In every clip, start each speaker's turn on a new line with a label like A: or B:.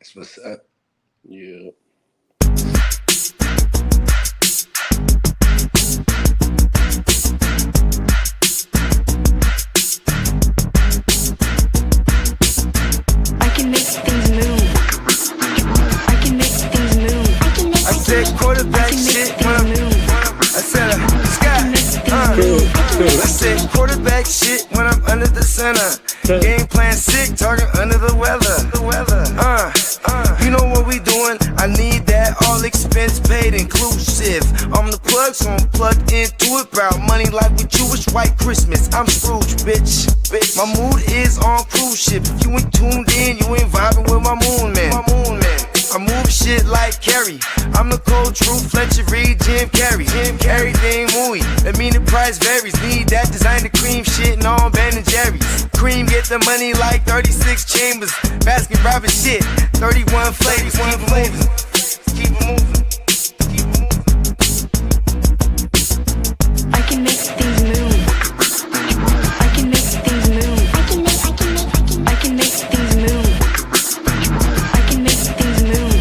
A: That's what's up.
B: Yeah.
C: Quarterback shit when I said quarterback shit when I'm under the center. Game plan sick, talking under the weather. You know what we doing? I need that all expense paid inclusive. I'm the plug, so I'm plugged into it. About money like with Jewish white Christmas. I'm Scrooge, bitch. My mood is on cruise ship. If you ain't tuned in, you ain't vibing with my moon man. I move shit like Kerry. I'm the cold truth, Fletcher Reed, Jim Carrey. Everything movie, that mean the price varies. Need that designer cream shit and all Ben and Jerry's. Cream get the money like 36 chambers. Baskin Robbins shit, 31 flavors. Keep it moving.
D: I can make things move. I can make things move. I can make things move. I can make things move.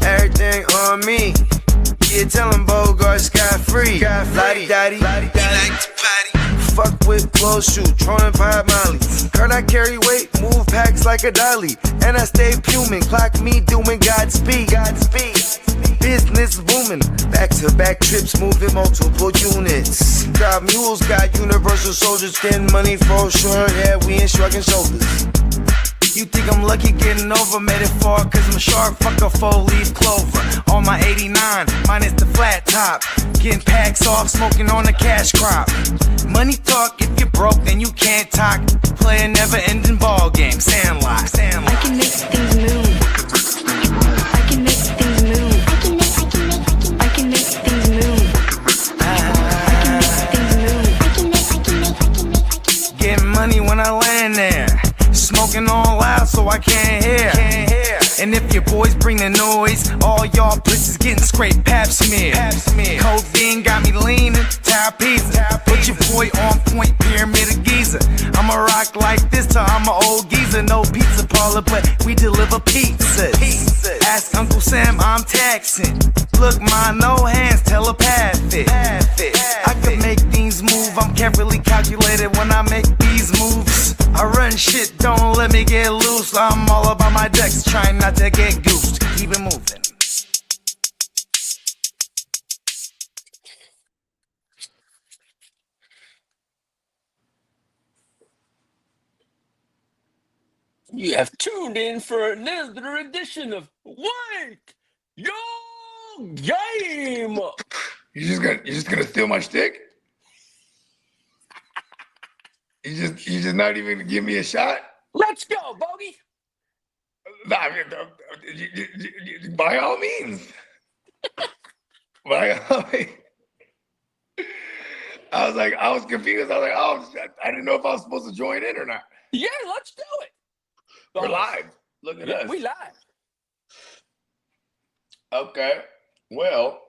C: Everything on me. Yeah, tell him Bogart scot-free. Lottie-dottie, he like to potty. Fuck with clothes, shoot, trolling Pied Molly. Heard I carry weight, move packs like a dolly. And I stay fuming, clock me doing Godspeed. Business booming, back-to-back trips, moving multiple units. Got mules, got universal soldiers, getting money for sure. Yeah, we ain't shrugging shoulders. You think I'm lucky getting over, made it far cause I'm sharp, fuck a 4-leaf clover. On my 89, minus the flat top. Getting packs off, smoking on the cash crop. Money talk, if you're broke then you can't talk. Play a never ending ball game, Sandlot.
D: I can make things move. I can make things move. I can make things move.
C: Getting money when I land there. Smoking all loud so I can't hear. And if your boys bring the noise, all y'all pussies getting scraped pap smear. Codeine got me leaning, Tower Pizza. Put your boy on point, Pyramid of Giza. I'ma rock like this till I'm an old geezer. No pizza parlor, but we deliver pizzas. Ask Uncle Sam, I'm taxing. Look, ma, no hands, telepathic. I can make things move, I'm carefully calculated when I make these moves. I run shit, don't let me get loose. I'm all about my decks, trying not to get goosed. Keep it moving.
B: You have tuned in for another edition of Wake Your Game.
A: You just gonna steal my stick? You just not even gonna give me a shot?
B: Let's go, Bogey.
A: Nah, by all means. By all means. I was confused. I was like, oh, I didn't know if I was supposed to join in or not.
B: Yeah, let's do it.
A: We're live. Look at us.
B: We live.
A: Okay. Well,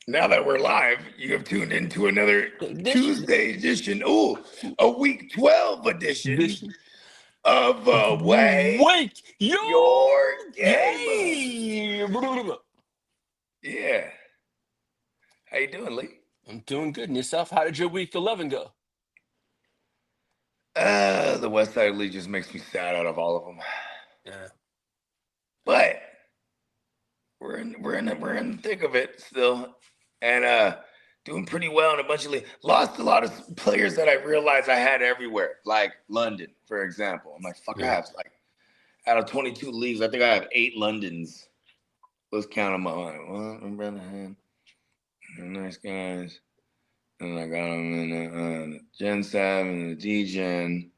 A: now that we're live, you have tuned into another Tuesday edition. Ooh, a week 12 edition of Wake Your Game. Yeah. How you doing, Lee?
B: I'm doing good. And yourself? How did your week 11 go?
A: The West Side League just makes me sad out of all of them.
B: Yeah.
A: But we're in the thick of it still. And doing pretty well in a bunch of leagues. Lost a lot of players that I realized I had everywhere, like London, for example. I'm like, fuck, I have out of 22 leagues, I think I have 8 Londons. Let's count them up. One, Brennan, nice guys. And I got them in the Gen 7, the D-Gen.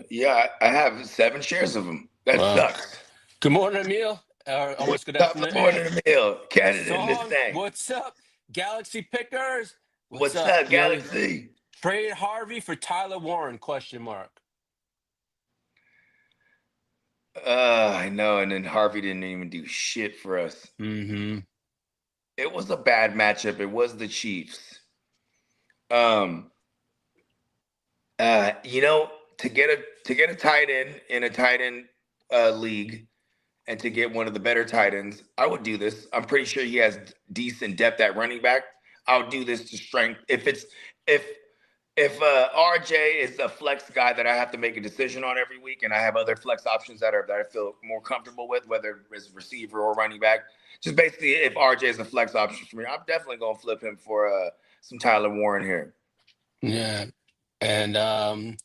A: Yeah, I have 7 shares of them. That sucks.
B: Good morning, Emil. Almost good afternoon.
A: Good morning, Emil. Canada in this thing.
B: What's up, Galaxy Pickers?
A: What's up, Galaxy?
B: Trade Harvey for Tyler Warren? ?
A: I know, and then Harvey didn't even do shit for us.
B: Mm-hmm.
A: It was a bad matchup. It was the Chiefs. To get a tight end in a tight end league, and to get one of the better tight ends, I would do this. I'm pretty sure he has decent depth at running back. I would do this to strength. If RJ is a flex guy that I have to make a decision on every week, and I have other flex options that I feel more comfortable with, whether it's receiver or running back, just basically if RJ is a flex option for me, I'm definitely gonna flip him for some Tyler Warren here.
B: Yeah. And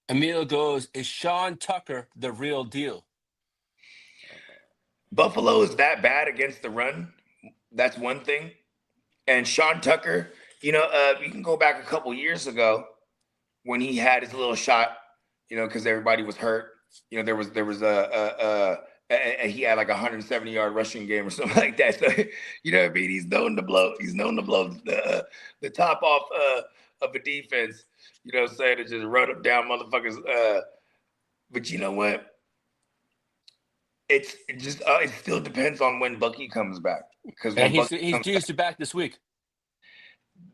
B: Emil goes, is Sean Tucker the real deal?
A: Buffalo is that bad against the run. That's one thing. And Sean Tucker, you can go back a couple years ago when he had his little shot, because everybody was hurt. There was he had like a 170-yard rushing game or something like that. So, you know what I mean? He's known to blow the top off of a defense, saying to just run them down motherfuckers. But you know what? It still depends on when Bucky comes back. Because
B: he's due to back this week.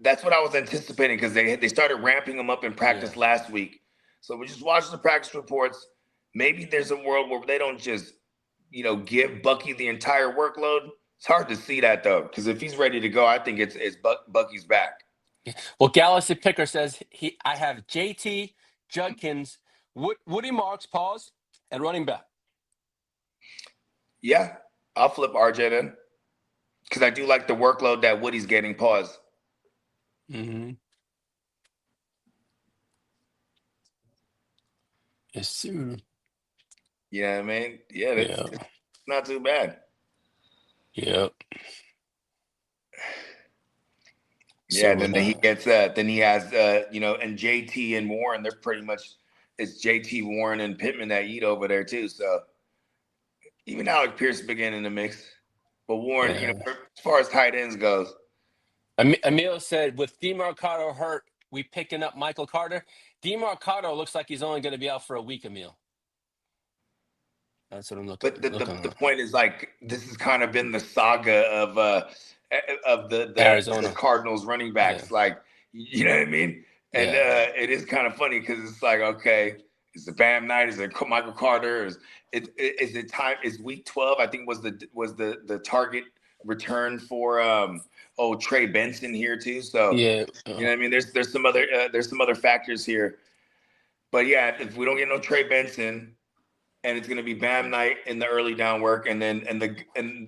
A: That's what I was anticipating, because they started ramping him up in practice last week. So we just watched the practice reports. Maybe there's a world where they don't just, give Bucky the entire workload. It's hard to see that though, because if he's ready to go, I think it's Bucky's back.
B: Well, Galaxy Picker says I have JT, Judkins, Woody Marks, pause, and running back.
A: Yeah, I'll flip RJ then, because I do like the workload that Woody's getting. Pause.
B: Mm-hmm. Yes, sir.
A: You know what I mean? Yeah, it's not too bad.
B: Yep.
A: Yeah, then he gets then he has and JT and Warren, they're pretty much, it's JT, Warren, and Pittman that eat over there too. So even Alec Pierce began in the mix. But Warren, as far as tight ends goes.
B: Emil said, with DeMarcado hurt, we picking up Michael Carter. DeMarcado looks like he's only going to be out for a week, Emil. That's what I'm looking.
A: But the point is, like, this has kind of been the saga of the
B: Arizona
A: Cardinals running backs. Yeah. Like, you know what I mean? And it is kind of funny because it's like, okay, is it Bam Knight? Is it Michael Carter? Is it time? Is week 12? I think was the target return for Trey Benson here too. So you know what I mean? There's some other factors here. But yeah, if we don't get no Trey Benson, and it's going to be Bam Knight in the early down work, and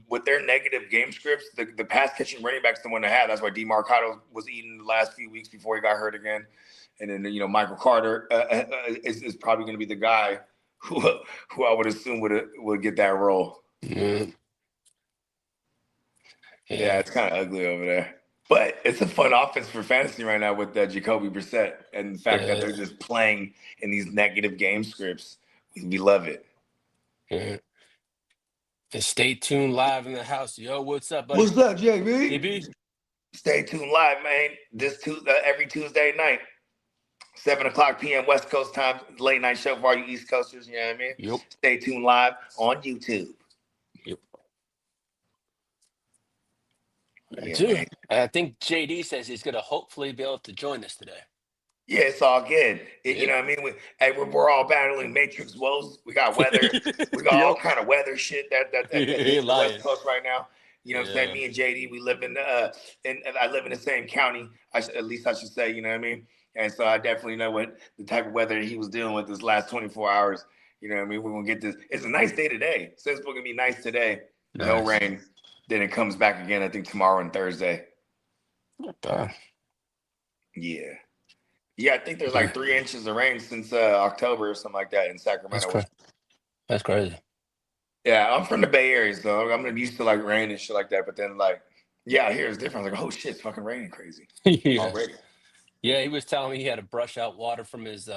A: with their negative game scripts, the pass catching running back's the one to have. That's why DeMarcado was eating the last few weeks before he got hurt again. And then Michael Carter is probably going to be the guy who I would assume would get that role.
B: Mm-hmm.
A: Yeah, it's kind of ugly over there. But it's a fun offense for fantasy right now with Jacoby Brissett, and the fact that they're just playing in these negative game scripts. We love it.
B: Mm-hmm. And stay tuned live in the house. Yo, what's up, buddy?
A: What's up, JB?
B: JB?
A: Stay tuned live, man. Every Tuesday night, 7:00 p.m. West Coast time, late night show for all you East Coasters. You know what I mean?
B: Yep.
A: Stay tuned live on YouTube.
B: Yep.
A: Yeah,
B: I think JD says he's going to hopefully be able to join us today.
A: Yeah, it's all good. You know what I mean? We're all battling matrix woes. We got weather. We got all kind of weather shit that's the West Coast right now. You know what I'm saying? Me and JD, we live and I live in the same county. At least I should say, you know what I mean? And so I definitely know what the type of weather he was dealing with this last 24 hours. You know what I mean? We're going to get this. It's a nice day today. It says it's going to be nice today. Nice. No rain. Then it comes back again, I think, tomorrow and Thursday.
B: Not bad.
A: Yeah. Yeah, I think there's like 3 inches of rain since October or something like that in Sacramento.
B: That's crazy.
A: Yeah, I'm from the Bay Area, so I'm used to like rain and shit like that. But then here it's different. I was like, oh shit, it's fucking raining crazy already.
B: Yeah, he was telling me he had to brush out water from his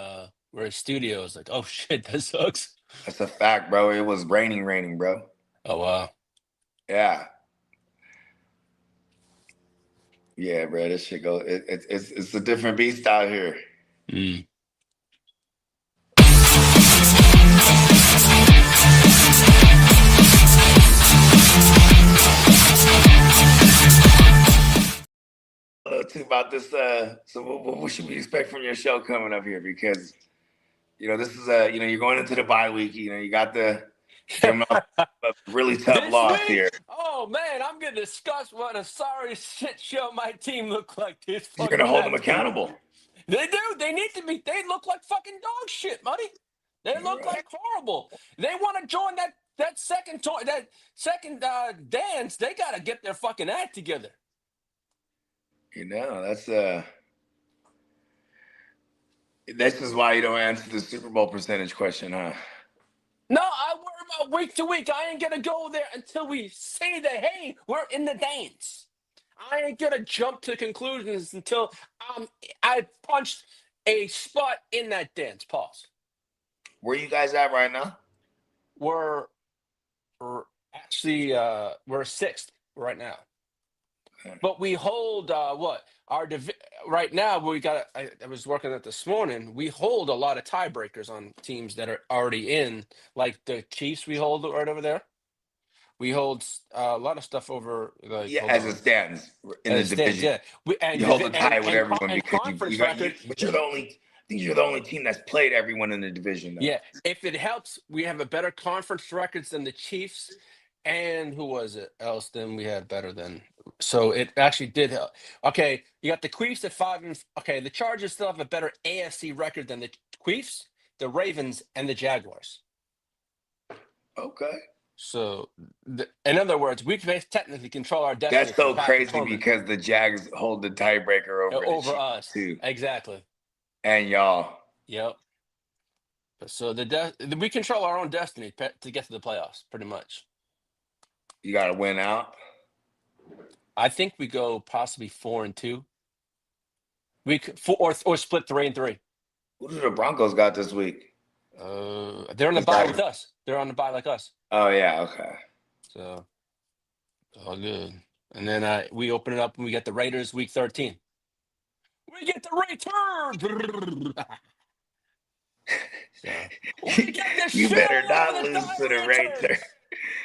B: studio. I was like, oh shit, that sucks.
A: That's a fact, bro. It was raining, bro.
B: Oh wow.
A: Yeah. Yeah, bro, this shit goes. It's a different beast out here.
B: Mm.
A: little too about this. So what should we expect from your show coming up here? Because this is you're going into the bye week. You got the coming off a really tough
B: This
A: loss
B: week,
A: here.
B: oh man, I'm gonna discuss what a sorry shit show my team looked like this
A: You're
B: fucking
A: gonna hold them
B: last week.
A: accountable.
B: They do. They need to be. They look like fucking dog shit, buddy. They
A: All
B: look
A: right.
B: like horrible. They want to join that second dance. They gotta get their fucking act together.
A: That's this is why you don't answer the Super Bowl percentage question, huh?
B: No, I worry about week to week. I ain't gonna go there until we say that, hey, we're in the dance. I ain't gonna jump to conclusions until I punched a spot in that dance. Pause.
A: Where you guys at right now?
B: We're actually we're sixth right now, but we hold what our right now. We got. I was working at this morning. We hold a lot of tiebreakers on teams that are already in, like the Chiefs. We hold right over there. We hold a lot of stuff over. Like,
A: Yeah, as it stands in the division.
B: Yeah.
A: You hold the tie with everyone
B: and
A: because
B: conference
A: you got.
B: record.
A: But you're the only. I think you're the only team that's played everyone in the division. Though.
B: Yeah, if it helps, we have a better conference records than the Chiefs, and who was it else? Then we had better than. So it actually did help. Okay, you got the Chiefs at 5 and. Okay, the Chargers still have a better AFC record than the Chiefs, the Ravens, and the Jaguars.
A: Okay.
B: So, in other words, we can technically control our destiny.
A: That's so crazy because the Jags hold the tiebreaker over
B: us
A: too.
B: Exactly.
A: And y'all.
B: Yep. So we control our own destiny to get to the playoffs, pretty much.
A: You got to win out.
B: I think we go possibly 4-2. We could or split 3-3.
A: Who do the Broncos got this week?
B: They're on the bye with us. They're on the bye like us.
A: Oh yeah, okay.
B: So all good. And then we open it up and we get the Raiders week 13. We get the return. So,
A: you better not lose to the Raiders.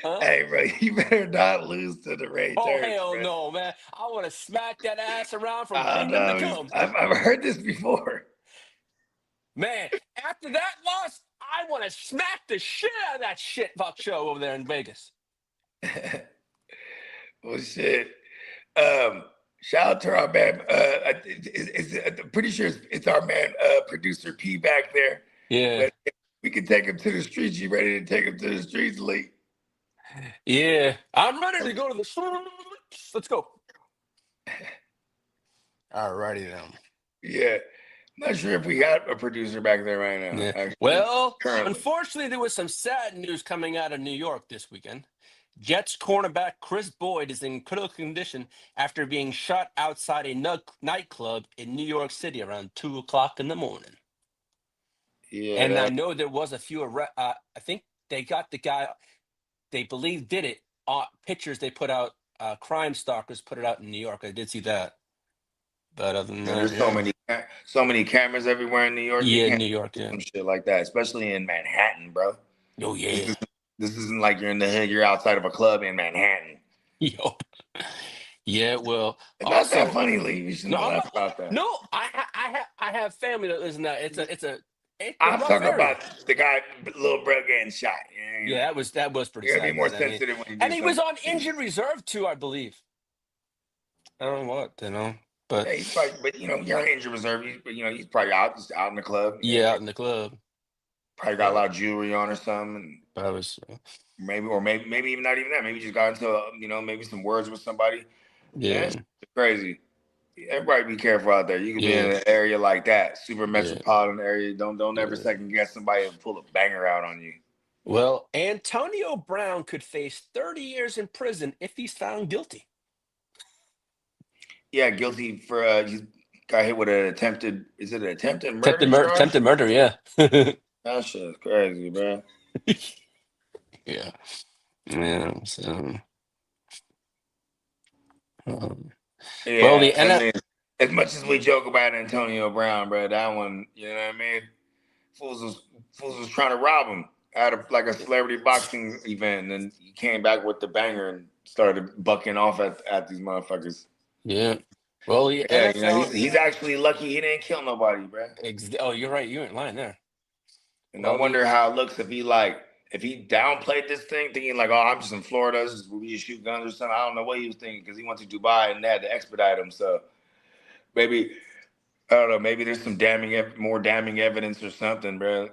B: Huh?
A: Hey, bro, you better not lose to the Raiders.
B: Oh, hell
A: bro.
B: no, man. I want to smack that ass around from kingdom to come.
A: I've heard this before.
B: Man, after that loss, I want to smack the shit out of that shit fuck show over there in Vegas.
A: Well, shit. Shout out to our man. I'm pretty sure it's our man, producer P back there.
B: Yeah.
A: But we can take him to the streets. You ready to take him to the streets, Lee?
B: Yeah. I'm ready to go to the streets. Let's go. All righty then.
A: Yeah. Not sure if we got a producer back there right now.
B: Yeah.
A: Actually,
B: Well,
A: currently.
B: unfortunately, there was some sad news coming out of New York this weekend. Jets cornerback Chris Boyd is in critical condition after being shot outside a nightclub in New York City around 2:00 in the morning.
A: Yeah.
B: And I know there was a few I think they got the guy they believe did it. Pictures they put out, Crime Stalkers put it out in New York. I did see that. But other than that,
A: there's so many cameras everywhere in New York.
B: Yeah, New York, yeah.
A: Some shit like that, especially in Manhattan, bro.
B: Oh yeah.
A: This isn't like you're in the hood. You're outside of a club in Manhattan.
B: Yo. Yeah, well,
A: It's not that funny, Lee. You shouldn't laugh about that.
B: No, I have family that lives in that. It's a
A: I'm talking about the guy, little bro, getting shot.
B: Yeah, that was pretty.
A: You gotta
B: sad,
A: be more
B: man.
A: sensitive when you do
B: And he was on
A: something.
B: injured reserve too, I believe. I don't know what, but
A: Yeah, he's probably, but you're on injured reserve. He's probably just out in the club.
B: Yeah, out in the club.
A: Probably got a lot of jewelry on or something.
B: But I was
A: maybe even not even that. Maybe just got into maybe some words with somebody.
B: yeah.
A: It's crazy. Everybody be careful out there. You can be in an area like that, super metropolitan area. Don't ever second guess somebody and pull a banger out on you.
B: Well, Antonio Brown could face 30 years in prison if he's found guilty.
A: Yeah, guilty for he got hit with an attempted. Is it an attempted murder?
B: Attempted murder, yeah.
A: That shit's crazy, bro.
B: Yeah. Yeah. So.
A: Yeah,
B: well,
A: as much as we joke about Antonio Brown, bro, that one, you know what I mean? Fools was trying to rob him at a celebrity boxing event, and then he came back with the banger and started bucking off at these motherfuckers.
B: Yeah. Well, the
A: Yeah, you know,
B: NFL.
A: he's actually lucky he didn't kill nobody, bro.
B: Oh, you're right. You ain't lying there.
A: And I
B: Well,
A: wonder how it looks if he downplayed this thing, thinking like, oh, I'm just in Florida, we just shoot guns or something. I don't know what he was thinking because he went to Dubai and they had to expedite him. So maybe I don't know. Maybe there's some more damning evidence or something, bro.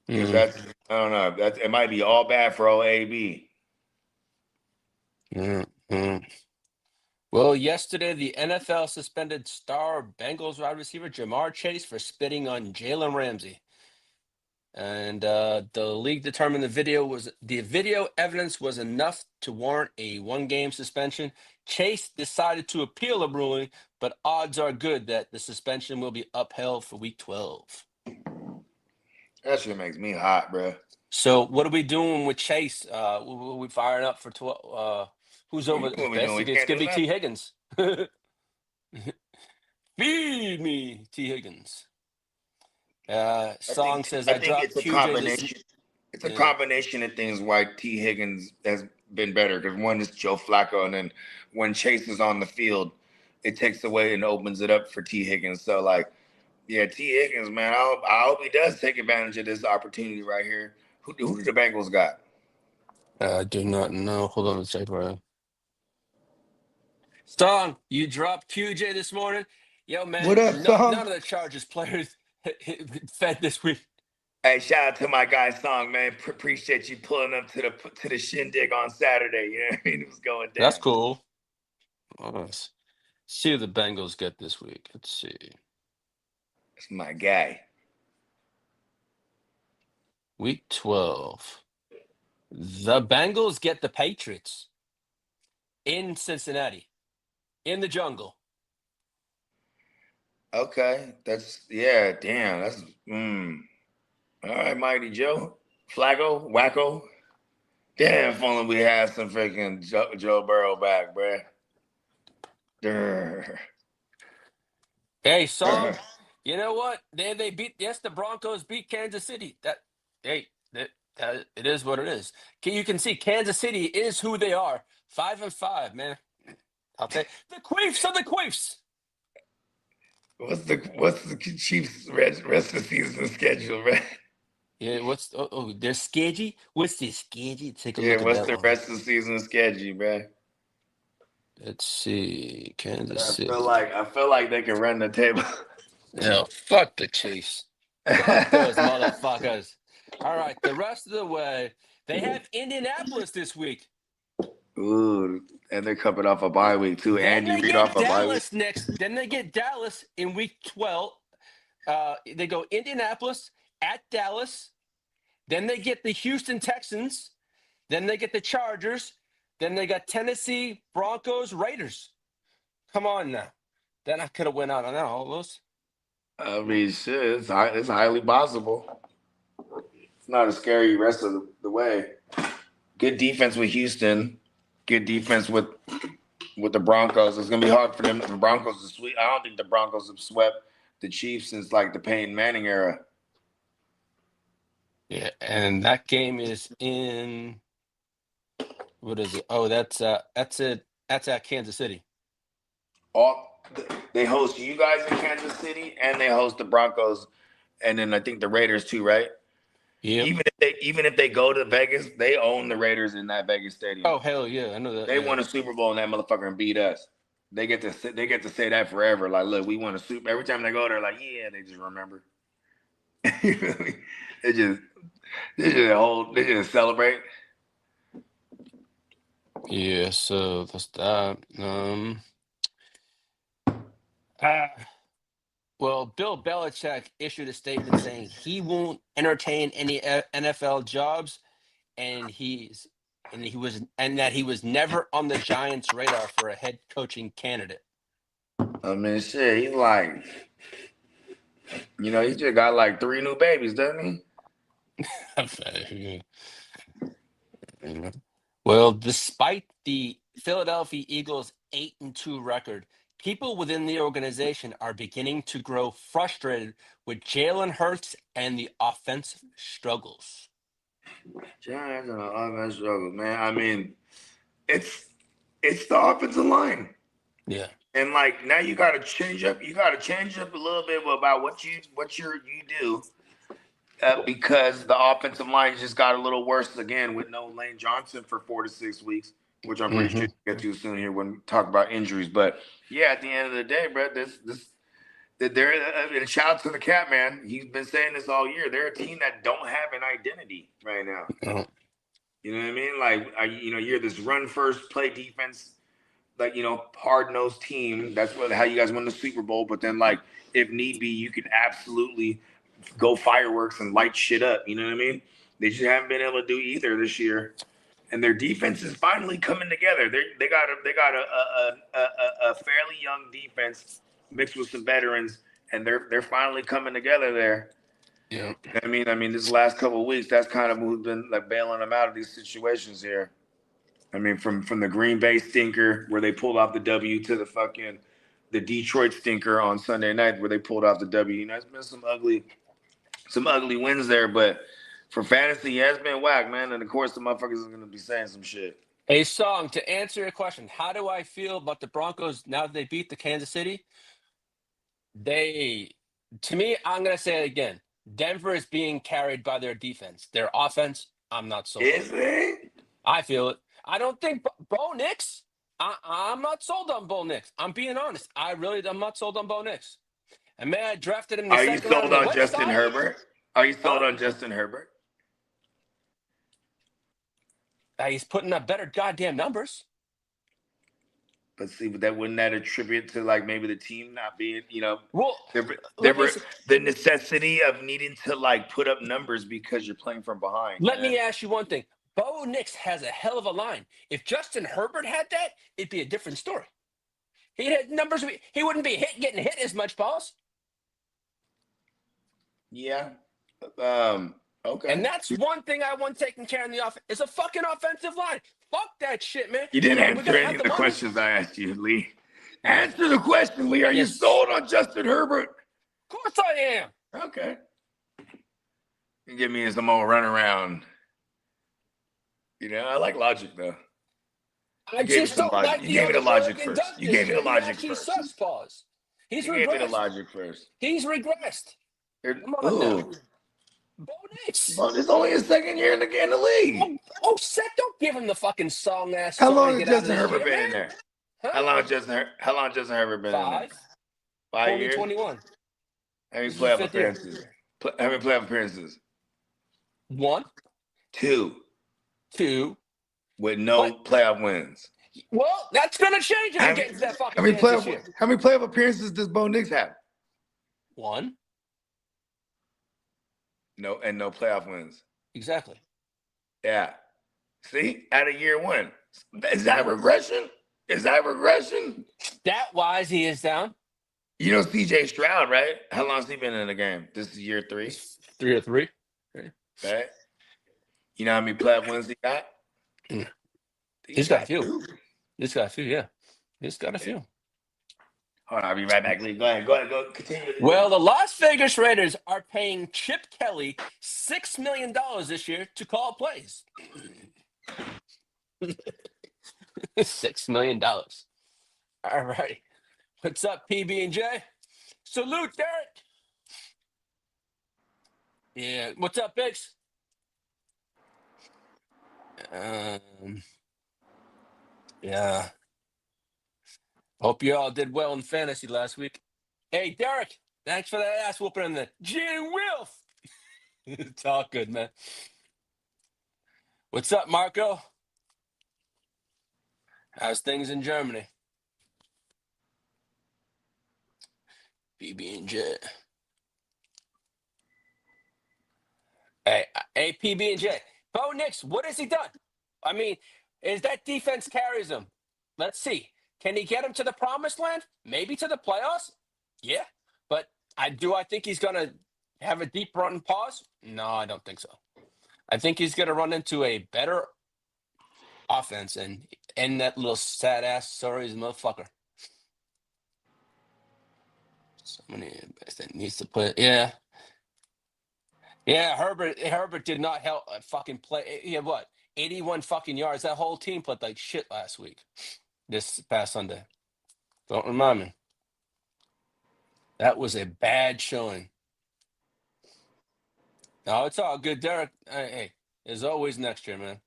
A: Because that's I don't know. It might be all bad for old AB.
B: Well, yesterday the NFL suspended star Bengals wide receiver Jamar Chase for spitting on Jalen Ramsey. And the league determined the video evidence was enough to warrant a 1-game suspension. Chase decided to appeal the ruling, but odds are good that the suspension will be upheld for Week 12.
A: That shit makes me hot, bro.
B: So what are we doing with Chase? We firing up for 12? Who's over
A: What we doing?
B: best?
A: We
B: It's
A: can't
B: gonna
A: do
B: be T.
A: nothing.
B: Higgins. Feed me, T. Higgins. Song says I
A: I think
B: dropped
A: it's a
B: QJ this.
A: combination. It's a
B: Yeah.
A: combination of things why T. Higgins has been better. Because one is Joe Flacco, and then when Chase is on the field, it takes away and opens it up for T. Higgins. So like, yeah, T. Higgins, man, I hope he does take advantage of this opportunity right here. Who do the Bengals got?
B: I do not know. Hold on a second, bro. Song, you dropped QJ this morning. Yo, man,
A: What up, Song?
B: none of the Chargers players fed this week.
A: Hey, shout out to my guy Song, man. Appreciate you pulling up to the shindig on Saturday. You know what I mean? It was going down.
B: That's cool. Let's see who the Bengals get this week. Let's see.
A: That's my guy.
B: Week 12. The Bengals get the Patriots in Cincinnati, in the jungle.
A: Okay, damn. That's All right, Mighty Joe, Flacco, Wacko. Damn, if only we had some freaking Joe Burrow back, bruh. Durr.
B: Hey, Song, you know what? They beat. Yes, the Broncos beat Kansas City. It is what it is. You can see Kansas City is who they are. 5-5, man. I'll take the Queefs are the Queefs.
A: What's the Chiefs rest of the season schedule, man?
B: Yeah, their schedule? What's their schedule? Take a
A: Yeah,
B: look at
A: what's
B: that
A: the
B: one.
A: rest of the season schedule, man?
B: Let's see. Kansas City.
A: I feel like they can run the table.
B: No, fuck the Chiefs. Fuck those motherfuckers. All right, the rest of the way, they have Indianapolis this week.
A: Ooh, and they're coming off a bye week too.
B: Then
A: Andy
B: they
A: Reid
B: get
A: off a bye week.
B: Dallas next. Then they get Dallas in week 12. They go Indianapolis at Dallas. Then they get the Houston Texans. Then they get the Chargers. Then they got Tennessee, Broncos, Raiders. Come on now. Then I could have went out on that almost.
A: I mean, shit, it's highly possible. It's not a scary rest of the way. Good defense with Houston. Good defense with the Broncos. It's gonna be hard for them. The Broncos to sweep. I don't think the Broncos have swept the Chiefs since like the Peyton Manning era.
B: Yeah, and that game is in. What is it? Oh, that's it. That's at Kansas City.
A: They host you guys in Kansas City, and they host the Broncos, and then I think the Raiders too, right?
B: Yeah.
A: Even if they go to Vegas, they own the Raiders in that Vegas stadium.
B: Oh hell yeah, I know that.
A: They won a Super Bowl in that motherfucker and beat us. They get to say that forever. Like, look, we won a Super. Every time they go there, like, yeah, they just remember. They just celebrate.
B: Yeah, so that's that. Well, Bill Belichick issued a statement saying he won't entertain any NFL jobs, and that he was never on the Giants' radar for a head coaching candidate.
A: I mean, shit, he's like, he just got like 3 new babies, doesn't he?
B: Well, despite the Philadelphia Eagles' 8-2 record, people within the organization are beginning to grow frustrated with Jalen Hurts and the offensive struggles.
A: Giants and the offense struggles, man. I mean, it's the offensive line.
B: Yeah.
A: And like now you got to change up. You got to change up a little bit about what you do because the offensive line just got a little worse again with no Lane Johnson for 4 to 6 weeks, which I'm pretty sure we'll get to soon here when we talk about injuries. But yeah, at the end of the day, bro, they're and shout out to the cat man. He's been saying this all year. They're a team that don't have an identity right now.
B: Oh.
A: You know what I mean? Like you're this run first, play defense, like hard nosed team. That's how you guys win the Super Bowl. But then like if need be, you can absolutely go fireworks and light shit up. You know what I mean? They just haven't been able to do either this year, and their defense is finally coming together. They got a fairly young defense mixed with some veterans, and they're finally coming together there.
B: Yeah.
A: I mean, this last couple of weeks, that's kind of who's been like bailing them out of these situations here. I mean, from the Green Bay stinker where they pulled off the W to the Detroit stinker on Sunday night where they pulled off the W. It's been some ugly wins there, but for fantasy, yeah, it's been whack, man. And of course, the motherfuckers are gonna be saying some shit.
B: A song to answer your question. How do I feel about the Broncos now that they beat the Kansas City? To me, I'm gonna say it again. Denver is being carried by their defense. Their offense, I'm not sold.
A: Is it?
B: I feel it. I don't think Bo Nix. I'm not sold on Bo Nix. I'm being honest. I'm not sold on Bo Nix. And man, I drafted him in the second round.
A: Are you sold on Justin Herbert? Are you sold on Justin Herbert?
B: He's putting up better goddamn numbers.
A: But see, but wouldn't that attribute to like maybe the team not being,
B: well,
A: the necessity of needing to like put up numbers because you're playing from behind.
B: Let me ask you one thing. Bo Nix has a hell of a line. If Justin Herbert had that, it'd be a different story. He had numbers. He wouldn't be getting hit as much, balls.
A: Yeah. Okay.
B: And that's one thing I want taken care of in the offense is a fucking offensive line. Fuck that shit, man.
A: You didn't answer any of the questions I asked you, Lee. Answer the question, Lee. Are you sold on Justin Herbert?
B: Of course I am.
A: Okay. You give me some more runaround. I like logic, though.
B: I just don't like
A: you gave me the logic first. You gave me the logic
B: he
A: first.
B: Sucks, pause. He's
A: you
B: regressed.
A: gave me the logic first.
B: He's regressed. Come on now. Bo Nix.
A: Well, it's only his second year in the league.
B: Seth, don't give him the fucking song ass.
A: How long has Justin Herbert been in there? Huh? How long has Justin Herbert been in there? 5 years?
B: 2021.
A: How many playoff appearances? How many playoff appearances?
B: 1.
A: 2. With no playoff wins.
B: Well, that's going to change if he gets that fucking this year.
A: How many playoff appearances does Bo Nix have?
B: 1.
A: No playoff wins.
B: Exactly.
A: Yeah. See, out of year 1. Is that regression?
B: Stat-wise, he is down.
A: CJ Stroud, right? How long has he been in the game? This is year 3.
B: 3 or 3.
A: Right? You know how many playoff wins he got?
B: He's got a few. Yeah. He's got a few.
A: Hold on, I'll be right back, Lee. Go ahead. Go continue.
B: Well, the Las Vegas Raiders are paying Chip Kelly $6 million this year to call plays. $6 million. All right. What's up, PB&J? Salute, Derek. Yeah. What's up, Biggs? Yeah. Hope you all did well in fantasy last week. Hey, Derek, thanks for that ass whooping in the Gene Wilf. It's all good, man. What's up, Marco? How's things in Germany? PB&J. Hey, PB&J. Bo Nix, what has he done? I mean, is that defense carries him? Let's see. Can he get him to the promised land? Maybe to the playoffs? Yeah. But I think he's going to have a deep run pause? No, I don't think so. I think he's going to run into a better offense and end that little sad-ass sorry motherfucker. Somebody that needs to put – yeah. Yeah, Herbert did not help fucking play. He had what? 81 fucking yards. That whole team played like shit last week. This past Sunday. Don't remind me. That was a bad showing. No, it's all good, Derek. Hey, there's always next year, man.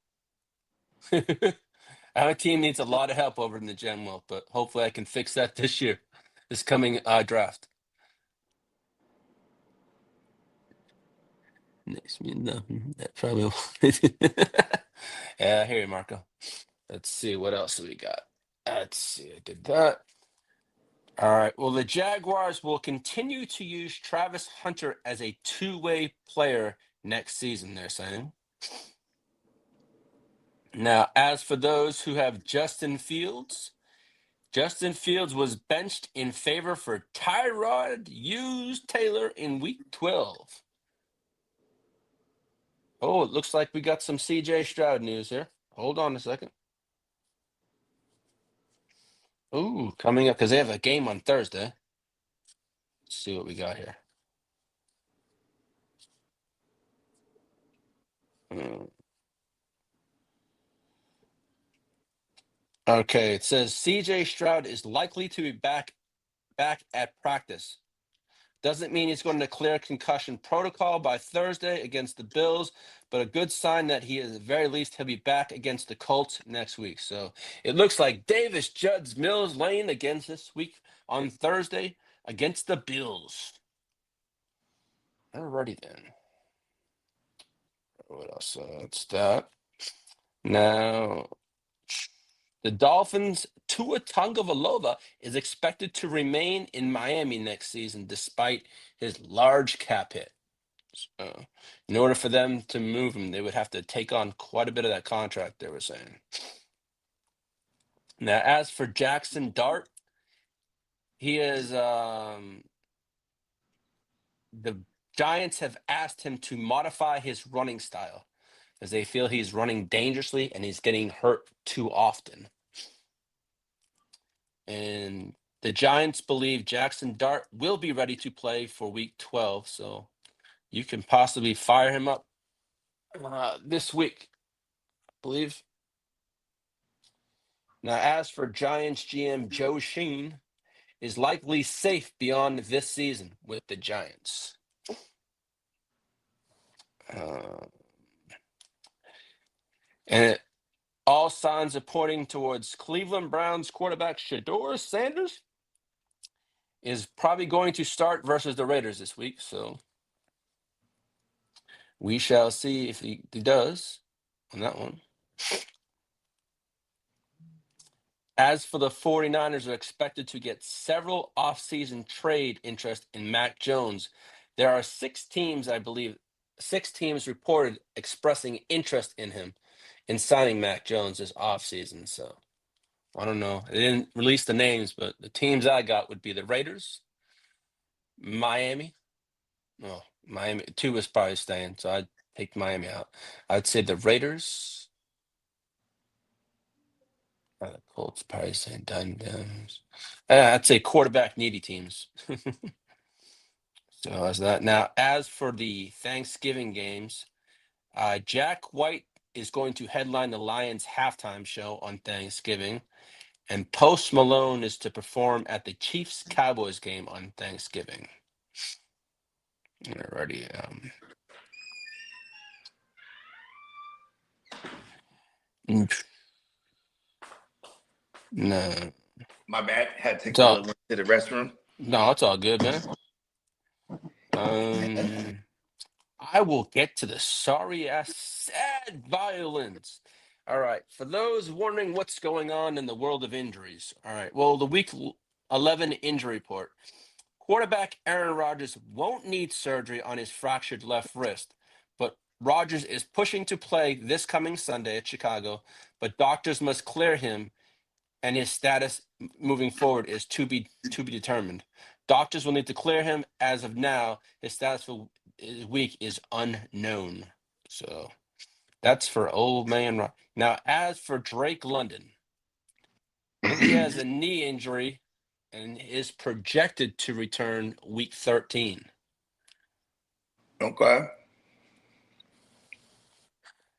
B: Our team needs a lot of help over in the Gen World, but hopefully I can fix that this year, this coming draft. Next me nothing. That probably. Yeah, I hear you, Marco. Let's see what else we got. Let's see. I did that. All right. Well, the Jaguars will continue to use Travis Hunter as a two-way player next season, they're saying. Now, as for those who have Justin Fields was benched in favor for Tyrod Taylor in week 12. Oh, it looks like we got some CJ Stroud news here. Hold on a second. Ooh, coming up because they have a game on Thursday. Let's see what we got here. Okay, it says CJ Stroud is likely to be back at practice. Doesn't mean he's going to clear concussion protocol by Thursday against the Bills, but a good sign that he, at the very least, he'll be back against the Colts next week. So it looks like Davis Judd's Mills Lane against this week on Thursday against the Bills. Alrighty then. What else? That's that. Now, the Dolphins' Tua Tagovailoa is expected to remain in Miami next season despite his large cap hit. So, in order for them to move him, they would have to take on quite a bit of that contract, they were saying. Now, as for Jackson Dart, he is the Giants have asked him to modify his running style as they feel he's running dangerously and he's getting hurt too often. And the Giants believe Jackson Dart will be ready to play for week 12, so you can possibly fire him up this week, I believe. Now, as for Giants GM Joe Sheen, is likely safe beyond this season with the Giants. And all signs are pointing towards Cleveland Browns quarterback Shedeur Sanders is probably going to start versus the Raiders this week. So we shall see if he does on that one. As for the 49ers are expected to get several offseason trade interest in Mac Jones. There are 6 teams, I believe, 6 teams reported expressing interest in him in signing Mac Jones this offseason. So I don't know. They didn't release the names, but the teams I got would be the Raiders, Miami. Oh, Miami. 2 is probably staying, so I'd take Miami out. I'd say the Raiders. The Colts probably saying Dundams. I'd say quarterback needy teams. So as that. Now, as for the Thanksgiving games, Jack White is going to headline the Lions halftime show on Thanksgiving, and Post Malone is to perform at the Chiefs Cowboys game on Thanksgiving. Alrighty. No.
A: My bad. Had to take a little to the restroom.
B: No, it's all good, man. I will get to the sorry ass sad violence. All right. For those wondering what's going on in the world of injuries. All right. Well, the week 11 injury report. Quarterback Aaron Rodgers won't need surgery on his fractured left wrist, but Rodgers is pushing to play this coming Sunday at Chicago, but doctors must clear him and his status moving forward is to be determined. Doctors will need to clear him. As of now, his status for his week is unknown. So that's for old man. Now, as for Drake London, he has a knee injury and is projected to return week 13.
A: Okay.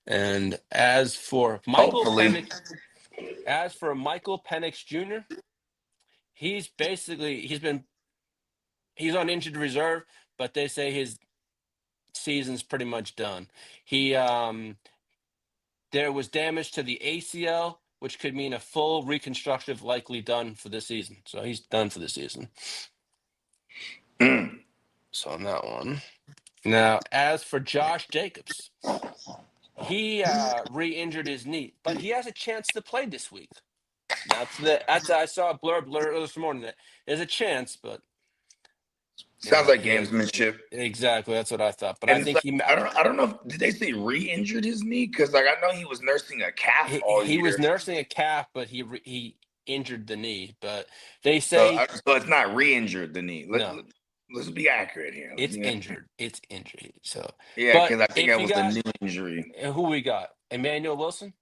B: And as for Michael Penix Jr., he's on injured reserve, but they say his season's pretty much done. There was damage to the ACL, which could mean a full reconstructive likely done for this season. So he's done for the season. So on that one. Now, as for Josh Jacobs, he re-injured his knee, but he has a chance to play this week. I saw a blurb this morning that there's a chance, but
A: Sounds like
B: he has,
A: gamesmanship.
B: exactly. That's what I thought. But
A: And
B: I
A: it's
B: think
A: like, I don't know if did they say re-injured his knee? Because like I know he was nursing a calf all
B: he
A: year.
B: was nursing a calf, but he injured the knee. But they
A: So,
B: say
A: so it's not re-injured the knee.
B: no.
A: Let's be accurate here.
B: It's injured. It's injured. So
A: Yeah,
B: but
A: because I think
B: if
A: that
B: you
A: was
B: got
A: a new injury.
B: who we got, Emmanuel Wilson.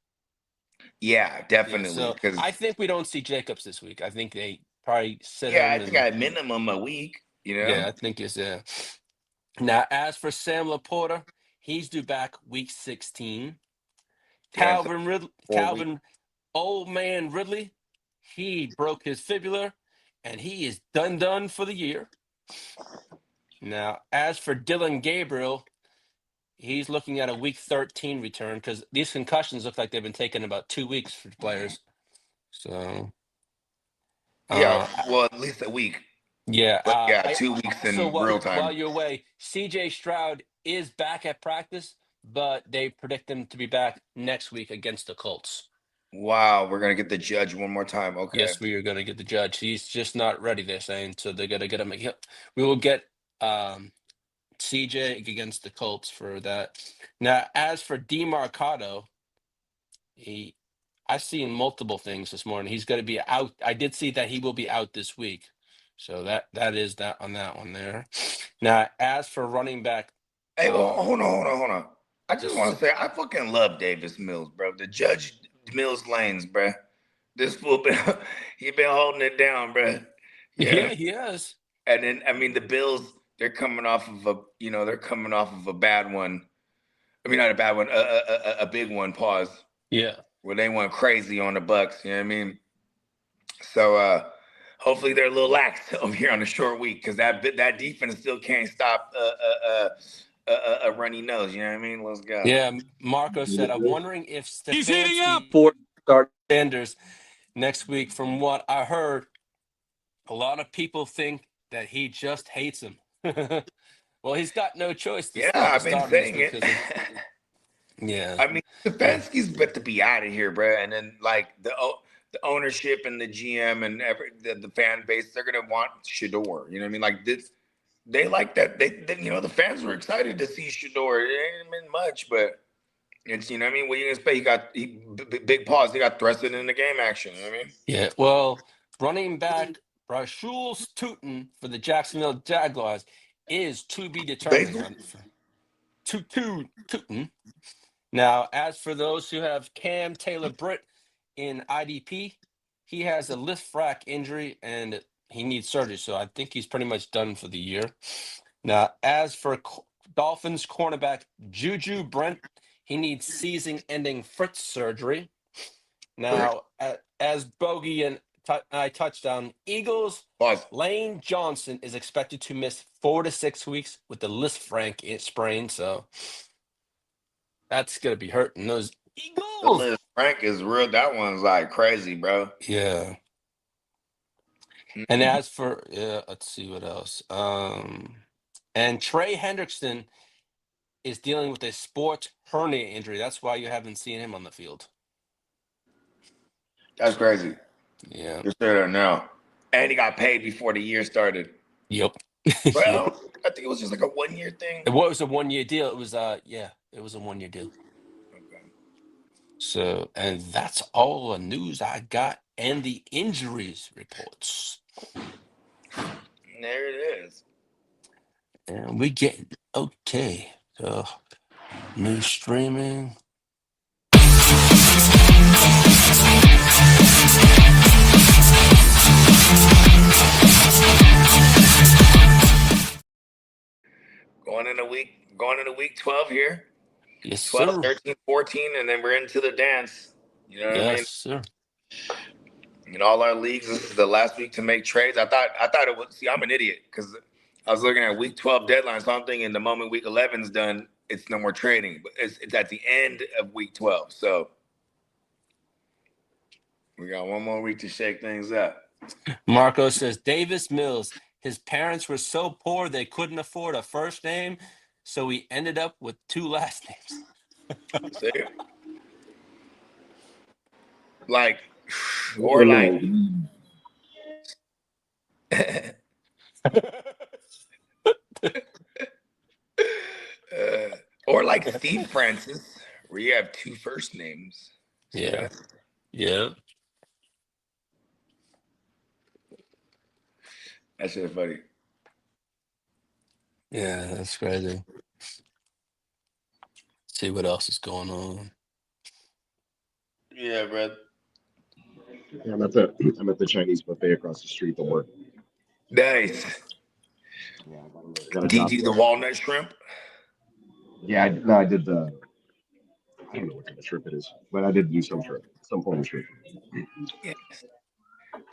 A: Yeah,
B: Yeah,
A: definitely.
B: so
A: Because
B: I think we don't see Jacobs this week. I think they probably sit
A: yeah,
B: him.
A: I think at minimum a week. You know.
B: Yeah, I think it's Now, as for Sam Laporta, he's due back week 16.
A: Yeah, so
B: Calvin
A: 4 weeks.
B: Calvin, old man Ridley, he broke his fibula, and he is done for the year. Now, as for Dylan Gabriel, he's looking at a week 13 return because these concussions look like they've been taking about 2 weeks for players. So,
A: Yeah, well, at least a week.
B: yeah.
A: But yeah, 2 weeks in real time.
B: While you're away, CJ Stroud is back at practice, but they predict him to be back next week against the Colts.
A: Wow, we're gonna get the judge one more time. Okay.
B: Yes, we are going to get the judge. He's just not ready, they're saying. So they're going to get him. We will get CJ against the Colts for that. Now, as for DeMarcado, I've seen multiple things this morning. He's going to be out. I did see that he will be out this week. So that is that on that one there. Now, as for running back.
A: Hey, hold on. I just want to say I fucking love Davis Mills, bro. The Judge Mills lanes, bro. This fool he been holding it down, bro.
B: Yeah, he has.
A: And then I mean the Bills, they're coming off of a bad one. I mean not a bad one, a big one. Pause.
B: Yeah.
A: Where they went crazy on the Bucks. You know what I mean? So hopefully they're a little lax over here on a short week because that defense still can't stop a runny nose. You know what I mean? Let's go.
B: Yeah, Marco said, I'm wondering if
E: He's heating up
B: for Sanders next week. From what I heard, a lot of people think that he just hates him. Well, he's got no choice.
A: I've been saying it.
B: Yeah.
A: I mean, Stefanski's about to be out of here, bro. And then like the ownership and the GM and the fan base, they're gonna want Shador. You know what I mean? Like this, they like that. They the fans were excited to see Shador. It ain't been much, but it's what I mean. What are you gonna expect? Big pause. He got thrusted in the game action. You know what I mean?
B: Yeah. Well, running back Rashul Tootin for the Jacksonville Jaguars is to be determined. Tootin. Now, as for those who have Cam Taylor-Britt in IDP, he has a lift frac injury and he needs surgery. So I think he's pretty much done for the year. Now, as for Dolphins cornerback Juju Brent, he needs season-ending foot surgery. Now, as Bogey and I touched on, Eagles Lane Johnson is expected to miss 4 to 6 weeks with the Lisfranc sprain. So that's gonna be hurting those Eagles.
A: The Lisfranc is real. That one's like crazy, bro.
B: Yeah. And as for let's see what else. And Trey Hendrickson is dealing with a sports hernia injury. That's why you haven't seen him on the field.
A: That's crazy.
B: Yeah.
A: Just there now. And he got paid before the year started.
B: Yep.
A: Well, I think it was just like a 1-year thing.
B: It was a 1-year deal. It was it was a 1-year deal.
A: Okay.
B: So, and that's all the news I got and the injuries reports.
A: There it is.
B: And we getting okay. So new streaming.
A: Going into week 12 here.
B: Yes,
A: 12,
B: sir.
A: 13, 14, and then we're into the dance. You know what I mean?
B: Yes, sir.
A: In all our leagues, this is the last week to make trades. I thought it was. See, I'm an idiot because I was looking at week 12 deadline, so I'm thinking the moment week 11 is done, it's no more trading. But it's at the end of week 12, so we got one more week to shake things up.
B: Marco says Davis Mills. His parents were so poor they couldn't afford a first name, so he ended up with 2 last names.
A: See, like, or like. Or like Steve Francis, where you have 2 first names. See
B: Yeah.
A: that?
B: Yeah.
A: That shit funny.
B: Yeah, that's crazy. See what else is going on.
A: Yeah, bro.
E: Yeah, I'm at the Chinese buffet across the street for work.
A: Nice.
E: Yeah, I got a
A: Did
E: job.
A: you do the walnut shrimp?
E: Yeah, I did the. I don't know what kind of shrimp it is, but I did do some shrimp, some form of shrimp.
A: Yes.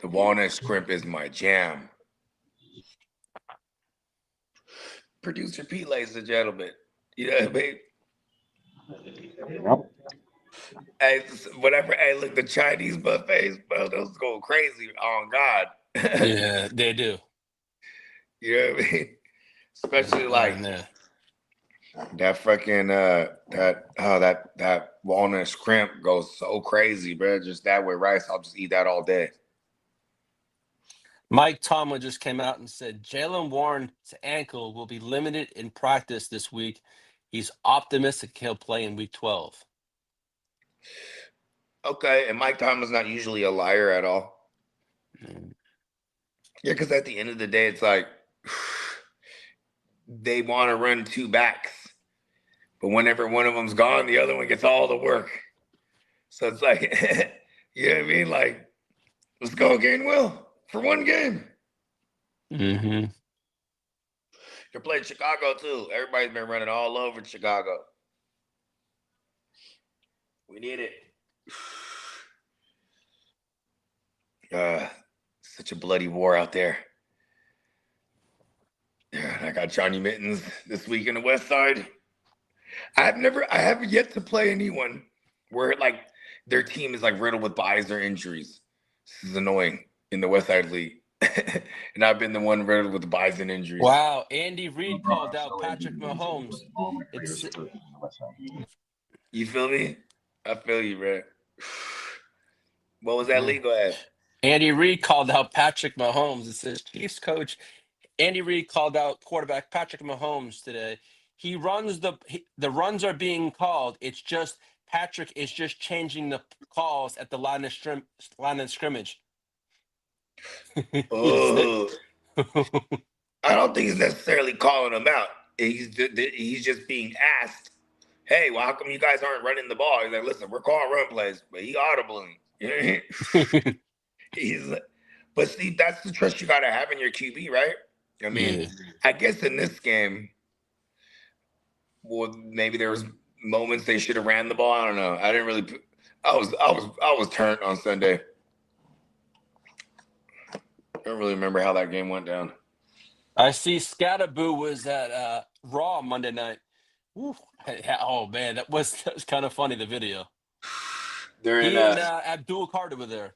A: The walnut shrimp is my jam. Producer Pete, ladies and gentlemen. You know what I mean?
E: Yep.
A: Hey, whatever. Hey, look, the Chinese buffets, bro, those go crazy on God.
B: Yeah, they do.
A: You know what I mean? Especially
B: Right
A: like
B: in there.
A: that fucking that walnut shrimp goes so crazy, bro. Just that with rice, I'll just eat that all day.
B: Mike Tomlin just came out and said Jalen Warren's ankle will be limited in practice this week. He's optimistic he'll play in week 12.
A: Okay, and Mike Tomlin's not usually a liar at all.
B: Mm.
A: Yeah, because at the end of the day, it's like they want to run 2 backs, but whenever one of them's gone, the other one gets all the work. So it's like, you know what I mean? Like, let's go, Gainwell, for one game.
B: Mm-hmm.
A: You're playing Chicago too. Everybody's been running all over Chicago. We need it. Such a bloody war out there. Yeah, I got Johnny Mittens this week in the West Side. I have yet to play anyone where like their team is like riddled with buys or injuries. This is annoying in the West Side League. And I've been the one riddled with buys and injuries.
B: Wow, Andy Reid called out Patrick Mahomes.
A: You feel me? I feel you, bro. What was that league? Go ahead.
B: Andy Reid called out Patrick Mahomes. It says Chiefs coach Andy Reid called out quarterback Patrick Mahomes today. He runs the runs are being called. It's just Patrick is just changing the calls at the line of scrimmage.
A: Oh, I don't think he's necessarily calling them out. He's just being asked, "Hey, well, how come you guys aren't running the ball?" He's like, "Listen, we're calling run plays, but he audibling." But see, that's the trust you gotta have in your QB, right? I mean,
B: Yeah.
A: I guess in this game, well, maybe there was moments they should have ran the ball. I don't know. I didn't really. I was turned on Sunday. I don't really remember how that game went down.
B: I see Scatterboo was at Raw Monday night. Woo. Oh man, that was kind of funny. The video.
A: They're
B: He
A: in.
B: and Abdul Carter were there.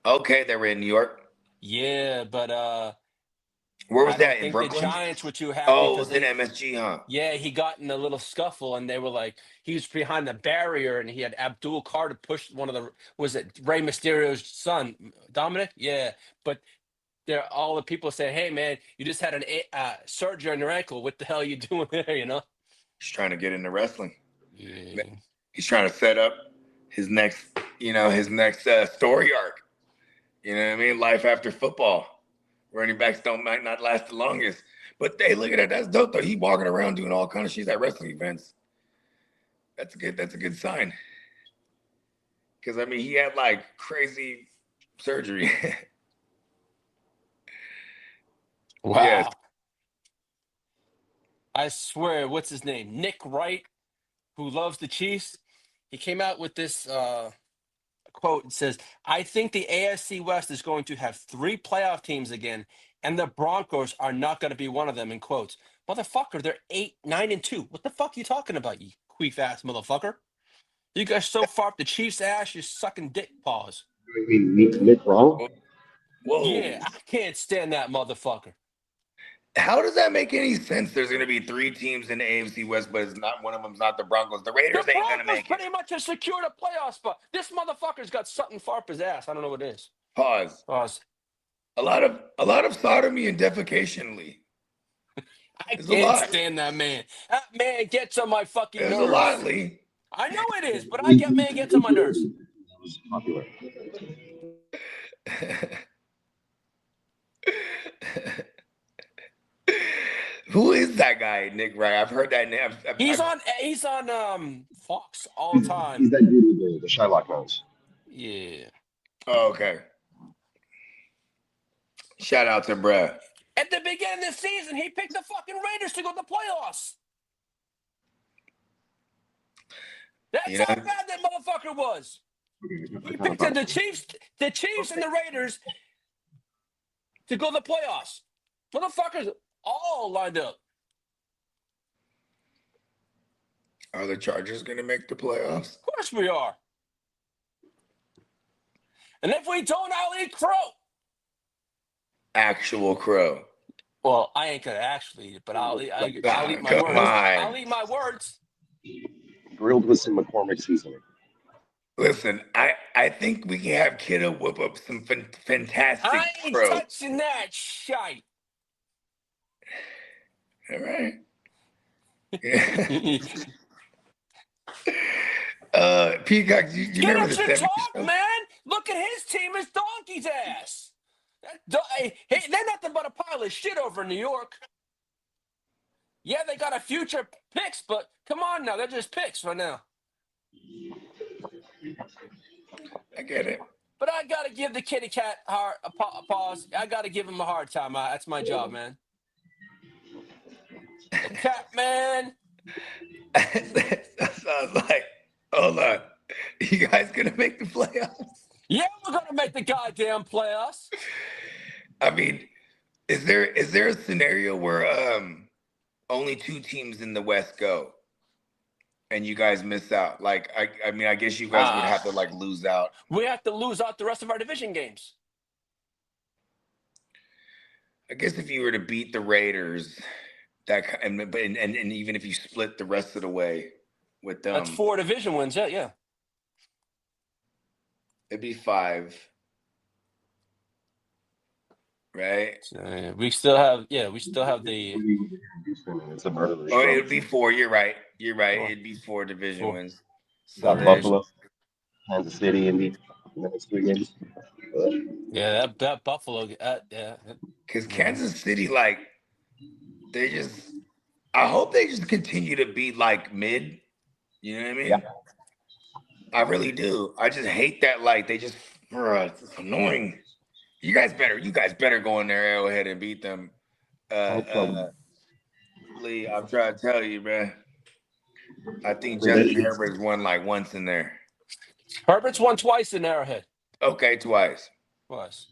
A: Okay, they were in New York.
B: Yeah, but
A: Where was
B: I
A: that
B: don't
A: in
B: think
A: Brooklyn?
B: the Giants were too happy.
A: Oh, it
B: because
A: was in MSG, huh?
B: Yeah, he got in a little scuffle, and they were like, he was behind the barrier, and he had Abdul Carter push one of the, was it Rey Mysterio's son, Dominic? Yeah, but there, all the people say, hey man, you just had an surgery on your ankle. What the hell are you doing there? You know?
A: He's trying to get into wrestling.
B: Yeah.
A: He's trying to set up his next, story arc. You know what I mean? Life after football. Running backs might not last the longest. But hey, look at that. That's dope though. He walking around doing all kind of shit at wrestling events. That's a good sign. Because I mean, he had like crazy surgery.
B: Wow.
A: Yes.
B: I swear, what's his name? Nick Wright, who loves the Chiefs. He came out with this quote. It says, "I think the AFC West is going to have 3 playoff teams again, and the Broncos are not going to be one of them." In quotes, motherfucker, they're 8-9-2. What the fuck are you talking about, you queef ass motherfucker? You guys so far up the Chiefs' ass, you're sucking dick paws.
E: You mean Nick wrong?
A: Whoa.
B: Yeah, I can't stand that motherfucker.
A: How does that make any sense? There's going to be 3 teams in the AFC West, but it's not one of them's not the Broncos. The Raiders
B: The
A: ain't going to
B: Broncos
A: make
B: pretty
A: it.
B: much have secured a playoff spot. This motherfucker's got something far up his ass. I don't know what it is.
A: Pause.
B: Pause.
A: A lot of sodomy and defecation, Lee.
B: I
A: There's a
B: can't
A: lot.
B: stand that man. That man gets on my fucking
A: There's
B: nerves.
A: a lot, Lee.
B: I know it is, but man gets on my nerves.
E: That was popular.
A: Who is that guy, Nick Wright? I've heard that name.
B: He's on Fox all the time.
E: He's that dude with the Shylock nose.
B: Yeah.
A: Oh, okay. Shout out to bruh.
B: At the beginning of the season, he picked the fucking Raiders to go to the playoffs. That's
A: You know-
B: how bad that motherfucker was. He picked the Chiefs and the Raiders to go to the playoffs. Motherfuckers all lined up.
A: Are the Chargers going to make the playoffs?
B: Of course we are. And if we don't, I'll eat crow.
A: Actual crow.
B: Well, I ain't gonna actually eat it, but I'll eat my
A: Come
B: words.
A: on.
B: I'll eat my words.
E: Grilled with some McCormick seasoning.
A: Listen, I think we can have Kiddo whip up some fantastic
B: I ain't
A: crow.
B: touching that shite.
A: All right. Peacock, you
B: Get
A: remember
B: up
A: the
B: to
A: 70s
B: talk,
A: show?
B: man. Look at his team as donkey's ass. Hey, they're nothing but a pile of shit over in New York. Yeah, they got a future picks, but come on now, they're just picks right now.
A: I get it.
B: But I gotta give the kitty cat a pause. I gotta give him a hard time. That's my job, man. The cat man.
A: That sounds like, hold on. You guys gonna make the playoffs?
B: Yeah, we're gonna make the goddamn playoffs.
A: I mean, is there a scenario where only 2 teams in the West go and you guys miss out? Like, I mean, I guess you guys would have to like lose out.
B: We have to lose out the rest of our division games.
A: I guess if you were to beat the Raiders, and even if you split the rest of the way with them,
B: That's 4 division wins. Yeah.
A: it'd be 5. Right?
B: So, we still have the.
E: Houston, and it's a murder.
A: Oh, it'd be 4. You're right.
B: Four.
A: It'd be 4 division
B: 4.
A: wins. So
E: Got
A: there's-
E: Buffalo, Kansas City, Indy. And then it's 3 games.
B: Yeah, that Buffalo. Yeah.
A: Because Kansas City, like, I hope they just continue to be like mid. You know what I mean?
E: Yeah.
A: I really do. I just hate that. Like, they just, it's annoying. You guys better go in there, Arrowhead, and beat them. Lee, I'm trying to tell you, man. I think Justin Herbert's won like once in there.
B: Herbert's won twice in Arrowhead.
A: Okay, twice.
B: Twice.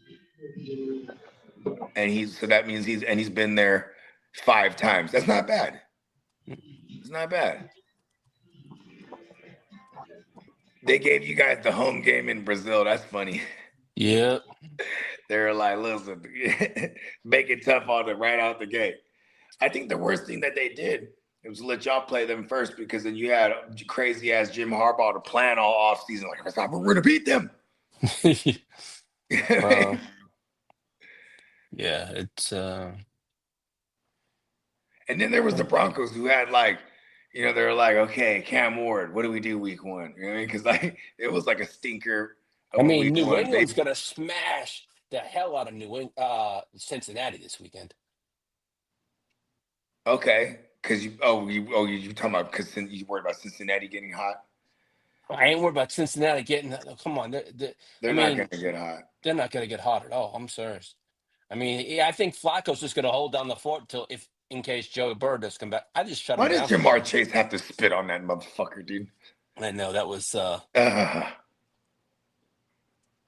A: And that means he's been there 5 times. That's not bad. It's not bad. They gave you guys the home game in Brazil. That's funny.
B: Yeah.
A: They're like, listen, make it tough on them right out the gate. I think the worst thing that they did was let y'all play them first, because then you had crazy ass Jim Harbaugh to plan all off season. Like, we're going to beat them.
B: Yeah, it's.
A: And then there was the Broncos, who had like, they were like, okay, Cam Ward, what do we do week 1? You know what I mean? Because like it was like a stinker.
B: I mean,
A: week
B: New
A: 1.
B: England's gonna smash the hell out of Cincinnati this weekend.
A: Okay, because you talking about because you worried about Cincinnati getting hot?
B: I ain't worried about Cincinnati getting. Come on,
A: They're not going to get hot.
B: They're not going to get hot at all. I'm serious. I mean, I think Flacco's just going to hold down the fort in case Joe Burrow does come back. I just shut him
A: Why
B: down.
A: does Jamar Chase have to spit on that motherfucker, dude?
B: I know that was.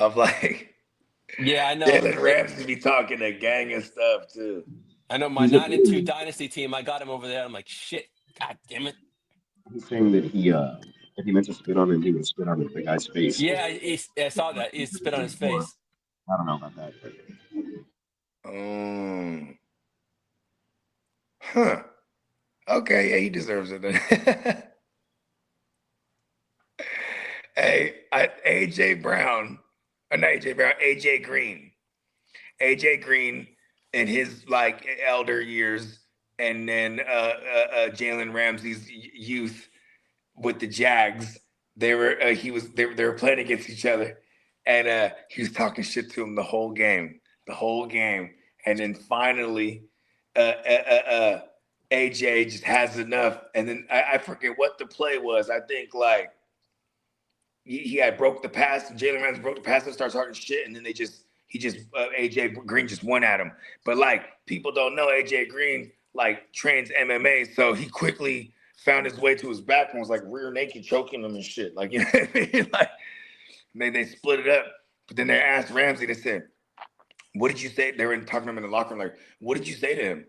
A: of like
B: Yeah, I know.
A: Jalen Ramsey be talking a gang of stuff too.
B: I know my 9-2 dynasty team. I got him over there. I'm like, shit. God damn it.
E: He's saying that if he meant to spit on him, he would spit on the guy's face.
B: Yeah, I saw that. He spit on his face.
E: I don't know about that. But
A: Huh. Okay, yeah, he deserves it then. Hey, AJ Brown, not AJ Brown, AJ Green. AJ Green in his like elder years, and then Jalen Ramsey's youth with the Jags. They were they were playing against each other, and he was talking shit to him the whole game, and then finally, AJ just has enough, and then I forget what the play was. I think like he had broke the pass, and Jalen Ramsey broke the pass and started talking shit, and then AJ Green just went at him. But like people don't know, AJ Green like trains MMA, so he quickly found his way to his back and was like rear naked choking him and shit. Like, you know what I mean? Like they split it up. But then they asked Ramsey, they said, "What did you say?" They were talking to him in the locker room, like, "What did you say to him?"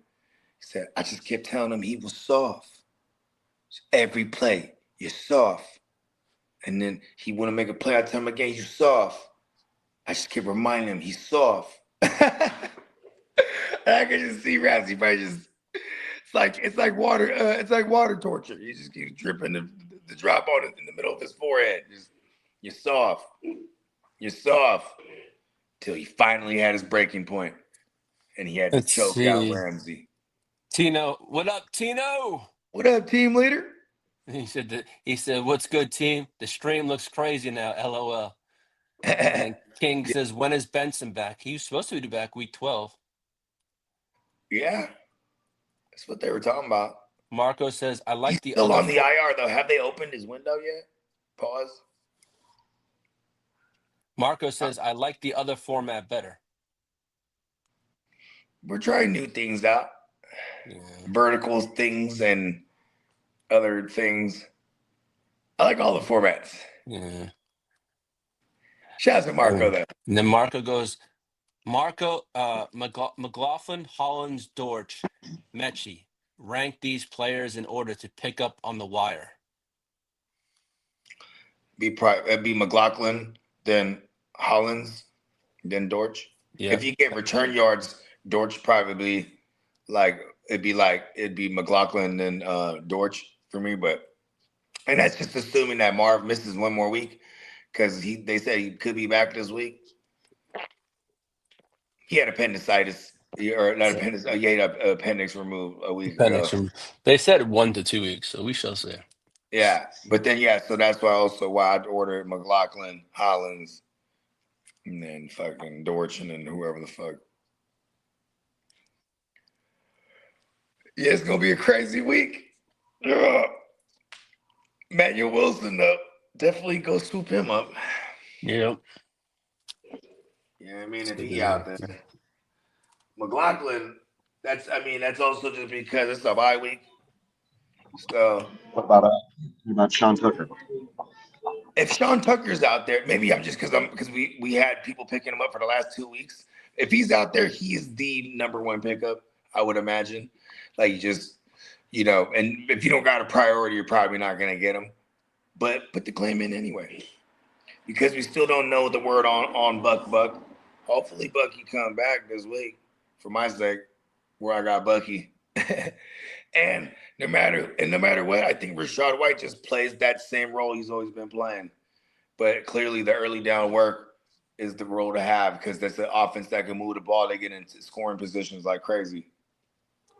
A: He said, "I just kept telling him he was soft. Every play, you're soft." And then he wouldn't make a play. I tell him again, "You soft." I just kept reminding him he's soft. I could just see Ramsey probably just it's like water torture. He just keeps dripping the drop on it in the middle of his forehead. Just you're soft. You're soft. Till he finally had his breaking point. And he had to
B: Let's
A: choke out
B: see.
A: Ramsey.
B: Tino, what up, Tino?
A: What up, team leader?
B: He said, "What's good, team? The stream looks crazy now, LOL." And then King says, "When is Benson back? He was supposed to be back week 12."
A: Yeah. That's what they were talking about.
B: Marco says, "I like
A: He's
B: the
A: still
B: other
A: on the IR though. Have they opened his window yet? Pause.
B: Marco says, "I like the other format better."
A: We're trying new things out.
B: Yeah.
A: Vertical things and other things. I like all the formats.
B: Yeah.
A: Shout out to Marco though.
B: And then Marco goes, McLaughlin, Hollins, Dortch, Mechie. Rank these players in order to pick up on the wire.
A: It'd be McLaughlin, then Hollins, then Dortch.
B: Yeah.
A: If you get return yards, Dortch probably it'd be McLaughlin then Dortch for me, and that's just assuming that Marv misses one more week because they said he could be back this week. He had appendicitis, or not appendicitis. He had appendix removed a week ago.
B: They said 1 to 2 weeks, so we shall see.
A: Yeah, but then so that's why I'd ordered McLaughlin, Hollins, and then fucking Dortch, and then whoever the fuck. Yeah, it's gonna be a crazy week. Ugh. Manuel Wilson, though, definitely go swoop him up.
B: Yep.
A: You know what I mean? If he out there. McLaughlin, that's also just because it's a bye week. So
E: what about Sean Tucker?
A: If Sean Tucker's out there, maybe I'm just because we had people picking him up for the last 2 weeks. If he's out there, he is the number one pickup, I would imagine. Like just, and if you don't got a priority, you're probably not gonna get him. But put the claim in anyway. Because we still don't know the word on Buck. Hopefully Bucky come back this week for my sake, where I got Bucky. And no matter what, I think Rachaad White just plays that same role he's always been playing. But clearly the early down work is the role to have because that's the offense that can move the ball. They get into scoring positions like crazy.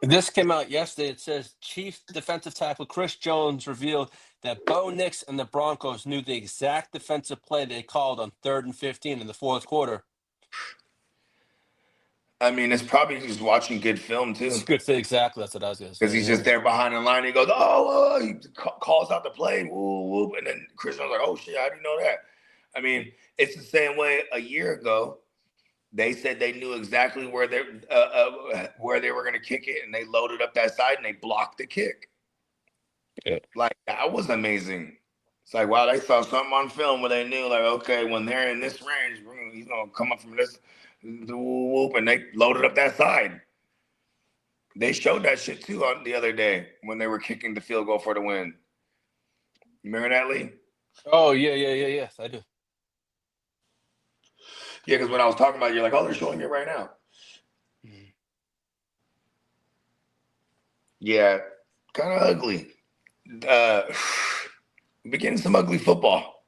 B: This came out yesterday. It says Chiefs defensive tackle Chris Jones revealed that Bo Nix and the Broncos knew the exact defensive play they called on 3rd and 15 in the fourth quarter.
A: I mean, it's probably just watching good film, too.
B: It's good fit, exactly. That's what I was going to say.
A: Because he's just there behind the line. He goes, oh, he calls out the play, whoop, whoop. And then Chris was like, oh, shit, how do you know that? I mean, it's the same way a year ago. They said they knew exactly where they were going to kick it, and they loaded up that side, and they blocked the kick.
B: Yeah.
A: Like, that was amazing. It's like, wow, they saw something on film where they knew, like, okay, when they're in this range, he's gonna come up from this whoop, and they loaded up that side. They showed that shit too on the other day when they were kicking the field goal for the win. You remember that, Lee?
B: Oh yeah. I do.
A: Yeah, because when I was talking about it, you're like, oh, they're showing it right now. Yeah, kind of ugly. We're getting some ugly football.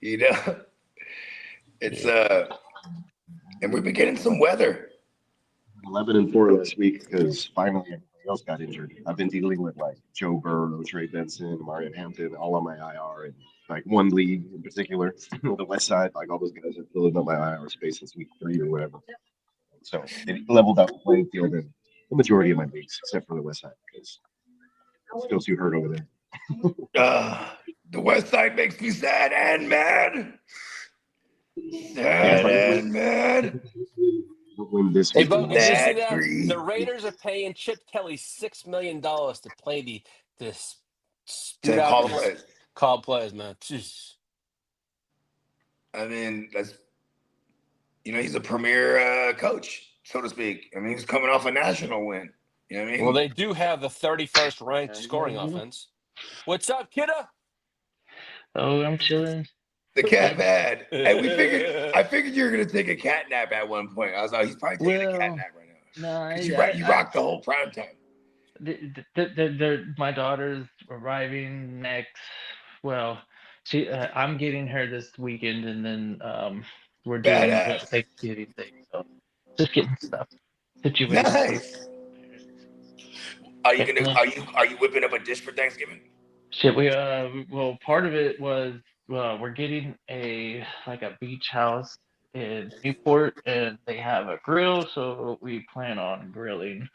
A: You know, it's and we've been getting some weather.
E: 11-4 last week because finally everybody else got injured. I've been dealing with like Joe Burrow, Trey Benson, Mario Hampton, all on my IR, and like one league in particular, the West Side. Like all those guys are filling up my IR space since week 3 or whatever. So it leveled out the playing field in the majority of my leagues, except for the West Side because I'm still too hurt over there.
A: The West Side makes me sad and mad. Sad and mad.
E: Win this
B: Hey,
E: week.
B: Bo, did you see
A: That
B: that?
A: greed.
B: The Raiders are paying Chip Kelly $6 million to play this
A: To call plays.
B: Call plays, man. Jeez.
A: I mean, that's he's a premier coach, so to speak. I mean, he's coming off a national win. You know what I mean?
B: Well, they do have the 31st ranked scoring offense. What's up, kidda?
F: Oh, I'm chilling.
A: The cat bad. Hey, I figured you were gonna take a cat nap at one point. I was like, he's probably taking a cat nap right now.
F: No,
A: Because you rocked the whole prime time.
F: my daughter's arriving next. Well, I'm getting her this weekend, and then we're doing the
A: Badass.
F: Thanksgiving thing. So just getting stuff situated.
A: Nice. Are you whipping up a dish for Thanksgiving?
F: Shit, well, part of it was we're getting a beach house in Newport, and they have a grill, so we plan on grilling.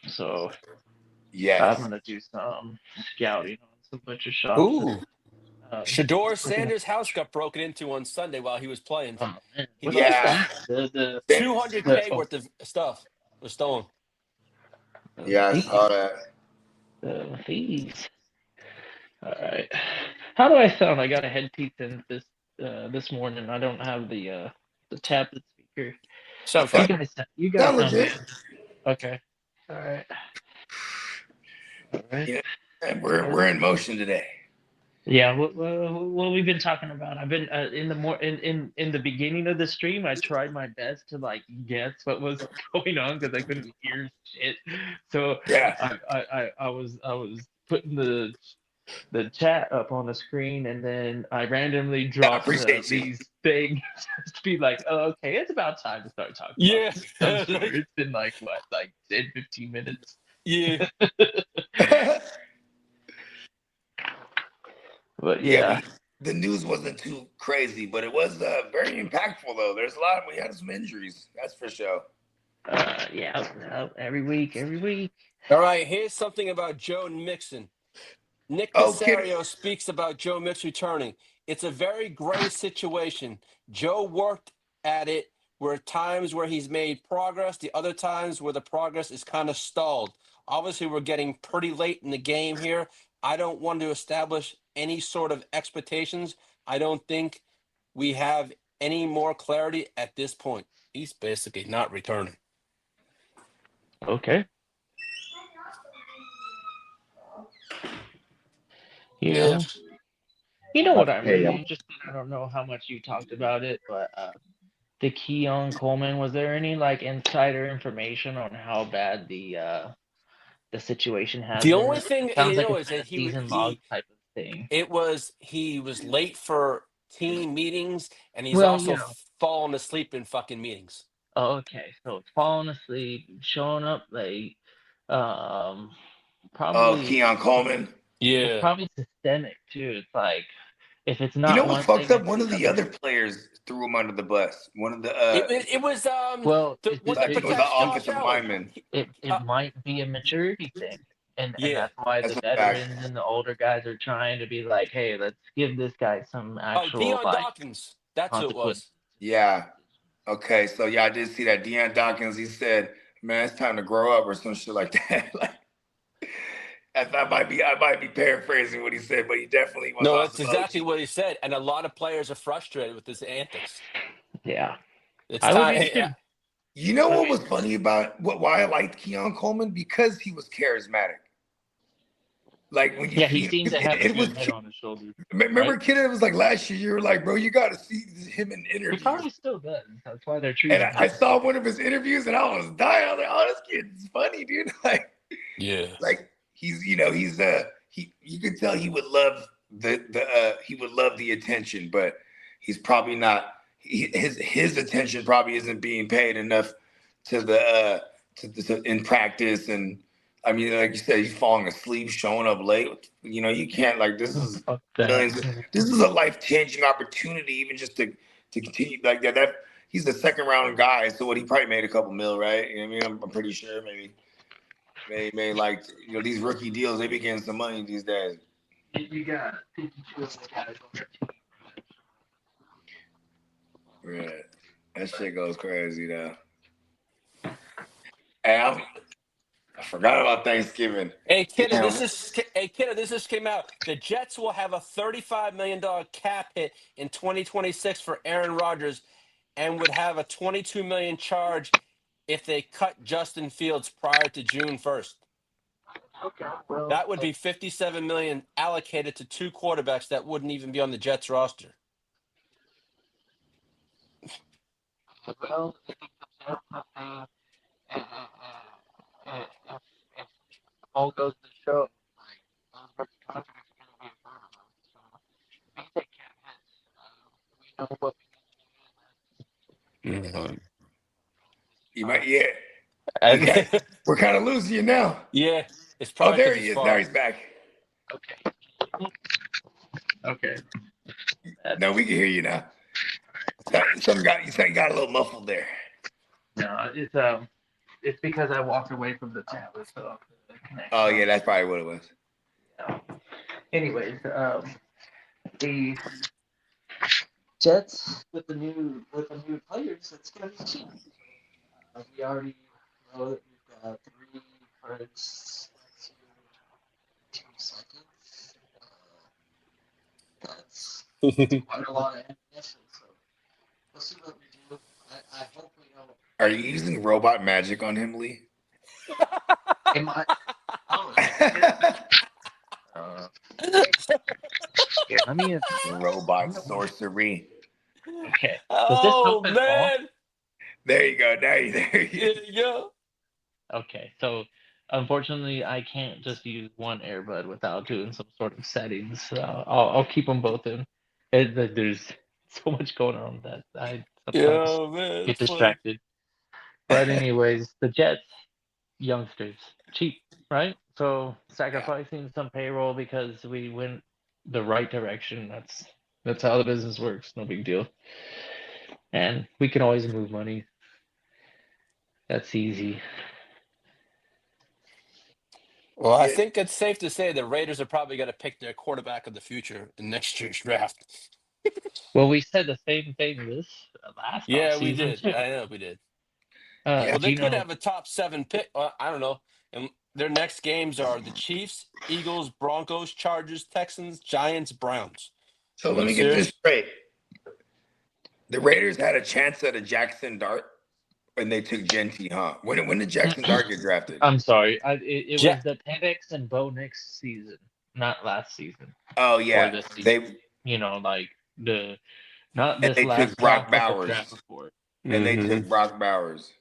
F: So
A: Yes.
F: I'm gonna do some scouting on some butcher shops.
B: Ooh.
F: And,
B: Shador Sanders' house got broken into on Sunday while he was playing.
F: oh man,
B: He
F: what
B: lost
F: was that?
B: 200K worth of stuff was stolen.
A: Yeah, I saw that.
F: The fees. All right. How do I sound? I got a head piece in this morning. I don't have the tablet speaker.
B: So
F: You guys
A: Sound
F: sound
A: legit.
F: good. Okay. All right. All right.
A: Yeah, and we're in motion today.
F: Yeah, what we've been talking about. I've been in the beginning of the stream. I tried my best to guess what was going on because I couldn't hear shit. So
A: Yeah.
F: I was putting the chat up on the screen, and then I randomly dropped
A: appreciate you.
F: these things just to be like, oh, okay, it's about time to start talking.
B: Yeah.
F: About some sort. It's been 10, 15 minutes.
B: Yeah.
F: But yeah.
A: The news wasn't too crazy, but it was very impactful though. We had some injuries, that's for sure.
F: Yeah, every week.
B: All right, here's something about Joe Mixon. Nick Casario speaks about Joe Mixon returning. It's a very gray situation. Joe worked at it. Where times where he's made progress, the other times where the progress is kind of stalled. Obviously, we're getting pretty late in the game here. I don't want to establish any sort of expectations. I don't think we have any more clarity at this point. He's basically not returning.
F: Okay.
B: Yeah.
F: You know what I really interested? I don't know how much you talked about it, but the Keon Coleman, was there any insider information on how bad the situation has
B: The
F: been?
B: only thing is that
F: season log type of thing.
B: He was late for team meetings, and he's also fallen asleep in fucking meetings.
F: Oh, okay, so it's falling asleep, showing up late, probably.
A: Oh, Keon Coleman.
B: Yeah,
F: it's probably systemic too. It's like if it's not.
A: You know what fucks up? One of the other players threw him under the bus. One of the
B: it was
A: I think it was the offensive lineman.
F: It might be a maturity thing, and that's why the veterans and the older guys are trying to be like, hey, let's give this guy some actual.
B: Deion Dawkins. That's who it was.
A: Yeah. Okay, so I did see that Deion Dawkins. He said, "Man, it's time to grow up," or some shit like that. I might be paraphrasing what he said, but he definitely was
B: No,
A: on
B: that's
A: some
B: exactly
A: OG.
B: what he said, and a lot of players are frustrated with his antics.
F: Yeah,
B: It's
F: I would
B: time.
F: be too.
A: You know
F: I
A: what
F: mean,
A: was funny about why I liked Keon Coleman? Because he was charismatic. Like when you
F: yeah, he
A: see
F: seemed to have a
A: it was
F: good head on his shoulders,
A: remember
F: right?
A: kid it was like last year you were like, bro, you gotta see him in
F: He
A: interviews.
F: probably still does. That's why they're
A: And
F: treating him.
A: I saw one of his interviews and I was dying. I was like, oh, this kid's funny, dude.
B: Yeah.
A: Like he's he you could tell he would love he would love the attention, but he's probably not his attention probably isn't being paid enough to in practice. And I mean, like you said, he's falling asleep, showing up late. You know, you can't like this is
F: Fuck that.
A: millions. This is a life-changing opportunity, even just to continue like that. That he's the second round guy, so what he probably made a couple mil, right? You know what I mean, I'm pretty sure maybe. They like these rookie deals. They be getting some money these days.
F: You got 52 of the guys on your team.
A: Right. That shit goes crazy though. Hey, I forgot about Thanksgiving.
B: Hey, kiddo,
A: Damn.
B: this just came out. The Jets will have a $35 million cap hit in 2026 for Aaron Rodgers, and would have a $22 million charge if they cut Justin Fields prior to June 1st.
F: Okay, well,
B: That would be $57 million allocated to two quarterbacks that wouldn't even be on the Jets roster.
F: well, I think the Jets, if all goes to show, like those rookie contracts are going to be a burden. So we take cap hits. We know what we need to do.
A: You might yeah. We're kind of losing you now.
B: Yeah, it's
A: Oh,
B: probably
A: there
B: because
A: he
B: it's
A: is. Now
B: far.
A: he's back.
F: Okay. Okay.
A: No, we can hear you now. Something got a little muffled there.
F: No, it's because I walked away from the tablet, so the connection.
A: Oh yeah, that's probably what it was.
F: Anyways, the Jets with the new players, it's gonna be cheap. We already know that we've got 3 firsts, 2 seconds. That's quite a lot of ammunition. So we'll see what we do. I hope we don't.
A: Are you using robot magic on him, Lee?
F: Am I? Oh, here, let me.
A: Robot sorcery.
F: Okay. Does this
B: Oh
F: help at all?
B: man!
A: There you go. There you
B: There you go.
F: Okay, so unfortunately, I can't just use one earbud without doing some sort of settings. So I'll keep them both in. There's so much going on that I sometimes
B: Yeah, man,
F: get
B: that's funny.
F: distracted. But anyways, the Jets, youngsters, cheap, right? So sacrificing some payroll because we went the right direction. That's how the business works. No big deal. And we can always move money. That's easy.
B: Well, I
A: Yeah.
B: think it's safe to say the Raiders are probably going to pick their quarterback of the future in next year's draft.
F: Well, we said the same thing this last
B: Yeah, we
F: offseason
B: did.
F: too.
B: I know we did.
A: Yeah.
B: Well, they could
F: Gino,
B: have a top 7 pick. I don't know. And their next games are the Chiefs, Eagles, Broncos, Chargers, Texans, Giants, Browns.
A: So
B: Are
A: let
B: you
A: me get this
B: serious?
A: straight. The Raiders had a chance at a Jackson Dart, and they took Genty, huh? When did Jackson Dart get drafted?
F: I'm sorry. It
B: Ja-
F: was the Penix and Bo Nix season, not last season
A: Oh
F: or
A: yeah,
F: this season.
A: they
F: You know, like not
A: and
F: this
A: they
F: last
A: took
F: draft,
A: Brock
F: but the
A: Bowers,
F: draft before.
A: and they
B: Mhm.
A: took Brock Bowers.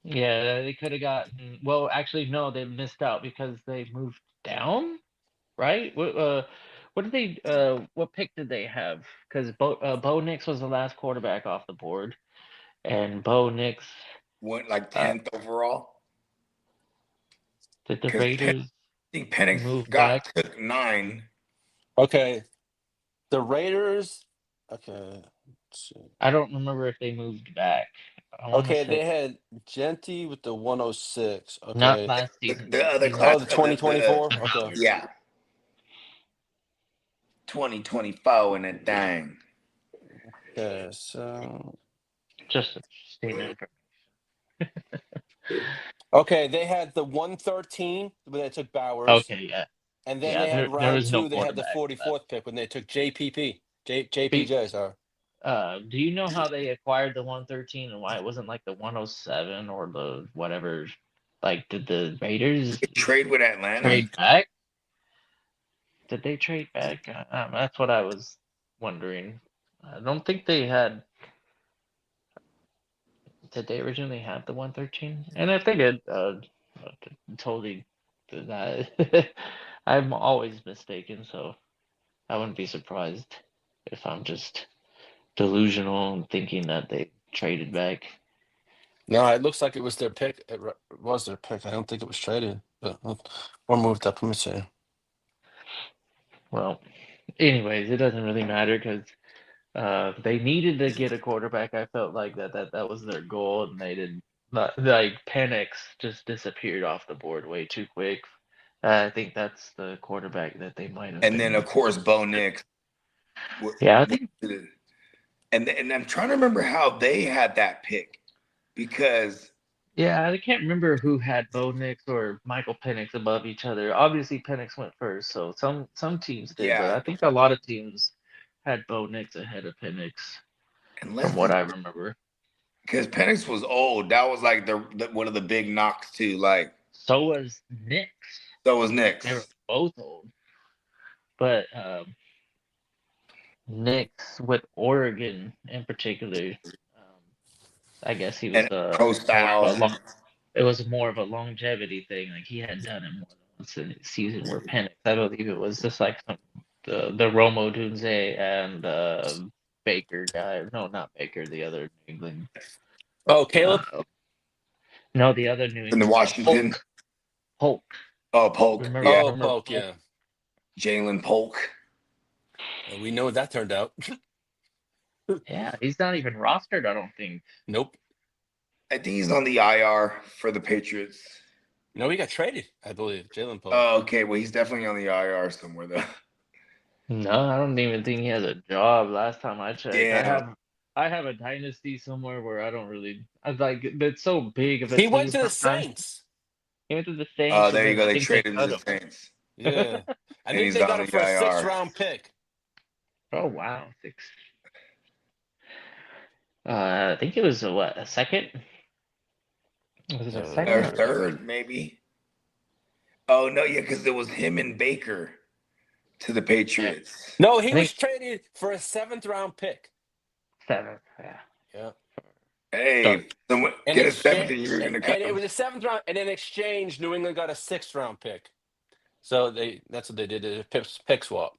F: Yeah, they could have gotten. Well, actually, no, they missed out because they moved down, right? What did they? What pick did they have? Because Bo Nix was the last quarterback off the board, and Bo Nix.
A: Went like
F: Uh,
A: 10th overall
F: did the
A: because I
F: Raiders
A: think Penix
F: move back?
A: took 9.
B: Okay. The Raiders. Okay. Let's see.
F: I don't remember if they moved back. I want to
B: Okay,
F: say
B: they had Genty with the 106.
F: not
B: Okay.
F: last season.
A: The other
F: Season
B: Oh,
A: class
B: the
A: of
B: 2024. Okay.
A: yeah 2024 and a thing.
B: Okay. So
F: just a statement.
B: Okay, they had the 113 when they took Bowers,
F: Okay, yeah,
B: and then
F: yeah.
B: they had
F: There
B: round
F: was no
B: 2. They had the
F: quarterback left.
B: 44th pick when they took
F: Be,
B: JPJ. Sorry.
F: do you know how they acquired the 113 and why it wasn't like the 107 or the whatever? Like, did the Raiders
A: Trade with Atlanta.
F: trade back? Did they trade back? That's what I was wondering. I don't think they had. Did they originally have the 113? And if they did, totally did that. I'm always mistaken, so I wouldn't be surprised if I'm just delusional and thinking that they traded back.
B: No, it looks like it was their pick. It was their pick. I don't think it was traded, but or moved up. Let me see.
F: Well, anyways, it doesn't really matter because they needed to get a quarterback. I felt like that was their goal, and they did not. Like Penix just disappeared off the board way too quick. I think that's the quarterback that they might have
A: And then
F: been.
A: of course Bo Nix.
F: Yeah, I think.
A: And I'm trying to remember how they had that pick because
F: Yeah, I can't remember who had Bo Nix or Michael Penix above each other. Obviously, Penix went first, so some teams did, but
A: yeah,
F: I think a lot of teams had Bo Nix ahead of Penix, from
A: unless
F: what
A: they
F: I remember.
A: because Penix was old. That was like the one of the big knocks too. Like
F: So was Nix.
A: so was
F: They were
A: Nix.
F: both old, but Nix with Oregon in particular, I guess he was
A: And pro
F: more of a
A: styles.
F: long. It was more of a longevity thing. Like he had done it more than once in a season. Where Penix, I believe it was just like the Romo Dunze and Baker guy. No, not Baker. The other New England.
B: Oh, Caleb.
F: No, the other New
A: In the
F: England guy.
A: Washington.
F: Polk.
A: Oh, Polk.
F: Remember?
A: Yeah.
B: Oh,
F: Remember
B: Polk.
F: Polk?
B: Yeah,
A: Jalen Polk.
B: we know what that turned out.
F: Yeah, he's not even rostered. I don't think.
B: Nope.
A: I think he's on the IR for the Patriots.
B: No, he got traded. I believe Jalen Polk.
A: Oh, okay. Well, he's definitely on the IR somewhere though.
F: No, I don't even think he has a job. Last time I checked,
A: Damn.
F: I have a dynasty somewhere where I don't really. I like it's so big of a
B: He went
F: team
B: to the
F: sometimes.
B: Saints.
F: He went to the
A: Oh,
F: Saints, and
A: there you
F: then
A: go.
F: I
A: They
F: think they
A: traded him
F: cut
A: to
F: him.
A: the Saints.
B: Yeah, I
A: And
B: think
A: he's
B: they got
A: on
B: him
A: the
B: for a
A: IR.
B: 6th-round pick.
F: Oh wow, 6. I think it was a second. Was it a second
A: Or
F: or?
A: third, maybe. Oh no, yeah, because it was him and Baker to the
F: Yeah,
A: Patriots.
B: No, he
F: I think
B: was traded for a 7th-round pick.
F: 7th. Yeah.
B: Yeah.
F: So,
A: Hey, someone
B: In
A: get a
B: exchange,
A: 7th and you're gonna
B: and it
A: come.
B: was a 7th-round, and in exchange, New England got a 6th-round pick. So that's what they did, a pick swap.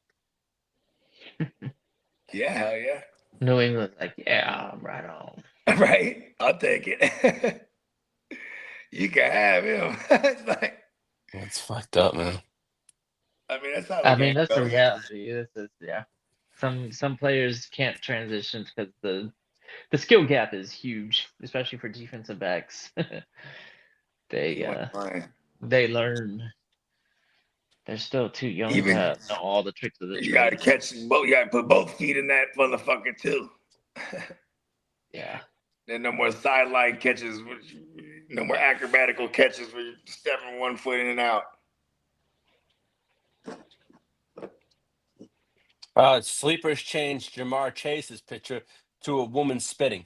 A: Yeah, hell yeah.
F: New England's like, yeah, right on.
A: Right? I'll take it. You can have him. It's like,
B: That's fucked up, man.
A: I mean, that's how the
F: I
A: game
F: mean, that's the
A: goes.
F: reality. This is yeah. Some players can't transition because the skill gap is huge, especially for defensive backs. they
A: You ain't
F: uh
A: lying.
F: they learn. They're still too young
A: Even
F: to know all the tricks of the
A: you gotta
F: trade.
A: catch both. You gotta put both feet in that motherfucker too.
F: Yeah.
A: Then no more sideline catches. No more acrobatical catches where you're stepping one foot in and out.
B: Sleepers changed Jamar Chase's picture to a woman spitting.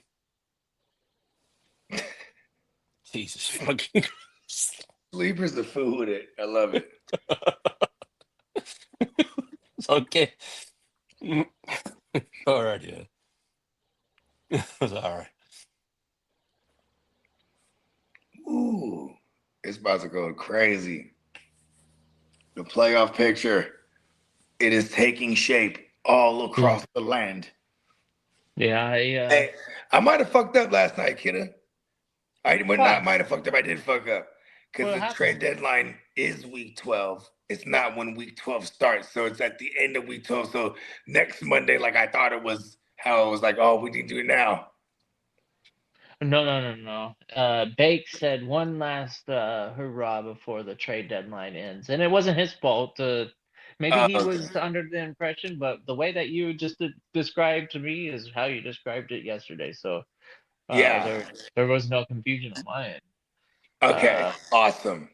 B: Jesus fucking Christ.
A: Sleepers the food with it. I love it.
B: Okay. All right, yeah. It was all right.
A: Ooh, it's about to go crazy. The playoff picture, it is taking shape all across the land.
F: Yeah,
A: Hey, I might have fucked up last night, kidda. Not might have fucked up. I did fuck up because
F: What
A: the
F: happened?
A: trade deadline is week 12. It's not when week 12 starts, so it's at the end of week 12. So next Monday, like I thought it was, how it was like, oh, we need to do it now.
F: No. Bake said one last hurrah before the trade deadline ends, and it wasn't his fault. Maybe he
A: Okay.
F: was under the impression, but the way that you just described to me is how you described it yesterday. So
A: Yeah.
F: there was no confusion on my end.
A: Okay, awesome.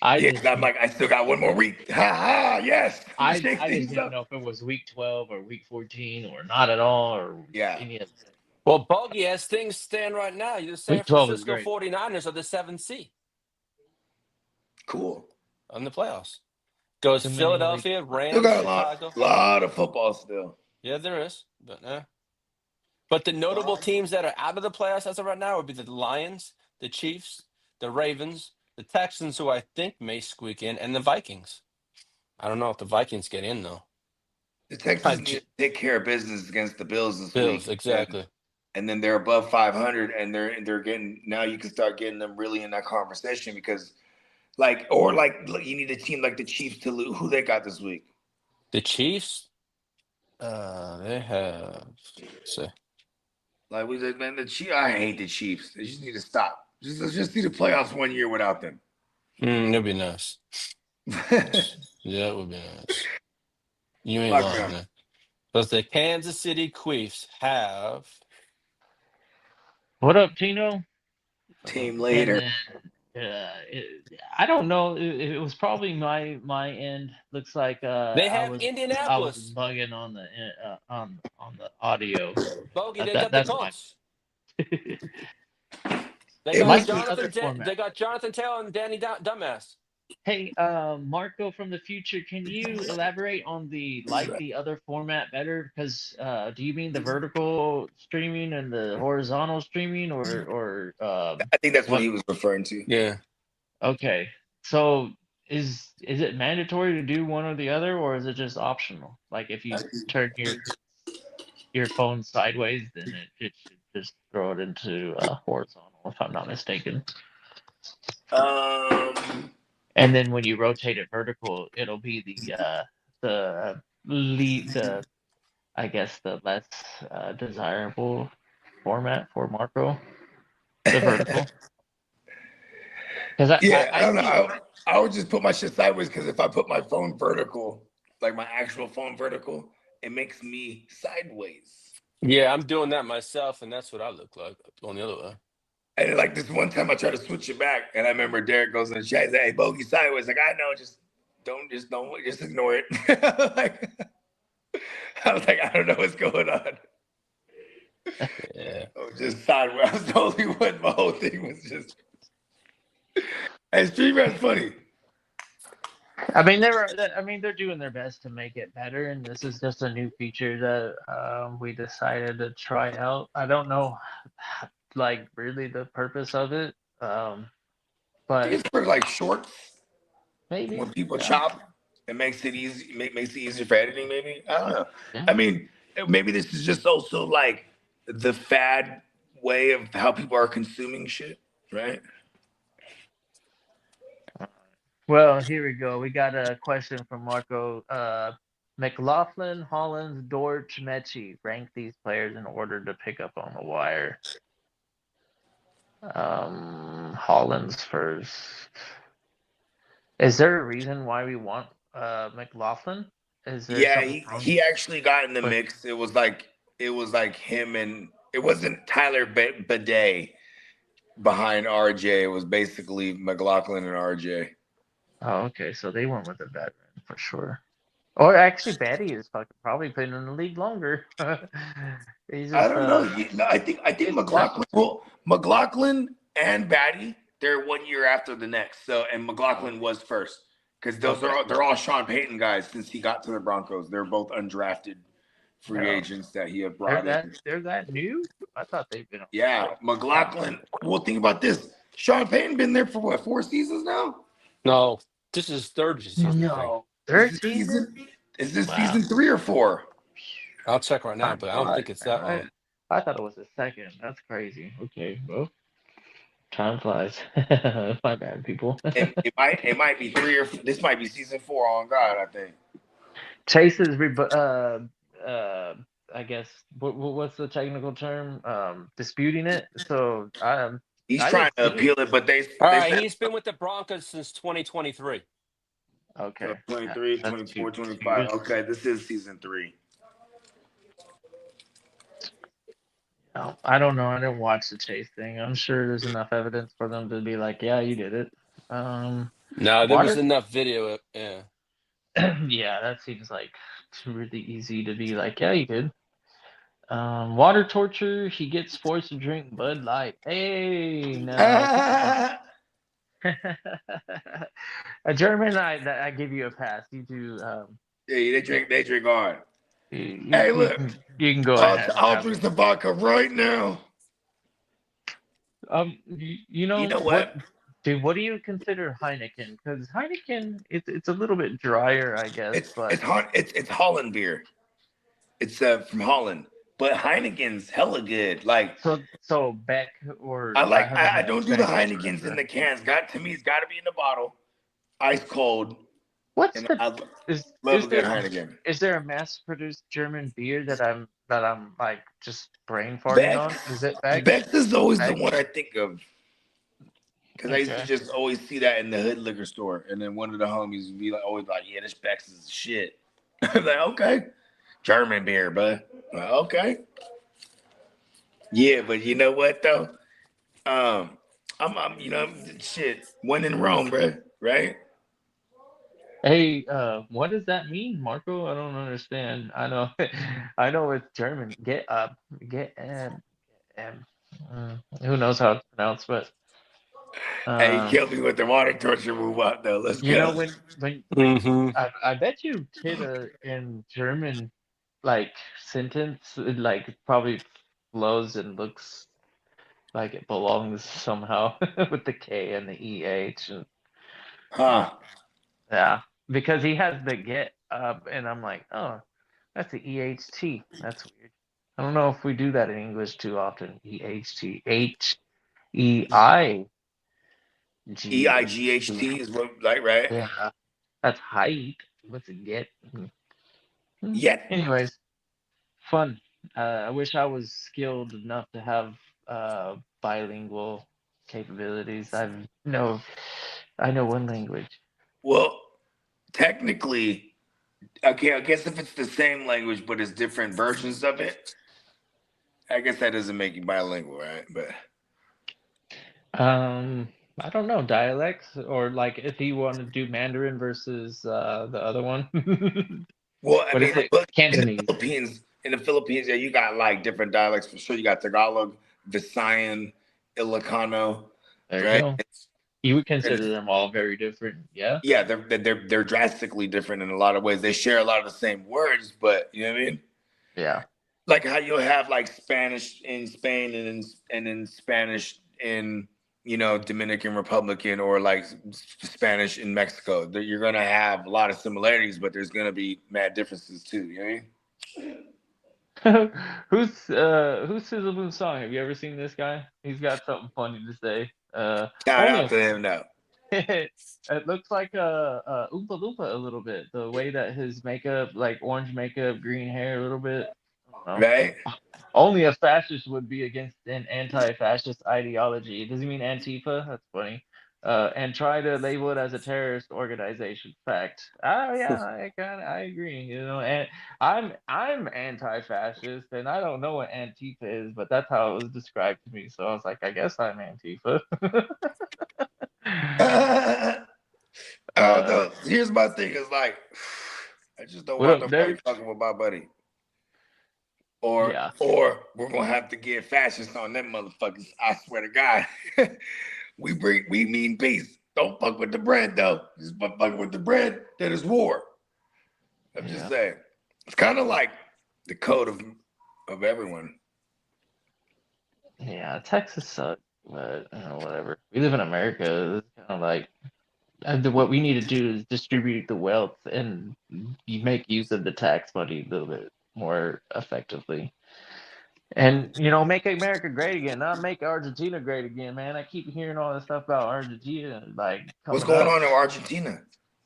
F: I
A: Yeah,
F: just
A: 'cause I'm like, I still got one more week. Ha ha, yes. Shake
F: I just
A: things
F: didn't
A: up.
F: know if it was week 12 or week 14 or not at all or
A: Yeah.
F: any of it.
B: Well, Bogey, as things stand right now, the San
F: Week 12 is
B: Francisco
F: great.
B: 49ers are the 7th seed
A: Cool.
B: on the playoffs. Goes
F: Too many weeks.
B: Philadelphia,
A: Still
B: Rams,
A: got
B: Chicago.
A: a lot of football still.
B: Yeah, there is. But the notable teams that are out of the playoffs as of right now would be the Lions, the Chiefs, the Ravens, the Texans, who I think may squeak in, and the Vikings. I don't know if the Vikings get in, though.
A: The Texans need to take care of business against the Bills this
B: Bills,
A: week.
B: exactly.
A: And then they're above 500, and they're getting, now you can start getting them really in that conversation because you need a team like the Chiefs to lose. Who they got this week?
B: The Chiefs, they have, let's see.
A: Like we said, man, the Chiefs. I hate the Chiefs. They just need to stop. Let's just see the playoffs 1 year without them.
B: That'd be nice. Yeah, it would be nice. You ain't lying, man. But the Kansas City Chiefs have.
F: What up, Tino?
A: Team later.
F: And I don't know. It was probably my end. Looks like
B: They have
F: I was
B: Indianapolis.
F: bugging on the audio.
B: Bogey, they got the
F: That's
B: Colts.
A: It was
F: format.
B: They got Jonathan Taylor and Danny Dumbass.
F: Hey, Marco from the future, can you elaborate on the other format better? Because do you mean the vertical streaming and the horizontal streaming, or
A: I think that's what he was referring to.
B: Yeah.
F: Okay, so is it mandatory to do one or the other, or is it just optional? Like if you turn your phone sideways, then it should just throw it into horizontal, if I'm not mistaken. And then when you rotate it vertical, it'll be the I guess the less desirable format for Marco, the vertical. Because
A: I don't know. I would just put my shit sideways because if I put my phone vertical, like my actual phone vertical, it makes me sideways.
B: Yeah, I'm doing that myself, and that's what I look like on the other way.
A: And like this one time I tried to switch it back, and I remember Derek goes in the chat, he's like, "Hey, bogey sideways." Like, I know, just ignore it. Like, I was like, I don't know what's going on.
B: Yeah.
A: I was just sideways. I was the only one. My whole thing was just. Hey, StreamYard's funny.
F: I mean, they're doing their best to make it better, and this is just a new feature that we decided to try out. I don't know, like, really the purpose of it, but
A: It's for like shorts.
F: maybe
A: When people chop, it makes it easy. Makes it easier for editing. Maybe I don't know.
F: Yeah.
A: I mean, maybe this is just also like the fad way of how people are consuming shit, right?
F: Well, here we go. We got a question from Marco. McLaughlin, Hollins, Dortch, Mechie. Rank these players in order to pick up on the wire. Hollins first. Is there a reason why we want McLaughlin? Is there
A: he actually got in the mix. It was like him, and it wasn't Tyler Bidet behind RJ. It was basically McLaughlin and RJ.
F: Oh, okay. So they went with a veteran for sure. Or actually, Batty is probably been in the league longer. He's just,
A: I don't know. I think McLaughlin. Well, McLaughlin and Batty, they're 1 year after the next. So, and McLaughlin was first because they're all Sean Payton guys since he got to the Broncos. They're both undrafted free agents that he had brought in.
F: They're that new? I thought they've been.
A: Yeah, McLaughlin. Well, think about this. Sean Payton been there for what, 4 seasons now?
B: No, this is third season.
F: No, third season.
A: Is this season 3 or 4?
B: I'll check right now, but I don't think it's that long.
F: I thought it was the second. That's crazy. Okay, well, time flies. My bad, people.
A: it might be 3 or this might be season 4. On God, I think.
F: Chase is I guess what's the technical term? Disputing it. So
A: he's trying to appeal it, but
B: all right. He's been with the Broncos since 2023.
F: Okay.
A: 23, 24, 25. Okay, this is season 3.
F: Oh, I don't know. I didn't watch the chase thing. I'm sure there's enough evidence for them to be like, yeah, you did it.
B: No, there was
F: Water.
B: enough video. Yeah.
F: Yeah, that seems like really easy to be like, yeah, you did. Water torture. He gets forced to drink Bud Light. Hey, no, come on. A German, I give you a pass. You do.
A: Yeah, they drink hard.
F: You,
A: Hey,
F: you
A: look,
F: can you can go ahead and
A: I'll
F: have
A: drink
F: it.
A: some vodka right now.
F: You
A: You
F: know
A: know
F: what,
A: what?
F: dude? What do you consider Heineken? Because Heineken, it's a little bit drier, I guess, but
A: It's Holland beer. It's from Holland, but Heineken's hella good. Like
F: so Beck or I haven't
A: I
F: had
A: don't do the
F: Beck in
A: Heinekens in
F: forever.
A: the cans. Got to me, it's got to be in the bottle, ice cold,
F: What's
A: and
F: the
A: I
F: is
A: love
F: is
A: a good
F: there
A: Heineken.
F: is there a mass-produced German beer that I'm like just brain farting on?
A: Beck's
F: Is it Beck?
A: Beck's is always the
F: Beck?
A: one I think of because I used to
F: Okay.
A: just always see that in the hood liquor store, and then one of the homies would be like, always like, "Yeah, this Beck's is shit." I'm like, okay, German beer, bud. Like, okay, yeah, but you know what though? Shit, one in Rome, bro. Right?
F: Hey, what does that mean, Marco? I don't understand. I know, I know it's German. Get up, get who knows how it's pronounced, but
A: Hey, you
F: um,
A: killed me with the water torture move up though. Let's
F: you know
A: go.
F: when
B: Hmm.
F: I bet you Titter in German like sentence it, like probably flows and looks like it belongs somehow with the K and the EH and
A: Huh?
F: yeah, because he has the get up and I'm like, oh, that's the EHT. That's weird. I don't know if we do that in English too often. EHT. HEIGHT.
A: EIGHT is what like right?
F: Yeah, that's height. What's it get?
A: Yeah.
F: Anyways, fun. I wish I was skilled enough to have bilingual capabilities. I know one language.
A: Well, technically, okay, I guess if it's the same language but it's different versions of it, I guess that doesn't make you bilingual, right? But
F: I don't know, dialects or like if you want to do Mandarin versus the other one.
A: well, I
F: What is
A: mean,
F: it?
A: but
F: Cantonese.
A: In the Philippines, yeah, you got like different dialects for sure. You got Tagalog, Visayan, Ilocano,
F: There you
A: right?
F: go. You would
A: And
F: consider them all very different, yeah?
A: yeah, they're drastically different in a lot of ways. They share a lot of the same words, but you know what I mean?
F: Yeah.
A: Like how you'll have like Spanish in Spain and then Spanish in Dominican Republican or like Spanish in Mexico. You're gonna have a lot of similarities, but there's gonna be mad differences too. You know what I mean?
F: Who's Sizzle Moon Song? Have you ever seen this guy? He's got something funny to say.
A: Shout
F: Only
A: out
F: a
A: to him though.
F: it looks like a Oompa Loompa a little bit. The way that his makeup, like orange makeup, green hair, a little bit. I don't know.
A: Right?
F: Only a fascist would be against an anti-fascist ideology. Does he mean Antifa? That's funny. And try to label it as a terrorist organization. Fact. Oh yeah, I agree. And I'm anti-fascist, and I don't know what Antifa is, but that's how it was described to me. So I was like, I guess I'm Antifa. uh,
A: No, here's my thing: is like, I just don't
F: what
A: want
F: up,
A: nobody
F: Derek?
A: fucking with my buddy.
F: Yeah.
A: Or we're gonna have to get fascist on them motherfuckers. I swear to God. We mean peace. Don't fuck with the bread though. Just fuck with the bread, that is war. I'm just
F: Yeah.
A: saying. It's kind of like the code of everyone.
F: Yeah, Texas sucks, but whatever. We live in America. It's kind of like what we need to do is distribute the wealth and you make use of the tax money a little bit more effectively. And make America great again, not make Argentina great again, man. I keep hearing all this stuff about Argentina like
A: What's
F: coming
A: going
F: up.
A: on in Argentina?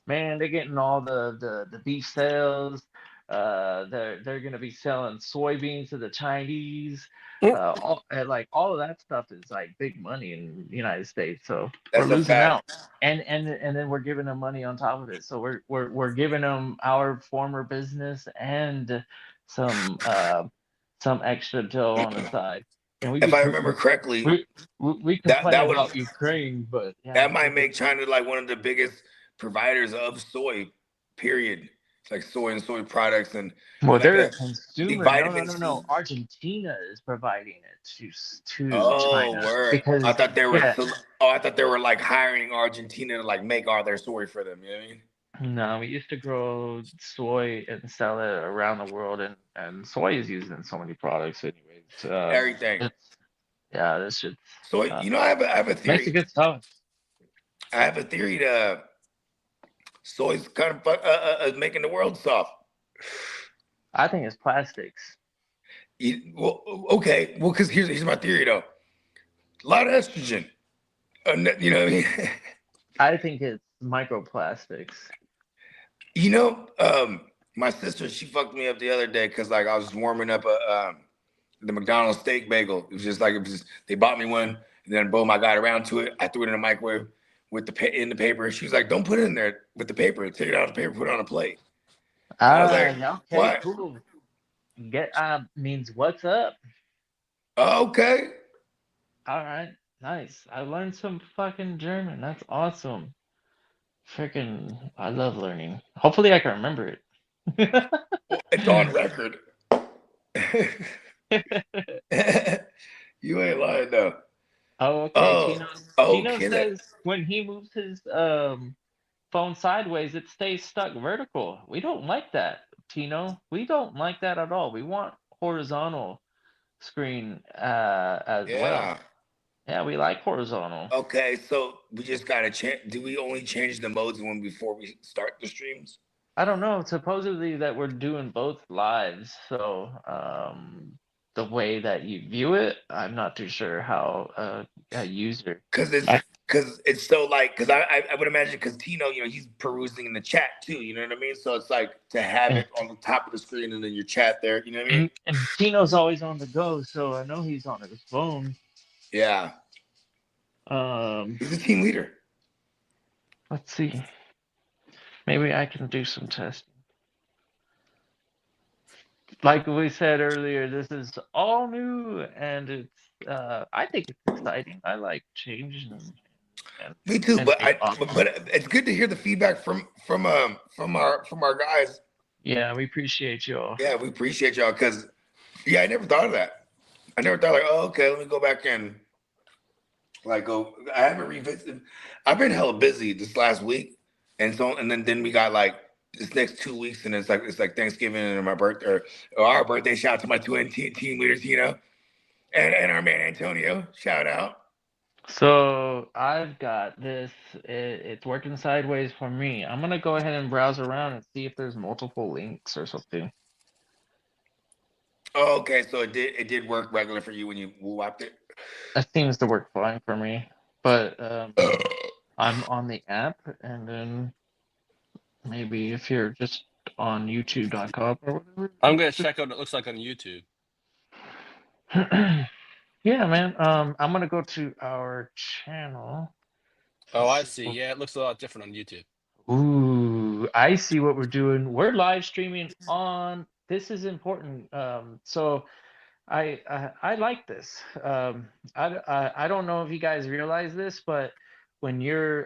F: Man, they're getting all the beef sales. They're gonna be selling soybeans to the Chinese. All of that stuff is like big money in the United States. So we're
A: That's a
F: losing out,
A: fact.
F: and then we're giving them money on top of it. So we're giving them our former business and some extra dough on the side. And we
A: If I
F: could
A: remember correctly,
F: we
A: that
F: complain
A: would
F: about Ukraine, but yeah,
A: that might make China like one of the biggest providers of soy. Period. It's like soy and soy products and
F: well,
A: like
F: they're a
A: that. The
F: consumer. No, no,
A: vitamin
F: no,
A: C.
F: no. Argentina is providing it to
A: Oh,
F: China
A: word! I
F: because
A: thought they were.
F: yeah,
A: Oh, I thought they were like hiring Argentina to like make all their soy for them. You know what I mean?
F: no, we used to grow soy and sell it around the world, and soy is used in so many products, anyways.
A: Everything.
F: It's yeah, this should
A: So
F: uh,
A: I have a
F: makes a
A: theory.
F: good sauce.
A: I have a theory to soy's kind of making the world soft.
F: I think it's plastics.
A: Well, okay. Well, because here's my theory though. A lot of estrogen. You know what I mean?
F: I think it's microplastics.
A: You know, my sister, she fucked me up the other day because like I was warming up the McDonald's steak bagel. It was just like they bought me one, and then boom, I got around to it. I threw it in the microwave with in the paper. She was like, "Don't put it in there with the paper. Take it out of the paper, put it on a plate." And I was like,
F: Yeah, okay,
A: "What?
F: cool. Get means what's up?
A: Okay."
F: All right, nice. I learned some fucking German. That's awesome. Freaking, I love learning. Hopefully, I can remember it.
A: Well, it's on record. You ain't lying though.
F: Oh, okay.
A: Oh,
F: Tino
A: okay.
F: says when he moves his phone sideways, it stays stuck vertical. We don't like that, Tino. We don't like that at all. We want horizontal screen as well.
A: Yeah.
F: Yeah, we like horizontal.
A: Okay, so we just gotta change. Do we only change the modes when before we start the streams?
F: I don't know. Supposedly that we're doing both lives, so the way that you view it, I'm not too sure how a user.
A: Because
F: I,
A: it's so like because I would imagine because Tino, you know, he's perusing in the chat too. You know what I mean? So it's like to have
F: and,
A: it on the top of the screen and then your chat there. You know what I mean?
F: and Tino's always on the go, so I know he's on his phone.
A: Yeah,
F: Um,
A: he's a team leader.
F: let's see. Maybe I can do some testing. Like we said earlier, this is all new, and it's I think it's exciting. I like change and
A: Me too,
F: and
A: but
F: new options.
A: but it's good to hear the feedback from our guys.
F: Yeah, we appreciate you all.
A: Yeah, we appreciate y'all because I never thought of that. I never thought like, oh, okay, let me go back and like go. I haven't revisited. I've been hella busy this last week, and so and then we got like this next 2 weeks, and it's like Thanksgiving and my birthday or our birthday. Shout out to my twin team leaders, you know, and our man Antonio. Shout out.
F: So I've got this. It's working sideways for me. I'm gonna go ahead and browse around and see if there's multiple links or something.
A: Oh, okay, so it did work regular for you when you wiped it.
F: That seems to work fine for me. But I'm on the app, and then maybe if you're just on YouTube.com or whatever.
B: I'm gonna check out what it looks like on YouTube.
F: Yeah, man. I'm gonna go to our channel.
B: Oh, I see. Yeah, it looks a lot different on YouTube.
F: Ooh, I see what we're doing. We're live streaming on. This is important. So I like this. I don't know if you guys realize this, but when you're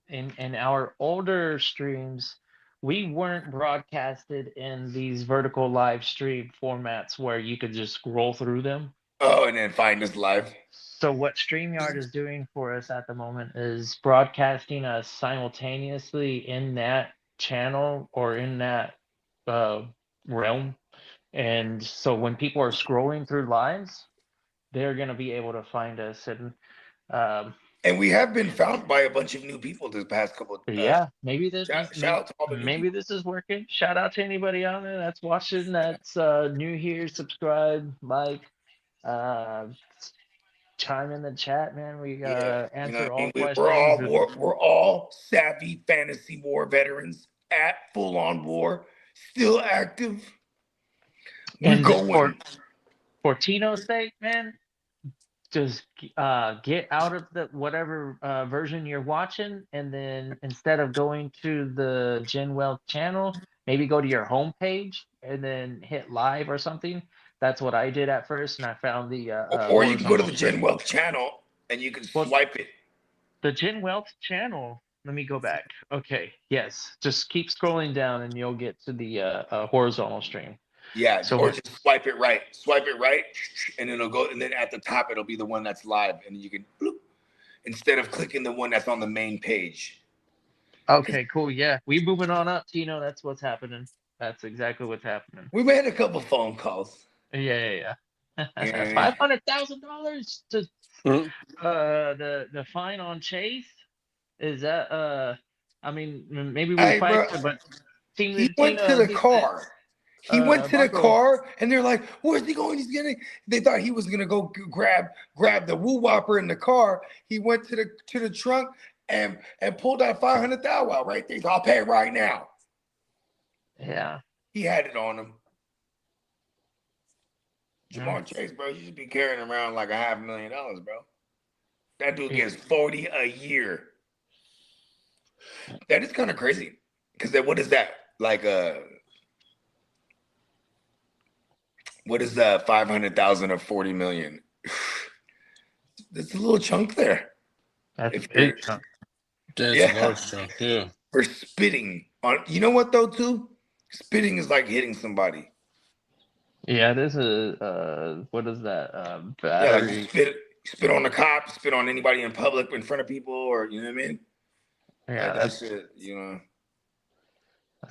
F: in our older streams, we weren't broadcasted in these vertical live stream formats where you could just scroll through them.
A: Oh, and then find us live.
F: So what StreamYard is doing for us at the moment is broadcasting us simultaneously in that channel or in that realm. And so when people are scrolling through lives, they're going to be able to find us.
A: And we have been found by a bunch of new people this past couple.
F: Yeah, maybe this
A: Shout out to all the new
F: maybe
A: people.
F: this is working. Shout out to anybody on there that's watching, that's new here. Subscribe, like, uh, chime in the chat, man. We answer all questions.
A: We're all savvy fantasy war veterans at full on war, still active. We're
F: And
A: going.
F: for Tino's sake, man, just get out of the whatever version you're watching, and then instead of going to the Gen Wealth channel, maybe go to your home page and then hit live or something. That's what I did at first, and I found the
A: Or you can go to
F: horizontal
A: the
F: stream.
A: Gen Wealth channel and you can
F: Well,
A: swipe it.
F: the Gen Wealth channel. Let me go back. Okay, yes. Just keep scrolling down, and you'll get to the horizontal stream.
A: Yeah,
F: So
A: or just swipe it right. Swipe it right, and it'll go. And then at the top, it'll be the one that's live, and you can bloop, instead of clicking the one that's on the main page.
F: okay, cool. Yeah, we moving on up, Tino. That's what's happening. That's exactly what's happening.
A: We made a couple phone calls.
F: Yeah.
A: Yeah.
F: $500,000 to
B: Mhm.
F: the fine on Chase. Is that I mean, maybe we
A: Hey,
F: fight
A: bro,
F: it, but
A: he went to
F: Tino,
A: the
F: he said,
A: car. He went to the
F: Marco.
A: car, and they're like, "Where's he going? He's gonna." They thought he was gonna go grab the woo whopper in the car. He went to the trunk and pulled out 500,000 out right there. I'll pay it right now.
F: Yeah.
A: He had it on him.
F: Yeah.
A: Jamar Chase, bro, you should be carrying around like $500,000, bro. That dude gets 40 a year. That is kind of crazy. Because what is that? Like what is that? 500,000 or 40 million? There's a little chunk there.
F: That's
A: If
F: a big
A: you're-
F: chunk.
B: That's
A: Yeah.
B: a large chunk. Yeah.
A: For spitting on, you know what though, too? Spitting is like hitting somebody.
F: Yeah, this is what is that?
A: Yeah, like
F: Battery.
A: you spit on the cop, spit on anybody in public in front of people, or you know what I mean?
F: Yeah,
A: Like that
F: that's
A: shit, you know.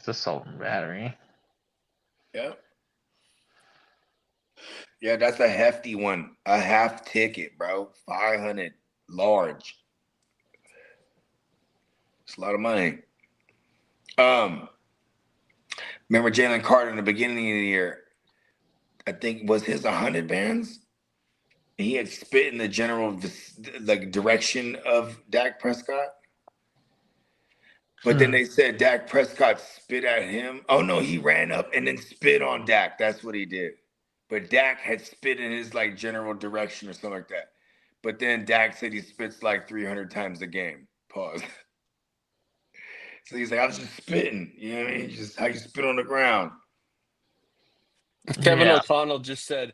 F: assault and battery.
A: Yeah. Yeah, that's a hefty one. A half ticket, bro. 500 large. It's a lot of money. Remember Jalen Carter in the beginning of the year? I think was his 100 bands. He had spit in the general like direction of Dak Prescott. But then they said Dak Prescott spit at him. Oh no, he ran up and then spit on Dak. That's what he did. But Dak had spit in his like general direction or something like that. But then Dak said he spits like 300 times a game. Pause. So he's like, I was just spitting. You know what I mean? Just how you spit on the ground.
B: Kevin
F: Yeah.
B: O'Connell just said,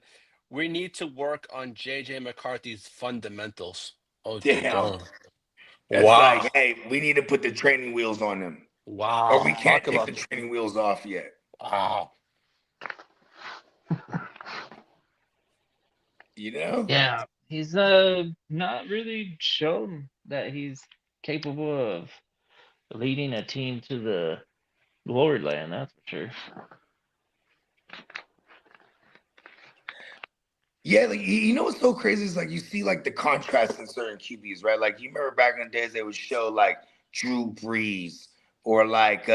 B: "We need to work on JJ McCarthy's fundamentals." Oh,
A: Damn.
B: damn.
A: That's
B: Wow.
A: like, hey, we need to put the training wheels on him.
B: Wow.
A: Or we can't
B: Talk
A: take
B: about
A: the training wheels off yet.
B: wow.
A: You know?
F: Yeah, he's not really shown that he's capable of leading a team to the glory land. That's for sure.
A: Yeah, like you know what's so crazy is like you see like the contrast in certain QBs, right? Like you remember back in the days they would show like Drew Brees or like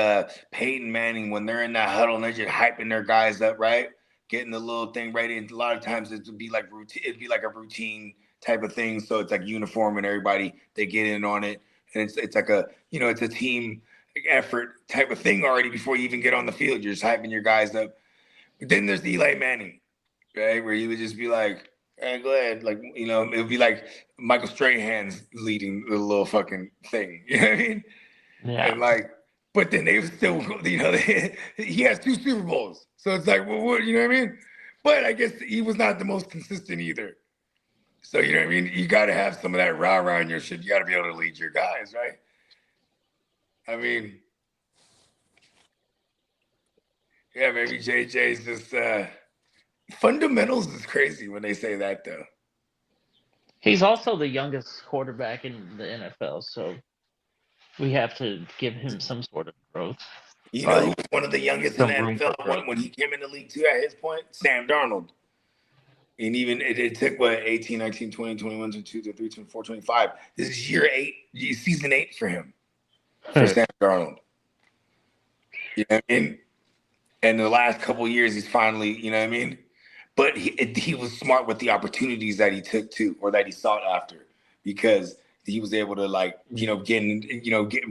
A: Peyton Manning when they're in that huddle and they're just hyping their guys up, right? Getting the little thing ready. And a lot of times it would be like routine, it'd be like a routine type of thing. So it's like uniform and everybody they get in on it. And it's like a, you know, it's a team effort type of thing already before you even get on the field. You're just hyping your guys up. But then there's Eli Manning, right? Where he would just be like, hey, go ahead. Like, you know, it would be like Michael Strahan's leading the little fucking thing. You know what I mean?
F: Yeah.
A: And like, but then they would still, you know, he has 2 Super Bowls. So it's like, well, what, you know what I mean? But I guess he was not the most consistent either. So, you know what I mean? You got to have some of that rah-rah in your shit. You got to be able to lead your guys, right? I mean, yeah, maybe JJ's just fundamentals is crazy when they say that though.
F: He's also the youngest quarterback in the NFL, so we have to give him some sort of growth.
A: You know, who was one of the youngest in the
F: Some room for
A: NFL
F: growth.
A: when he came in the league too at his point? Sam Darnold. And even it took what 18, 19, 20, 21, 22, 23, 24, 25. This is year 8, season 8 for him. For Sam Darnold. You know what I mean? And the last couple of years, he's finally, you know what I mean? But he was smart with the opportunities that he took too, or that he sought after, because he was able to like, you know,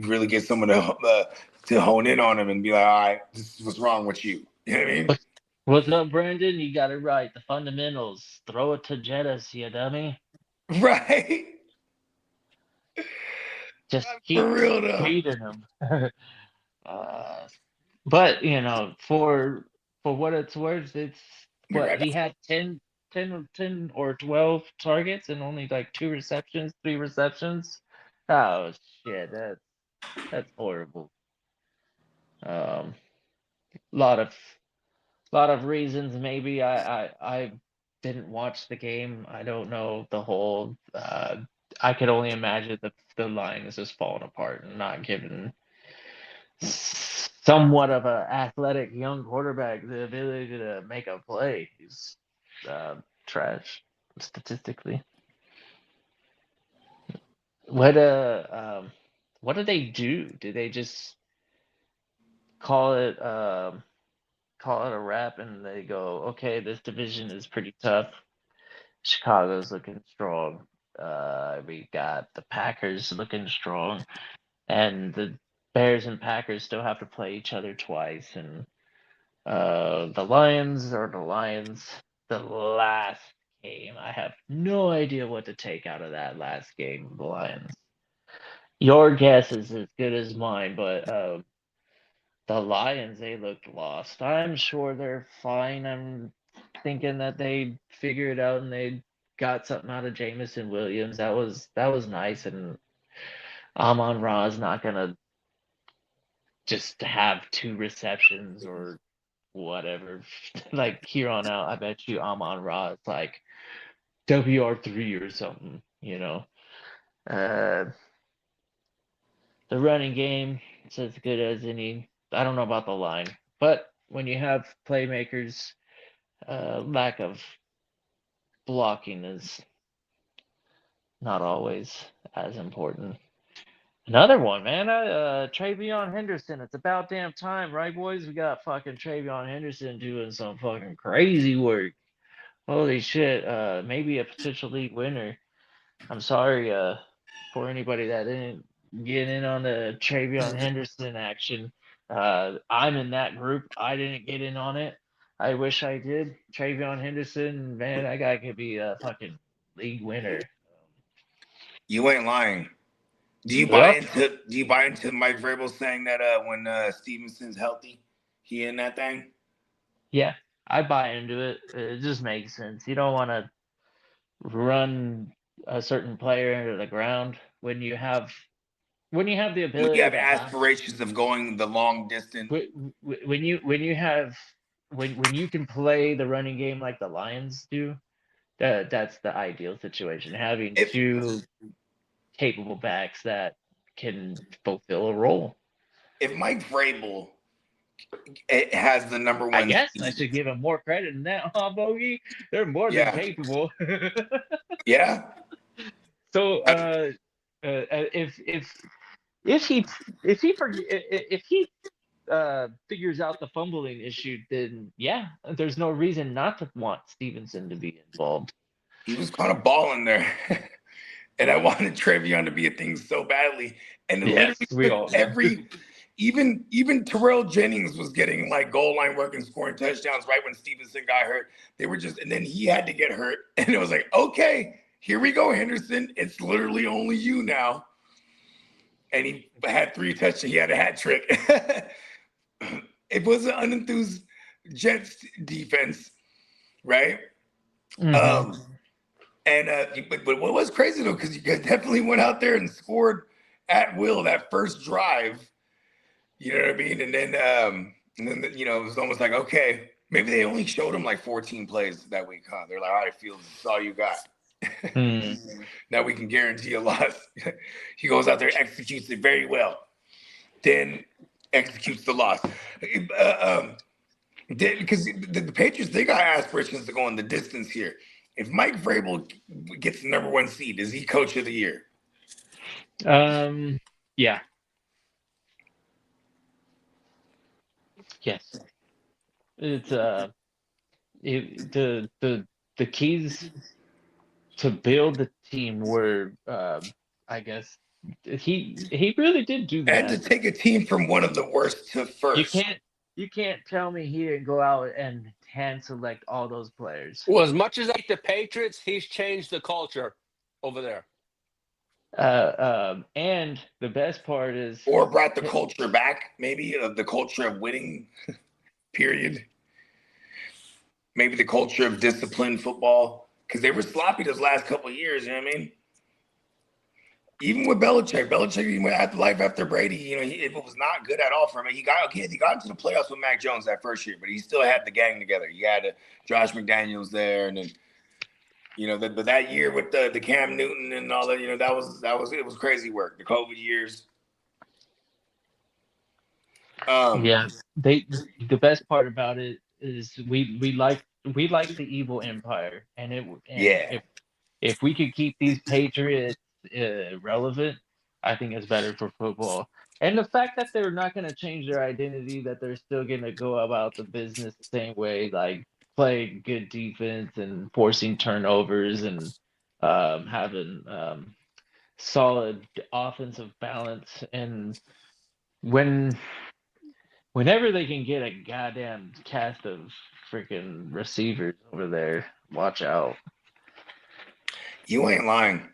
A: really get someone to hone in on him and be like, all right, this is what's wrong with you. You know what I mean?
F: What's up, Brandon? You got it right. The fundamentals. Throw it to Jettis, you dummy.
A: Right?
F: Just
A: For
F: keep
A: real though.
F: feeding him. But you know, for what it's worth,
A: Be
F: what
A: right
F: he
A: back.
F: had 10 or 12 targets and only like 2 receptions, 3 receptions. Oh shit, that's horrible. Um, lot of reasons. Maybe I didn't watch the game. I don't know the whole. I could only imagine the line is just falling apart and not giving somewhat of a athletic young quarterback the ability to make a play. He's trash statistically. What do they do? Do they just call it a wrap and they go, okay, this division is pretty tough. Chicago's looking strong. We got the Packers looking strong, and the Bears and Packers still have to play each other twice. And the Lions are the Lions. The last game, I have no idea what to take out of that last game. The Lions. Your guess is as good as mine, but the Lions, they looked lost. I'm sure they're fine. I'm thinking that they figured it out and they got something out of Jamison Williams. That was nice, and Amon Ra is not gonna just have 2 receptions or whatever. Like here on out, I bet you Amon Ra is like WR3 or something, you know. The running game is as good as any. I don't know about the line, but when you have playmakers, lack of blocking is not always as important. Another one, man. Travion Henderson. It's about damn time, right, boys? We got fucking Travion Henderson doing some fucking crazy work. Holy shit. Maybe a potential league winner. I'm sorry, for anybody that didn't get in on the Travion Henderson action. I'm in that group. I didn't get in on it. I wish I did. Travion Henderson, man, that guy could be a fucking league winner.
A: You ain't lying. Do you buy
F: Yep.
A: into Mike Vrabel saying that when Stevenson's healthy, he in that thing?
F: Yeah, I buy into it. It just makes sense. You don't want to run a certain player into the ground when you have the
A: When you
F: ability
A: have
F: to have
A: aspirations of going the long distance.
F: when you have when you can play the running game like the Lions do, that's the ideal situation. Having
A: If
F: 2 capable backs that can fulfill a role.
A: if Mike Vrabel has the number
F: I
A: one
F: guess I
A: seed,
F: should give him more credit than that, huh, Bogey? They're more than
A: yeah,
F: capable.
A: yeah.
F: So, if he figures out the fumbling issue, then yeah, there's no reason not to want Stevenson to be involved.
A: He was kind of balling there. And I wanted Travion to be a thing so badly. And it
F: Yes,
A: literally
F: we all
A: took
F: do.
A: even Terrell Jennings was getting like goal line work and scoring touchdowns right when Stevenson got hurt. They were just, and then he had to get hurt. And it was like, okay, here we go, Henderson. It's literally only you now. And he had 3 touchdowns. He had a hat trick. It was an unenthused Jets defense, right?
F: Mhm.
A: But what was crazy though, because you guys definitely went out there and scored at will that first drive. You know what I mean? And then it was almost like, okay, maybe they only showed him like 14 plays that week, huh? They're like, all right, Fields, that's all you got. Now we can guarantee a loss. He goes out there, executes it very well, then executes the loss. Because the Patriots, they got aspirations to go in the distance here. If Mike Vrabel gets the number 1 seed, is he coach of the year?
F: Yeah. Yes. It's the keys to build the team were I guess he really did do
A: And to
F: that.
A: take a team from one of the worst to first.
F: You can't tell me he didn't go out and hand select all those players.
B: Well, as much as like the Patriots, he's changed the culture over there.
F: And the best part is,
A: Or brought the culture back, maybe, of the culture of winning, period. maybe the culture of disciplined football, because they were sloppy those last couple of years. You know what I mean? Even with Belichick even went after life after Brady. It was not good at all for him. He got into the playoffs with Mac Jones that first year, but he still had the gang together. He had Josh McDaniels there, and then but that year with the Cam Newton and all that, it was crazy work. The COVID years.
F: The best part about it is we like the evil empire, and if we could keep these Patriots relevant, I think it's better for football. And the fact that they're not going to change their identity, that they're still going to go about the business the same way, like playing good defense and forcing turnovers and having solid offensive balance. And whenever they can get a goddamn cast of freaking receivers over there, watch out.
A: You ain't lying.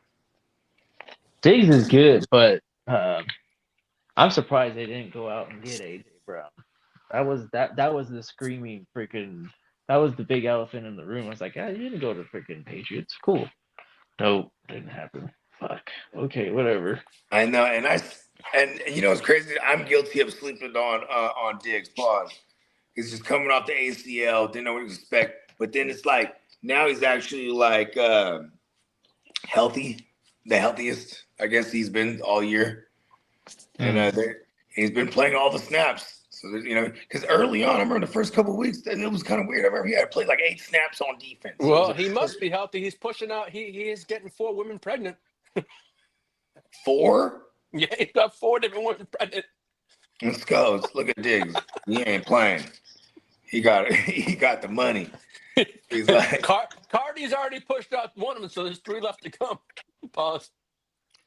F: Diggs is good, but I'm surprised they didn't go out and get AJ Brown. That was the screaming freaking. That was the big elephant in the room. I was like, you didn't go to freaking Patriots. Cool. Nope, didn't happen. Fuck. Okay, whatever.
A: I know, and it's crazy. I'm guilty of sleeping on Diggs. Pause. He's just coming off the ACL. Didn't know what to expect, but then it's like now he's actually like healthy, the healthiest I guess he's been all year, and he's been playing all the snaps. So because early on, I remember the first couple of weeks, and it was kind of weird. I remember he had played like 8 snaps on defense.
B: Well, he must be healthy. He's pushing out. He is getting 4 women pregnant.
A: 4?
B: Yeah, he's got 4 different women pregnant.
A: Let's go. Let's look at Diggs. He ain't playing. He got the money. He's like
B: Cardi's already pushed out one of them, so there's 3 left to come. Pause.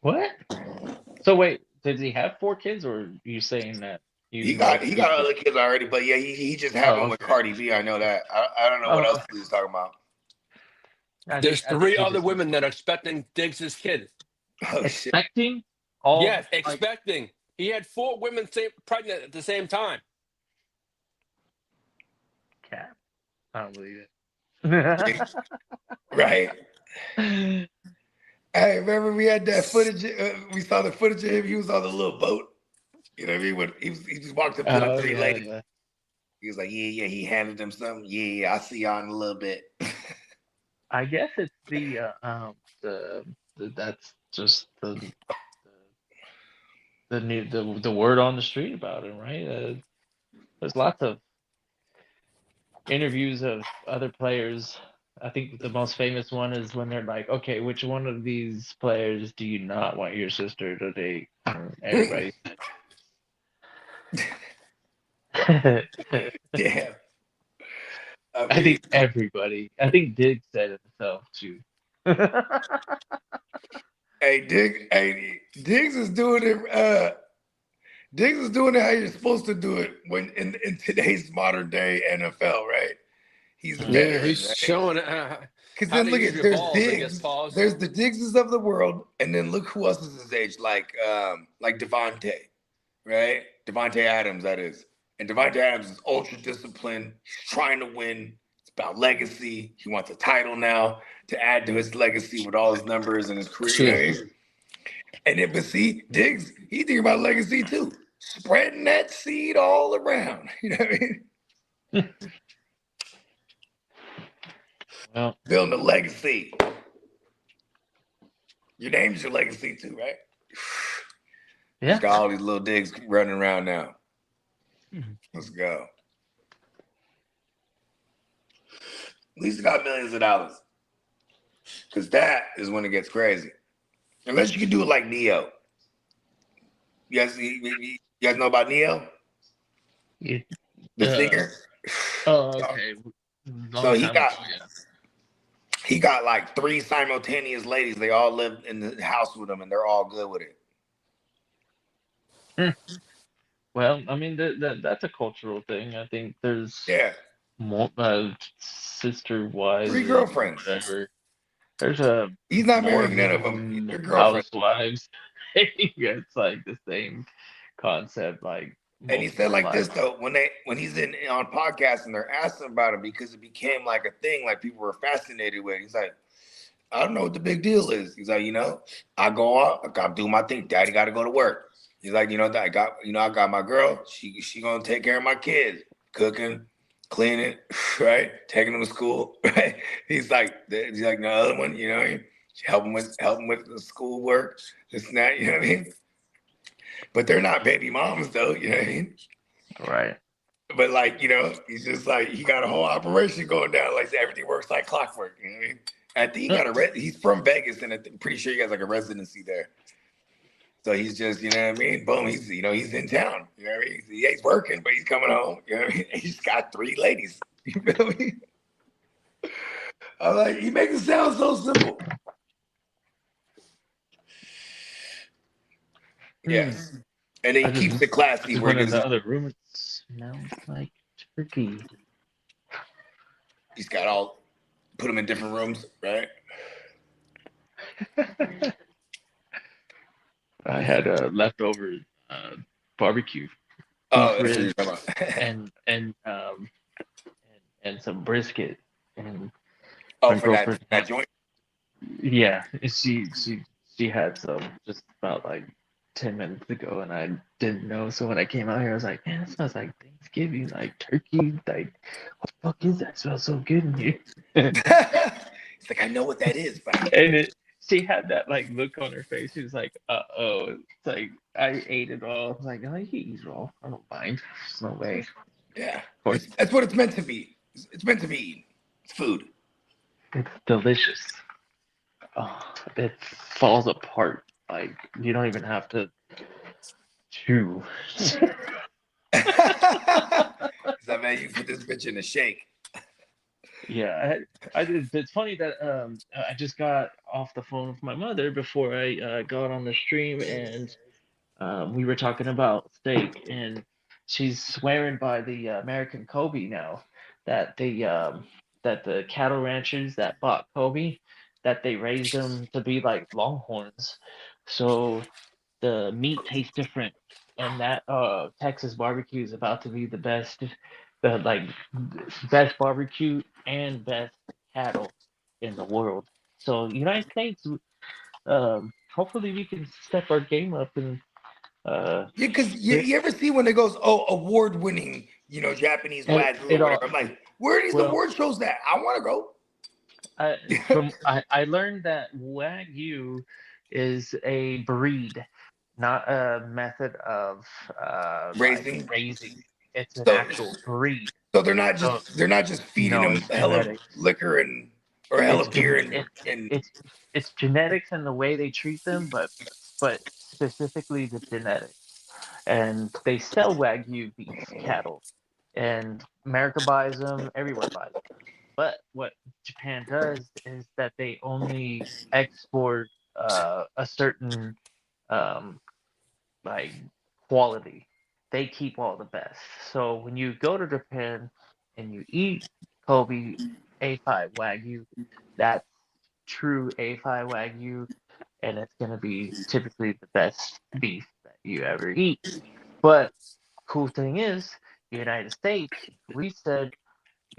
F: What? So wait, did he have 4 kids, or are you saying that
A: he got other kids already? But yeah, he just had one with Cardi B. I know that. I don't know what else he was talking about.
B: There's 3 other women that are expecting Diggs' kid.
A: Oh shit!
F: Expecting? All
B: yes, expecting. He had 4 women pregnant at the same time.
F: Cat. I don't believe it.
A: Right. Hey, remember we had that footage? We saw the footage of him. He was on the little boat. You know what I mean? He just walked up to like 3 ladies. Yeah. He was like, yeah. He handed them something. Yeah, I'll see y'all in a little bit.
F: I guess it's that's just the word on the street about him, right? There's lots of interviews of other players. I think the most famous one is when they're like, okay, which one of these players do you not want your sister to date? Everybody.
A: Damn.
F: I think everybody. I think Diggs said it himself too.
A: Diggs is doing it. Diggs is doing it how you're supposed to do it when in today's modern day NFL, right? He's a veteran.
B: He's
A: right?
B: showing
A: because then look at there's Diggs, there's the Diggses of the world, and then look who else is his age, like Devontae, right? Devontae Adams, that is. And Devontae Adams is ultra disciplined. He's trying to win. It's about legacy. He wants a title now to add to his legacy with all his numbers and his career.
B: Sure.
A: And then, but see, Diggs, he thinking about legacy too. Spreading that seed all around. You know what I mean?
F: Well,
A: building a legacy. Your name's your legacy too, right?
F: Yeah.
A: Got all these little Diggs running around now. Let's go. At least he got millions of dollars. Because that is when it gets crazy. Unless you can do it like Neo. You guys know about Neo?
F: Yeah.
A: The singer?
F: Oh, okay.
A: So he got like 3 simultaneous ladies. They all live in the house with him, and they're all good with it.
F: Well, I mean, that's a cultural thing. I think there's more sister wives,
A: 3 girlfriends.
F: Whatever. There's
A: he's not marrying none of them. They're girlfriends.
F: Housewives. Yeah, it's like the same concept. Like
A: And he said like this
F: lives.
A: though, when he's in on podcasts and they're asking about him because it became like a thing, like people were fascinated with it. He's like, I don't know what the big deal is. He's like, I go out, I'm doing my thing. Daddy got to go to work. He's like, I got my girl. She gonna take care of my kids, cooking, cleaning, right, taking them to school, right. He's like the other one, helping with the school work, this and that, you know what I mean. But they're not baby moms though, you know what I mean.
F: Right.
A: But like, he's just like he got a whole operation going down. Like everything works like clockwork. You know what I mean? I think he got he's from Vegas, and I'm pretty sure he has like a residency there. So he's just, you know what I mean? Boom, he's he's in town. You know what I mean? He's working, but he's coming home. You know what I mean? He's got 3 ladies. You feel me? I'm like, he makes it sound so simple. Yes. And then he keeps it classy.
F: Just
A: Where
F: went
A: he
F: in the
A: does,
F: other room. It smells like turkey.
A: he's got put them in different rooms, right?
F: I had a leftover barbecue
A: Oh,
F: beef
A: that's what you're
F: ribs
A: talking about.
F: and some brisket. And
A: Oh,
F: my
A: for that
F: girlfriend
A: that joint.
F: yeah, she had some just about like 10 minutes ago, and I didn't know. So when I came out here, I was like, man, it smells like Thanksgiving, like turkey. Like, what the fuck is that? It smells so good in here.
A: It's like, I know what that is, but
F: She had that like look on her face. She was like, oh. It's like I ate it all. I was like, oh, you can eat it all. I don't mind. There's no way.
A: yeah,
F: Of course,
A: that's what it's meant to be. It's meant to be eaten. It's food.
F: it's delicious. Oh, it falls apart. Like you don't even have to chew.
A: So man, you put this bitch in a shake.
F: Yeah, it's funny that I just got off the phone with my mother before I got on the stream, and we were talking about steak, and she's swearing by the American Kobe now that the cattle ranchers that bought Kobe, that they raised them to be like longhorns, so the meat tastes different, and that Texas barbecue is about to be the like best barbecue and best cattle in the world. So United States, hopefully we can step our game up and
A: Yeah, because you ever see when it goes, award-winning, Japanese
F: it,
A: wagyu
F: it
A: or
F: all
A: whatever? I'm like, where are these
F: well.
A: award shows that? I want to go.
F: I learned that Wagyu is a breed, not a method of like
A: Racing.
F: raising. It's an
A: So,
F: actual breed.
A: so
F: So
A: they're not just feeding
F: no,
A: them
F: it's
A: a hell of
F: genetics.
A: liquor or a hell
F: It's
A: of beer
F: gen
A: and
F: it's genetics and the way they treat them, but specifically the genetics. And they sell Wagyu beef cattle, and America buys them, everywhere buys them. But what Japan does is that they only export a certain um, like quality. They keep all the best. So when you go to Japan and you eat Kobe A5 Wagyu, that's true A5 Wagyu, and it's going to be typically the best beef that you ever eat. But cool thing is, United States, we said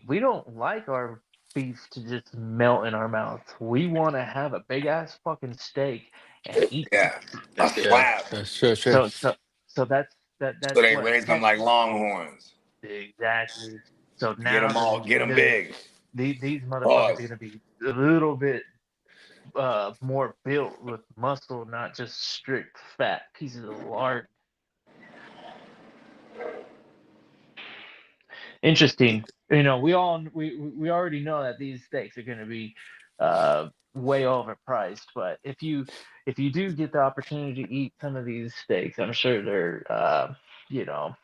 F: we don't like our beef to just melt in our mouth. We want to have a big ass fucking steak and eat it.
A: yeah, a
B: Yeah,
A: slab.
B: that's true.
F: So so
A: So
F: that's
A: they
F: what
A: raise them
F: tech
A: like longhorns.
F: exactly. So
A: Get
F: now
A: them all, get them big.
F: these motherfuckers are
A: Pause.
F: gonna be a little bit more built with muscle, not just strict fat pieces of lard. Interesting. We already know that these steaks are going to be way overpriced, but if you do get the opportunity to eat some of these steaks, I'm sure they're you know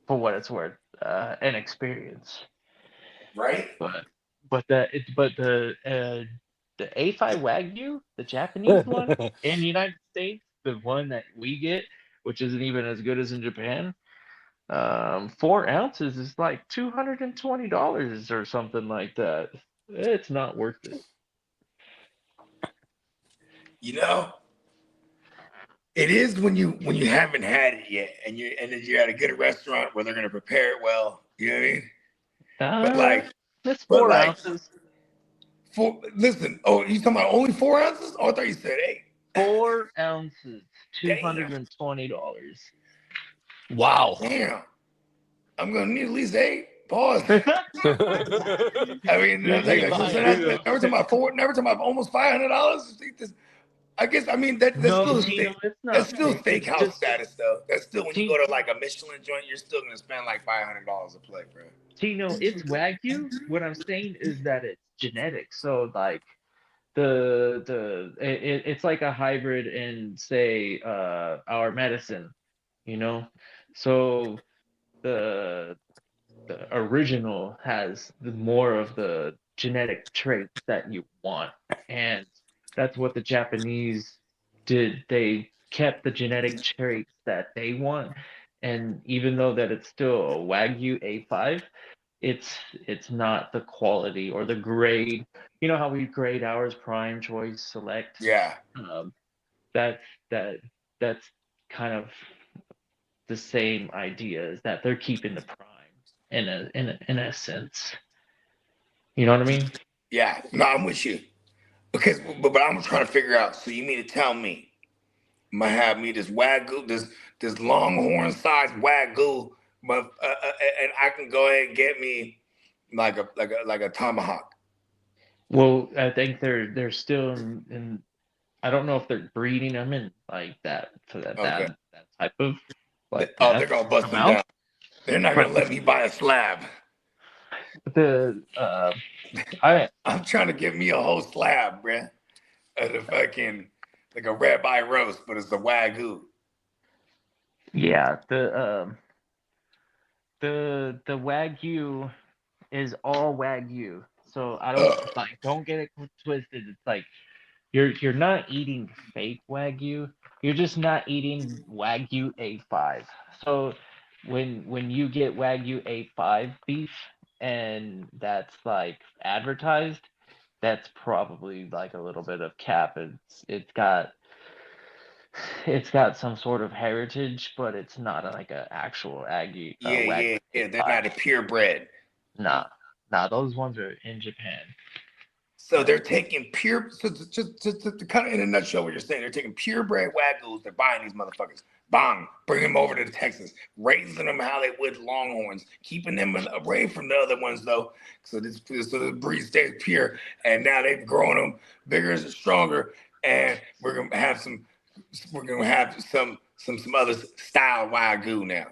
F: for what it's worth, an experience.
A: Right?
F: But the A5 Wagyu, the Japanese one in the United States, the one that we get, which isn't even as good as in Japan, 4 ounces is like $220 or something like that. It's not worth it.
A: You know, It is when you haven't had it yet, and you're at a good restaurant where they're gonna prepare it well. You know what I mean? But like,
F: That's
A: but
F: 4 ounces.
A: listen. Oh, you talking about only 4 ounces? Oh, I thought you said 8.
F: 4 ounces,
A: Damn,
F: $220.
B: Wow.
A: damn. I'm gonna need at least 8. Pause. I mean,
F: You're
B: Hey,
A: like, so
F: getting
B: buying.
A: never
F: two.
A: talking about never talking about almost $500. I guess I mean that's
F: No,
A: still
F: Tino, it's
A: that's
F: not.
A: still
F: It's
A: steakhouse
F: just
A: status though. That's still when you
F: T-
A: go to like a Michelin joint, you're still gonna spend like $500 a plate, bro.
F: Tino. It's Wagyu. What I'm saying is that it's genetic. So like it's like a hybrid in say our medicine, you know. So the the original has more of the genetic traits that you want, and that's what the Japanese did. They kept the genetic traits that they want, and even though that it's still a Wagyu A5, it's not the quality or the grade. You know how we grade ours prime, choice, select.
A: Yeah,
F: Um, that's that that's kind of the same idea, is that they're keeping the prime in a sense. You know what I mean?
A: yeah. No, I'm with you because but I'm trying to figure out. So you mean to tell me I'm gonna have me this Wagyu, this Longhorn sized Wagyu, but and I can go ahead and get me like a tomahawk.
F: Well, I think they're still in I don't know if they're breeding them in like that for
A: Okay.
F: that type of like
A: Oh, they're gonna bust them
F: amount.
A: down. They're not gonna
F: But
A: let me buy a slab.
F: the I
A: I'm trying to get me a whole slab, bruh. Of the fucking like a rabbi roast, but it's the Wagyu.
F: yeah, the Wagyu is all Wagyu. So I don't get it twisted. It's like you're not eating fake Wagyu. You're just not eating Wagyu A5. So when you get Wagyu A5 beef and that's like advertised, that's probably like a little bit of cap. It's got some sort of heritage, but it's not like a actual
A: Yeah,
F: Wagyu
A: yeah, yeah. They're
F: A5.
A: not a purebred.
F: Nah, nah, those ones are in Japan.
A: So they're taking pure. So to kind of in a nutshell, what you're saying, they're taking purebred Wagyus. They're buying these motherfuckers. Bang, bring them over to Texas, raising them how they would Longhorns, keeping them away from the other ones though, so the breed stays pure. And now they've grown them bigger and stronger, and we're gonna have some other style Wagyu now.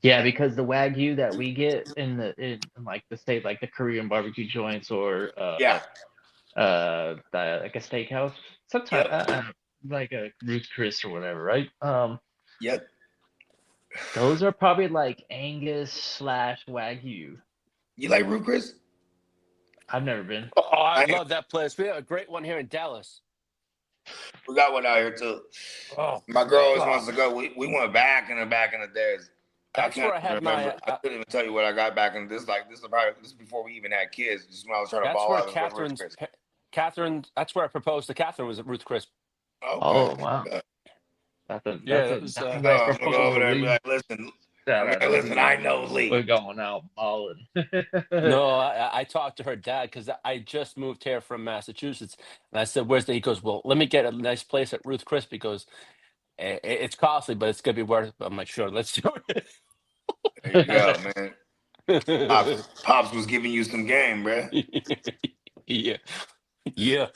F: Yeah, because the Wagyu that we get in like the state, like the Korean barbecue joints or
A: Yeah.
F: like a steakhouse, sometimes
A: Yep.
F: like a Ruth Chris or whatever, right?
A: Yep.
F: Those are probably like Angus slash Wagyu.
A: You like Ruth Chris?
F: I've never been.
B: Oh, I
A: I
B: love that place. We have a great one here in Dallas.
A: We got one out here too.
B: Oh,
A: My girl always
B: God.
A: wants to go. We went back in the days. I
B: That's
A: can't
B: where I
A: even
B: had
A: remember.
B: my.
A: I couldn't even tell you what I got back in this. Like this is probably this is before we even had kids. Just when I was trying to
B: That's
A: ball
B: where
A: out and go to Ruth
B: Catherine's.
A: Chris.
B: Catherine. That's where I proposed to Catherine. Was at Ruth Chris.
A: Okay.
F: Oh wow, that's a
B: Yeah,
F: that's
B: that
F: a
B: was.
F: that's a
A: So
F: nice
A: I'm gonna go over
F: proposal,
A: there and be
F: Lee.
A: like, listen,
F: Shout
A: I mean,
F: out to
A: listen,
F: Lee.
A: I know
F: We're
A: Lee.
F: going out balling.
B: No, I talked to her dad because I just moved here from Massachusetts, and I said, "Where's the?" He goes, "Well, let me get a nice place at Ruth Chris because it's costly, but it's gonna be worth it." I'm like, "Sure, let's do
A: There you go, man.
B: it."
A: Pops was giving you some game, bruh.
B: Yeah, yeah.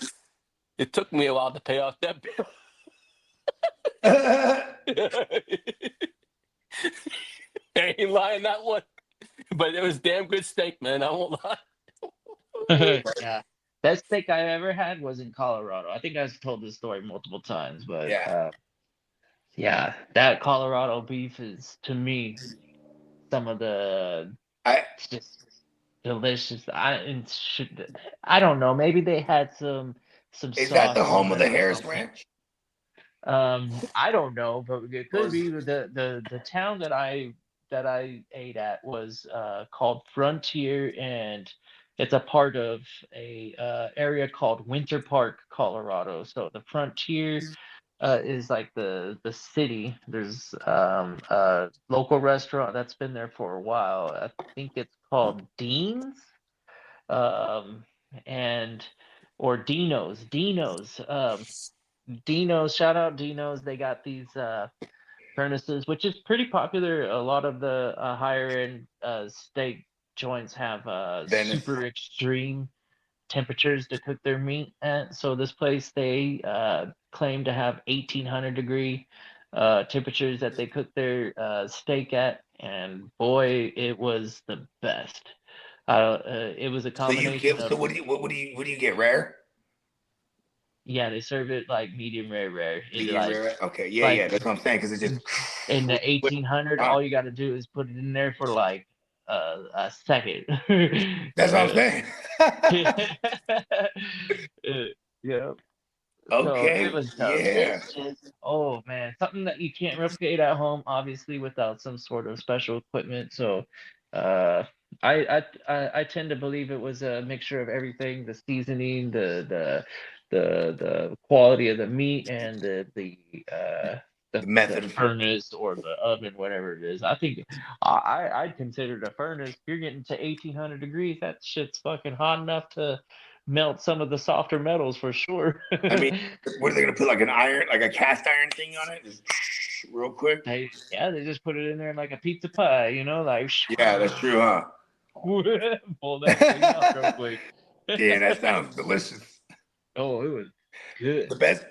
B: It took me a while to pay off that bill. I ain't lying that one, but it was damn good steak, man. I won't lie.
F: Yeah. Best steak I ever had was in Colorado. I think I've told this story multiple times, but
A: Yeah.
F: yeah, that Colorado beef is to me some of the
A: I
F: just delicious. I don't know. Maybe they had some
A: is that the
F: sauce on
A: home of
F: it
A: the
F: or
A: Harris
F: something.
A: Ranch?
F: I don't know, but it
A: Or
F: could
A: is
F: be the town that I ate at was called Frontier, and it's a part of a area called Winter Park, Colorado. So the Frontier is like the city. There's a local restaurant that's been there for a while. I think it's called Dean's, um, and or Dino's. Dino's. Shout out Dino's. They got these furnaces, which is pretty popular. A lot of the higher end steak joints have
A: Venice.
F: super extreme temperatures to cook their meat at. So this place, they claim to have 1800-degree temperatures that they cook their steak at, and boy, it was the best. It was a
A: So you
F: combination
A: get.
F: of,
A: So what do you get? Rare?
F: yeah, they serve it like medium rare. It
A: Medium
F: like
A: rare? Okay. Yeah,
F: like
A: yeah. That's what I'm saying. Because it just.
F: in the 1800, all you got to do is put it in there for like a second.
A: That's what I'm saying.
F: Yeah. So it
A: Okay.
F: was tough.
A: Yeah.
F: It's just, oh man, something that you can't replicate at home, obviously, without some sort of special equipment. So, uh, I tend to believe it was a mixture of everything: the seasoning, the quality of the meat, and
A: The
F: the
A: method.
F: furnace or the oven, whatever it is. I think I'd consider it a furnace. If you're getting to 1800 degrees, that shit's fucking hot enough to melt some of the softer metals for sure.
A: I mean, what are they gonna put like an iron, like a cast iron thing on it, just real quick?
F: they just put it in there like a pizza pie, like
A: Yeah, that's true, huh?
F: pull that thing out real quick.
A: Yeah, that sounds delicious.
F: Oh, it was good.
A: The best.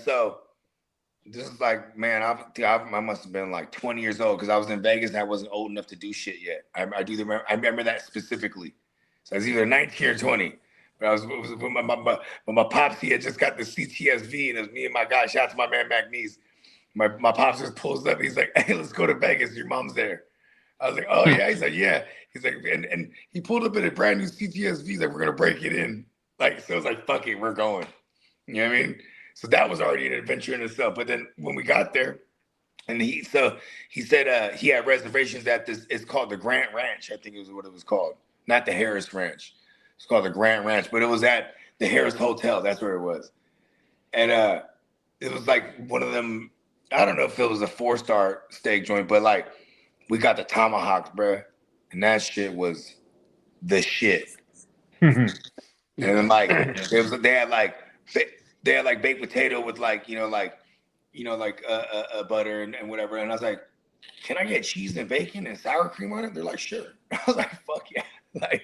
A: So this is like, man, I must have been like 20 years old because I was in Vegas and I wasn't old enough to do shit yet. I remember that specifically. So I was either 19 or 20. But my pops, he had just got the CTSV, and it was me and my guy. Shout out to my man McNeese. My pops just pulls up. He's like, "Hey, let's go to Vegas. Your mom's there." I was like, "Oh yeah." He's like, "Yeah." He's like, and he pulled up in a brand new CTSV. He's like, "We're gonna break it in." Like, so I was like, "Fuck it, we're going." You know what I mean? So that was already an adventure in itself. But then when we got there, and he said he had reservations at this. It's called the Grant Ranch. I think it was what it was called, not the Harris Ranch. It's called the Grant Ranch, but it was at the Harris Hotel. That's where it was, and it was like one of them. I don't know if it was a 4-star steak joint, but like we got the tomahawks, bro, and that shit was the shit. And then like they had like baked potato with like butter and whatever. And I was like, "Can I get cheese and bacon and sour cream on it?" They're like, "Sure." I was like, "Fuck yeah!" Like,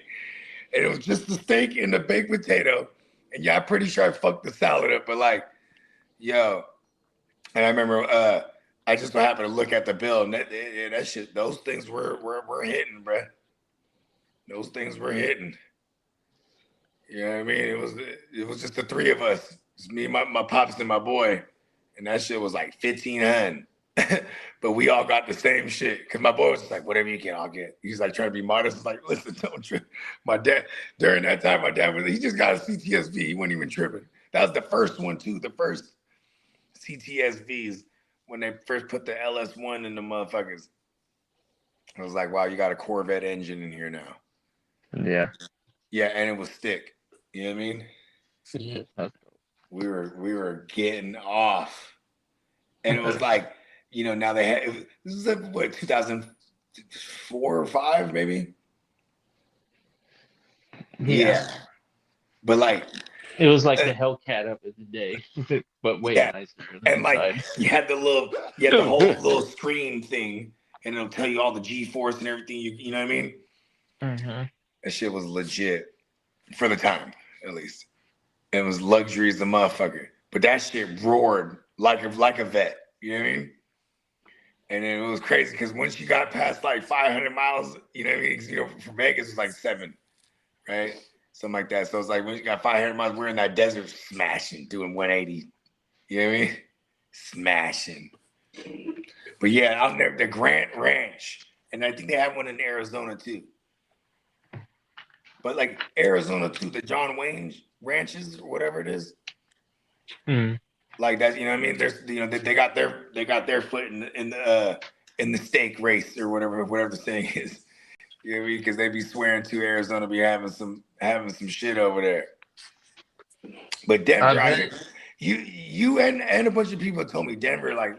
A: and it was just the steak and the baked potato. And yeah, I'm pretty sure I fucked the salad up, but like, yo. And I remember I just happened to look at the bill, and that shit, those things were hitting, bro. Those things were hitting. You know what I mean? It was just the three of us. It's me, my pops, and my boy. And that shit was like 1,500. But we all got the same shit. Cause my boy was just like, "Whatever you get, I'll get." He's like trying to be modest. He's like, "Listen, don't trip." My dad, during that time, he just got a CTSV. He wasn't even tripping. That was the first one too. The first CTSVs when they first put the LS1 in the motherfuckers. I was like, wow, you got a Corvette engine in here now.
F: Yeah.
A: Yeah, and it was stick. You know what I mean?
F: Yeah.
A: We were getting off. And it was like, now they had, this is what, 2004 or 5 maybe? Yeah. But like,
F: it was like the Hellcat of the day, but way nicer.
A: And like you had the whole little screen thing, and it'll tell you all the G-force and everything. You know what I mean?
F: Mm-hmm.
A: That shit was legit for the time, at least. It was luxury as a motherfucker. But that shit roared like a vet. You know what I mean? And then it was crazy because once you got past like 500 miles, you know what I mean? From Vegas, it was like 7, right? Something like that. So it's like when you got 500 miles, we're in that desert smashing, doing 180. You know what I mean? Smashing. But yeah, out there, the Grant Ranch. And I think they have one in Arizona too. But like Arizona too, the John Wayne ranches or whatever it is.
F: Mm.
A: Like that, you know what I mean? There's they got their foot in the steak race or whatever the saying is. You know what I mean? Because they be swearing to Arizona be having some shit over there. But Denver, You and a bunch of people told me Denver, like,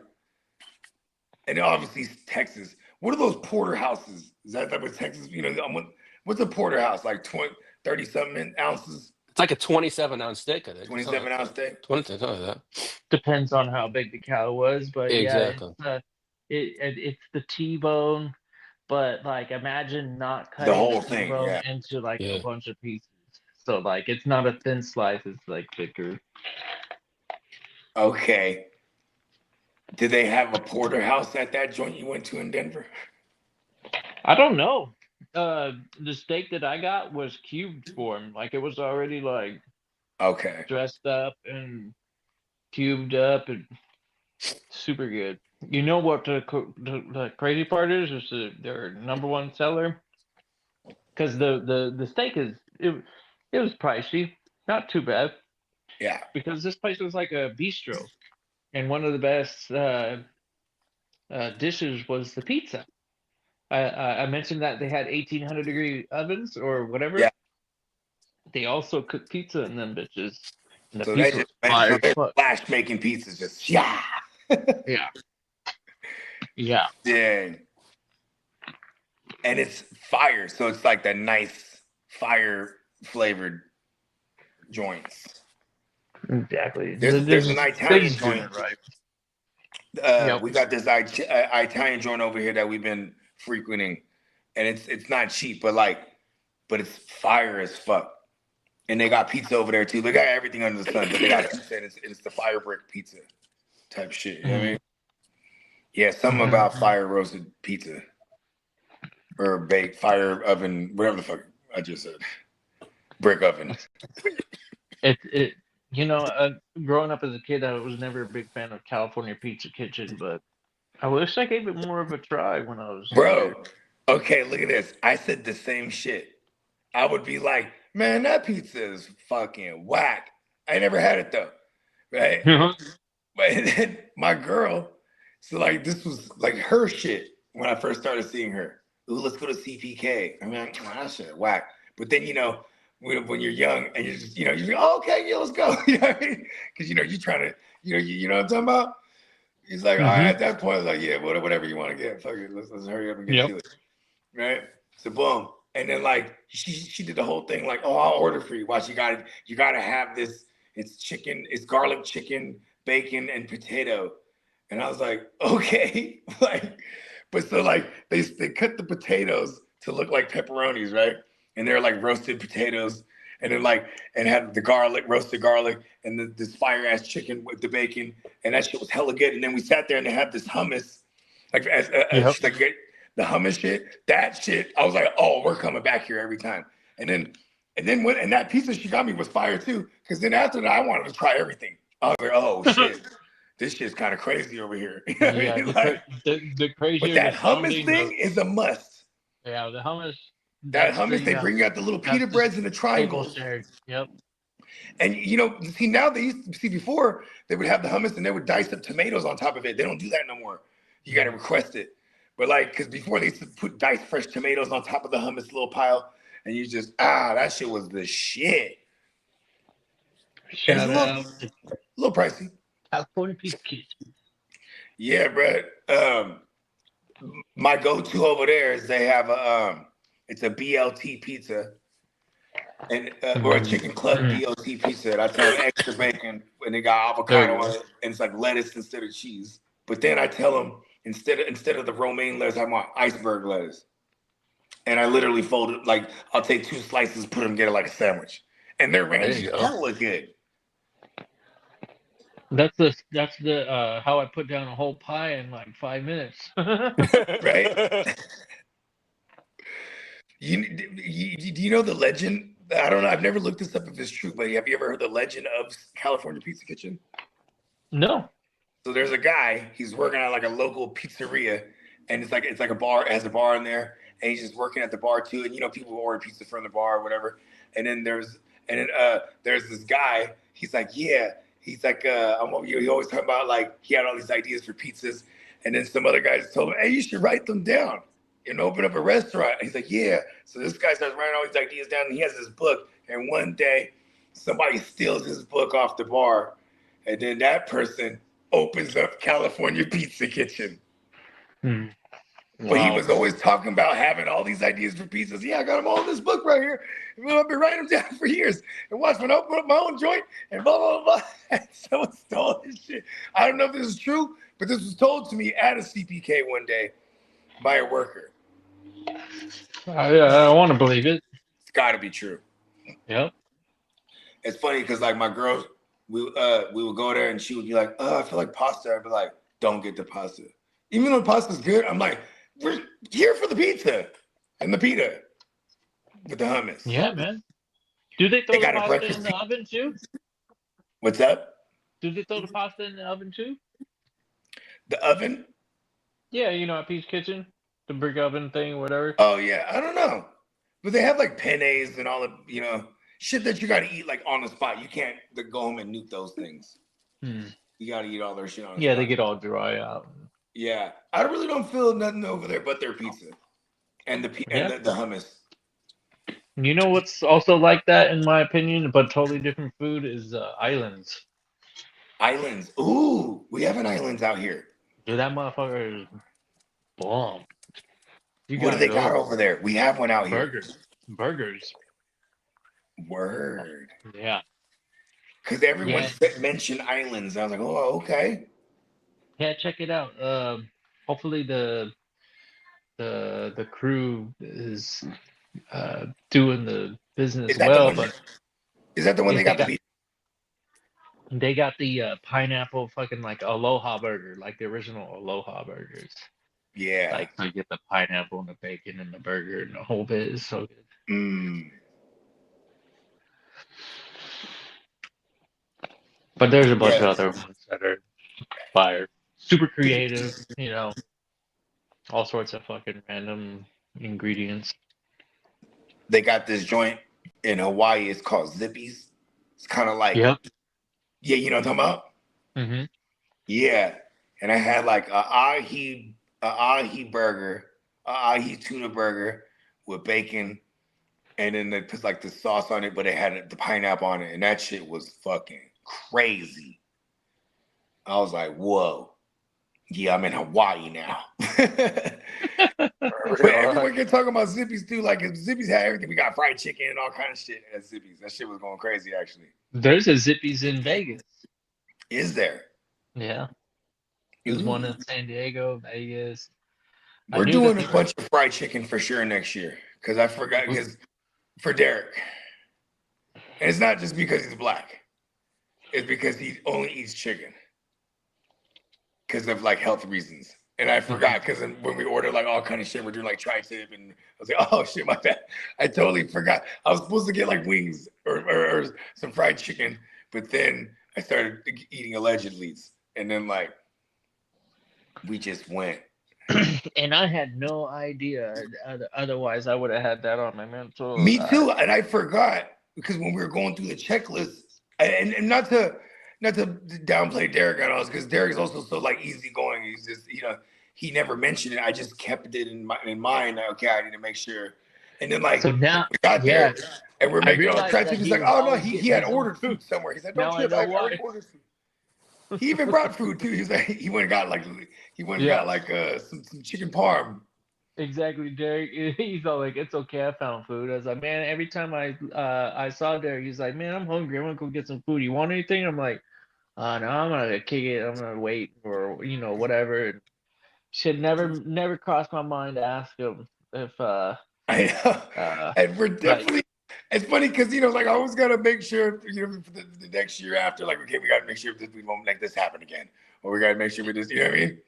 A: and obviously Texas. What are those porterhouses? Is that what Texas? What's a porterhouse? Like 30 something ounces?
B: It's like a 27-ounce steak, I think.
A: 27-ounce steak?
B: 20, something like that.
F: Depends on how big the cow was, but
B: Exactly.
F: yeah, it's the T-bone, but like imagine not
A: The
F: cutting
A: whole
F: the
A: thing,
F: T-bone
A: yeah.
F: into like
B: Yeah.
F: a bunch of pieces. So like it's not a thin slice, it's like thicker.
A: Okay. Did they have a porterhouse at that joint you went to in Denver?
F: I don't know. The steak that I got was cubed form. Like it was already like
A: Okay.
F: dressed up and cubed up and super good. You know what the crazy part is? Their number one seller. Because the steak it was pricey, not too bad.
A: Yeah.
F: Because this place was like a bistro, and one of the best dishes was the pizza. I mentioned that they had 1800-degree ovens or whatever.
A: Yeah.
F: They also cooked pizza in them bitches. And the
A: So
F: pizza was fire as fuck.
A: flash making pizzas just yeah.
F: Yeah. Yeah.
A: Dang. And it's fire, so it's like that nice fire flavored joints.
F: Exactly.
A: There's an Italian
F: doing
A: joint.
F: it right.
A: Yep. We got this Italian joint over here that we've been frequenting, and it's not cheap, but it's fire as fuck. And they got pizza over there too. They got everything under the sun, but they got pizza, and it's the fire brick pizza type shit. You know what I mean? Yeah, something about fire roasted pizza or baked fire oven, whatever the fuck I just said, brick oven.
F: Growing up as a kid, I was never a big fan of California Pizza Kitchen, but I wish I gave it more of a try when I was
A: Bro, okay, look at this. I said the same shit. I would be like, man, that pizza is fucking whack. I never had it though, right? But then my girl, so like this was like her shit when I first started seeing her. Ooh, let's go to CPK. I'm like, oh, that shit whack. But then when you're young and you're just you're like, oh, okay, yeah, let's go. You know what I mean? Because you're trying to you know what I'm talking about. He's like, all right, at that point, I was like, yeah, whatever you want to get, fuck it, let's hurry up and get to it, right? So boom, and then like she did the whole thing like, oh, I'll order for you. Watch, you gotta have this. It's chicken, it's garlic chicken, bacon, and potato. And I was like, okay, like, but so like they cut the potatoes to look like pepperonis, right? And they're like roasted potatoes, and then like and had the roasted garlic, and this fire ass chicken with the bacon, and that shit was hella good. And then we sat there and they had this hummus, like the hummus shit. That shit, I was like, oh, we're coming back here every time. And then when that pizza she got me was fire too, because then after that I wanted to try everything. I was like, oh shit. This shit's kind of crazy over here. You know what I mean? Like,
F: the crazier.
A: But that hummus thing is a must.
F: Yeah, the hummus.
A: That hummus, they bring out the little pita breads and the triangles.
F: Yep.
A: And see now before they would have the hummus and they would dice up tomatoes on top of it. They don't do that no more. You got to request it. But like, because before they used to put diced fresh tomatoes on top of the hummus little pile, and you just that shit was the shit.
F: Shout out.
A: A little pricey.
F: California Pizza Kitchen.
A: Yeah, bro. My go-to over there is they have it's a BLT pizza, and or a chicken club BLT pizza. That's on extra bacon, and they got avocado on it, and it's like lettuce instead of cheese. But then I tell them instead of the romaine lettuce, I want iceberg lettuce, and I literally fold it like I'll take 2 slices, put them together like a sandwich, and their range is hella good.
F: That's the how I put down a whole pie in like 5 minutes.
A: Right? Do you know the legend? I don't know. I've never looked this up if it's true, but have you ever heard the legend of California Pizza Kitchen?
F: No.
A: So there's a guy. He's working at like a local pizzeria, and it's like a bar. It has a bar in there, and he's just working at the bar too. And people order pizza from the bar or whatever. And then there's this guy. He's like, yeah. He's like, he always talking about like he had all these ideas for pizzas, and then some other guys told him, hey, you should write them down and open up a restaurant. He's like, yeah. So this guy starts writing all these ideas down, and he has this book. And one day, somebody steals his book off the bar, And then that person opens up California Pizza Kitchen.
F: Hmm.
A: But he
F: Wow.
A: was always talking about having all these ideas for pizzas. Yeah, I got them all in this book right here. I've been writing them down for years. And watch when I open up my own joint and blah, blah, blah. And someone stole this shit. I don't know if this is true, but this was told to me at a CPK one day by a worker.
F: I want to believe it.
A: It's got to be true.
F: Yep.
A: It's funny because like my girl, we would go there and she would be like, "Oh, I feel like pasta." I'd be like, "Don't get the pasta." Even though the pasta's good, I'm like, "We're here for the pizza and the pita with the hummus."
F: Yeah, man. Do they throw
A: They
F: the
A: got a
F: pasta
A: breakfast
F: in the oven too?
A: What's up?
F: Do they throw the pasta in the oven too?
A: The oven?
F: Yeah, at Peach Kitchen, the brick oven thing, whatever.
A: Oh yeah, I don't know, but they have like pennes and all the shit that you got to eat like on the spot. You can't go home and nuke those things.
F: Hmm.
A: You got to eat all their shit on the
F: Yeah,
A: spot.
F: they get all dry out.
A: Yeah, I really don't feel nothing over there but their pizza and
F: Yeah.
A: the hummus.
F: You know what's also like that, in my opinion, but totally different food is islands.
A: Islands. Ooh, we have an islands out here.
F: Dude, that motherfucker is bomb. You
A: What do
F: gotta
A: they
F: go
A: got
F: there.
A: over there? We have one out here.
F: Burgers.
A: Word.
F: Yeah.
A: Because everyone mentioned islands. I was like, oh, okay.
F: Yeah, check it out. Hopefully the crew is doing the business
A: Is that
F: well,
A: the one?
F: but
A: Is that the one they got the beef?
F: they got the pineapple fucking like Aloha burger, like the original Aloha burgers.
A: Yeah.
F: Like you get the pineapple and the bacon and the burger and the whole bit is so good.
A: Mm.
F: But there's a bunch of
A: Yes.
F: other ones that are fire. Super creative, all sorts of fucking random ingredients.
A: They got this joint in Hawaii. It's called Zippy's. It's kind of like,
F: Yep.
A: yeah, you know what I'm talking about?
F: Mm-hmm.
A: Yeah. And I had like a ahi burger, a ahi tuna burger with bacon, and then they put like the sauce on it, but it had the pineapple on it, and that shit was fucking crazy. I was like, whoa. Yeah, I'm in Hawaii now. But everyone can talk about Zippy's too. Like if Zippy's had everything, we got fried chicken and all kind of shit at Zippy's. That shit was going crazy, actually.
F: There's a Zippy's in Vegas.
A: Is there?
F: Yeah. There's one in San Diego, Vegas.
A: We're doing a bunch of fried chicken for sure next year. Because I forgot, because for Derek. And it's not just because he's black. It's because he only eats chicken. Because of like health reasons. And I forgot because when we ordered like all kind of shit, we're doing like tri-tip, and I was like, oh shit, my bad. I totally forgot. I was supposed to get like wings or some fried chicken, but then I started eating allegedly's, and then like we just went.
F: And I had no idea. Otherwise, I would have had that on my mental.
A: Me too, and I forgot because when we were going through the checklist, and not to downplay Derek at all, because Derek's also so like easygoing. He's just he never mentioned it. I just kept it in mind. Okay, I need to make sure. And then like
F: so now,
A: we got there and we're making all try to. He's like, oh no, he had ordered food somewhere. He said, don't trip, I already ordered food. He even brought food too. He's like, he went and got like some chicken parm.
F: Exactly, Derek. He's all like, "It's okay, I found food." I was like, "Man, every time I saw Derek, he's like, man, I'm hungry. I want to go get some food. You want anything?" I'm like, "No, I'm gonna kick it. I'm gonna wait or whatever." And should never crossed my mind to ask him if
A: I know, and we're definitely. It's funny because like I always gotta make sure for the next year after, like, okay, we gotta make sure that we won't make this happen again, or we gotta make sure we just, you know what I mean?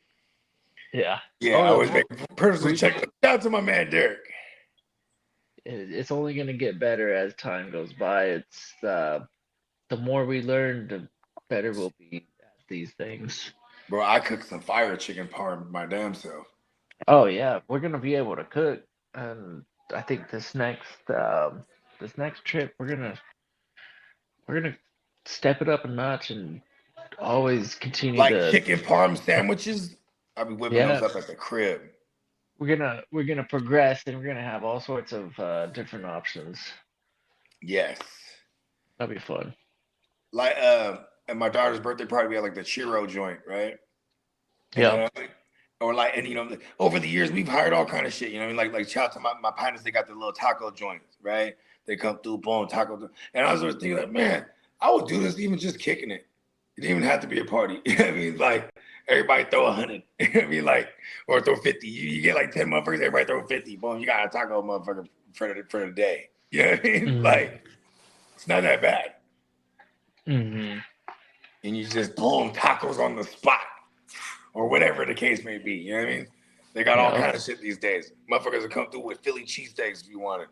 F: Yeah.
A: Yeah, I always make a personal check. Shout out to my man Derek.
F: It's only gonna get better as time goes by. It's the more we learn, the better we'll be at these things.
A: Bro, I cooked some fire chicken parm my damn self.
F: Oh yeah, we're gonna be able to cook, and I think this next trip we're gonna step it up a notch and always continue
A: like
F: to
A: chicken parm sandwiches. I'll be whipping those up at the crib.
F: We're gonna progress, and we're gonna have all sorts of different options.
A: Yes,
F: That'll be fun.
A: like at my daughter's birthday party, we had like the churro joint, right? And
F: Yeah.
A: or like, and over the years we've hired all kind of shit. You know what I mean? Like shout out to my partners. They got the little taco joints, right? They come through, boom, taco. And I was always thinking, like, man, I would do this even just kicking it. It didn't even have to be a party. You know what I mean? Like everybody throw 100. You know what I mean? Like, or throw 50. You get like 10 motherfuckers. Everybody throw 50. Boom, you got a taco motherfucker for the day. You know what I mean? Like, it's not that bad.
F: Mm-hmm.
A: And you just boom, tacos on the spot. Or whatever the case may be. You know what I mean? They got all kind of shit these days. Motherfuckers will come through with Philly cheesesteaks if you want it.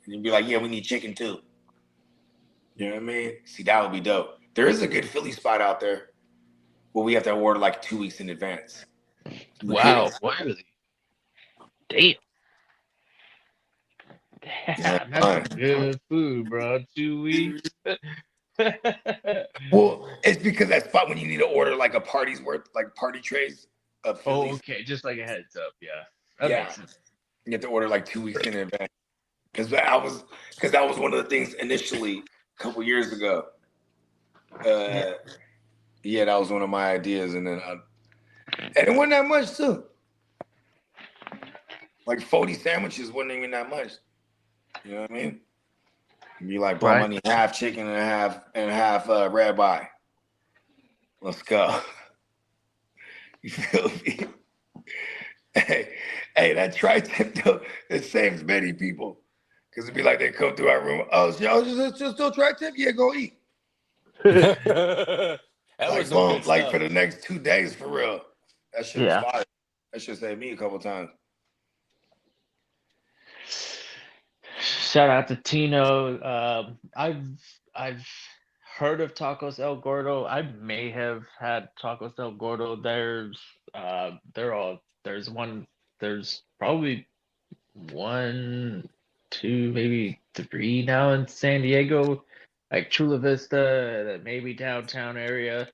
A: And you'd be like, yeah, we need chicken too. You know what I mean? See, that would be dope. There is a good Philly spot out there. Well, we have to order like 2 weeks in advance.
F: Wow. Really? Damn.
A: Yeah,
F: That's some good food, bro. 2 weeks.
A: Well, it's because that spot when you need to order like a party's worth, like party trays of Phillies.
F: Okay. Just like a heads up. Yeah. That makes sense.
A: You have to order like 2 weeks in advance. Because that was one of the things initially a couple years ago. Yeah, that was one of my ideas, and then and it wasn't that much too. Like 40 sandwiches wasn't even that much. You know what I mean? Be like, bro, I need half chicken and half ribeye. Let's go. You feel me? Hey, that tri-tip though, it saves many people. Because it'd be like they come through our room. Oh, y'all just still tri-tip? Yeah, go eat.
B: That
A: like,
B: was
A: boom, like for the next 2 days, for real. That shit was fire. That shit saved me a couple times.
F: Shout out to Tino. I've heard of Tacos El Gordo. I may have had Tacos El Gordo. There's probably 1, 2, maybe 3 now in San Diego, like Chula Vista, maybe downtown area.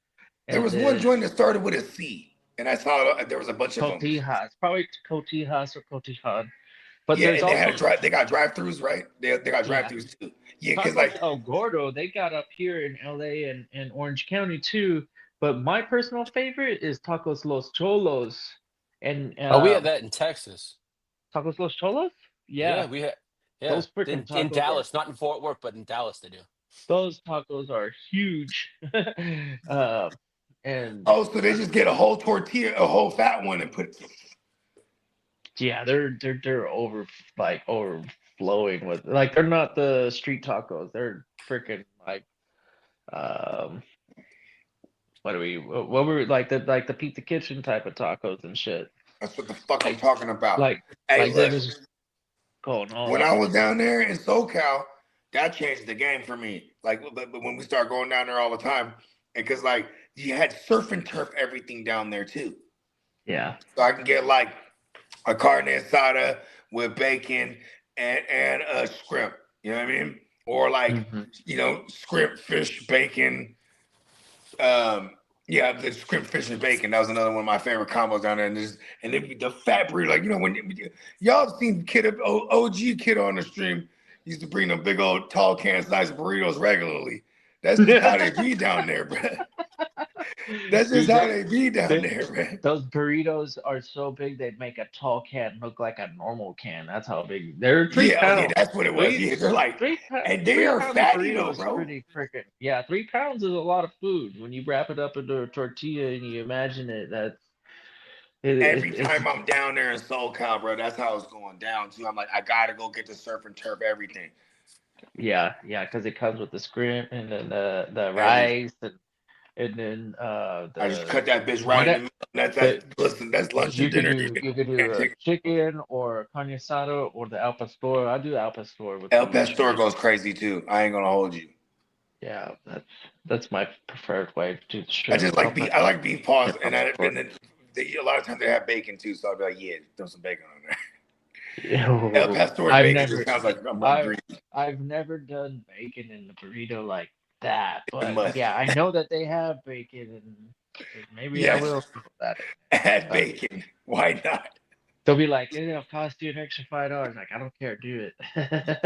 A: There was one joint that started with a C, and I saw there was a bunch of them.
F: Cotijas, probably Cotijas or Cotijan. But
A: yeah,
F: there's
A: and
F: also
A: they got drive-throughs, right? They got drive-throughs too. Yeah, because like
F: El Gordo, they got up here in LA and Orange County too. But my personal favorite is Tacos Los Cholos. And
B: we had that in Texas.
F: Tacos Los Cholos? Yeah,
B: we had
F: those freaking tacos
B: in Dallas, not in Fort Worth, but in Dallas they do.
F: Those tacos are huge. And
A: so they just get a whole tortilla, a whole fat one, and put.
F: Yeah, they're overflowing with, like, they're not the street tacos. They're freaking like what were like the pizza kitchen type of tacos and shit.
A: That's what the fuck I'm talking about.
F: Like they're just going on.
A: When I was down there in SoCal, that changed the game for me. Like when we started going down there all the time, and because like you had surf and turf everything down there too.
F: Yeah.
A: So I can get like a carne asada with bacon and a shrimp. You know what I mean? Or like shrimp, fish, bacon. Yeah, the shrimp, fish, and bacon. That was another one of my favorite combos down there. And then the fat burrito, like, when y'all seen OG Kid on the stream used to bring them big old tall can size burritos regularly. That's just how they be down there, bro. That's just how they be down there, man.
F: Those burritos are so big they'd make a tall can look like a normal can. That's how big they're. 3 pounds.
A: Yeah, that's what it was. Yeah, they're like, and they are fatty though, bro.
F: Pretty freaking. Yeah, 3 pounds is a lot of food. When you wrap it up into a tortilla and you imagine it,
A: every time I'm down there in SoCal, bro, that's how it's going down too. I'm like, I gotta go get the surf and turf everything.
F: Yeah, because it comes with the scrimp and then the rice and then
A: I just cut that bitch right in the middle. Listen, that's lunch and dinner.
F: You could do chicken or carne asada or the al pastor. I do al pastor with
A: El pastor goes crazy too. I ain't gonna hold you.
F: Yeah, that's my preferred way to do the
A: I just like beef. I like beef paws, and then a lot of times they have bacon too. So I'll be like, yeah, throw some bacon on there. El pastor bacon just sounds like I'm hungry.
F: I've never done bacon in the burrito like that, but yeah, I know that they have bacon, and maybe I will do that.
A: Add bacon. Why not?
F: They'll be like, it'll cost you an extra $5. Like, I don't care, do it.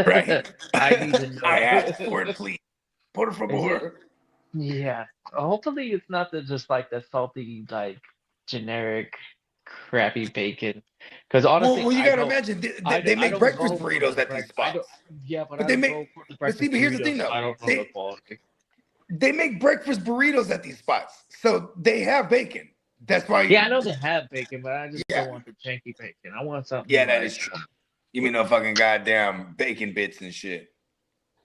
A: Right.
F: I need to know.
A: I asked for it, please. Por favor.
F: Yeah. Hopefully it's not just like the salty, like generic, crappy bacon. Because honestly,
A: Well, you
F: I
A: gotta
F: don't,
A: imagine
F: I don't,
A: they
F: I
A: make
F: don't
A: breakfast
F: go for the
A: burritos at these
F: break. I don't.
A: spots.
F: Yeah, but
A: But
F: I
A: they
F: don't
A: make,
F: go for the
A: but see,
F: breakfast
A: but here's the thing
F: burritos. So
A: though.
F: I don't know the quality.
A: They make breakfast burritos at these spots, so they have bacon. That's why.
F: Yeah, I know they have bacon, but I just
A: Yeah,
F: don't want the janky bacon. I want something
A: yeah, that
F: like,
A: is true. You mean no fucking goddamn bacon bits and shit.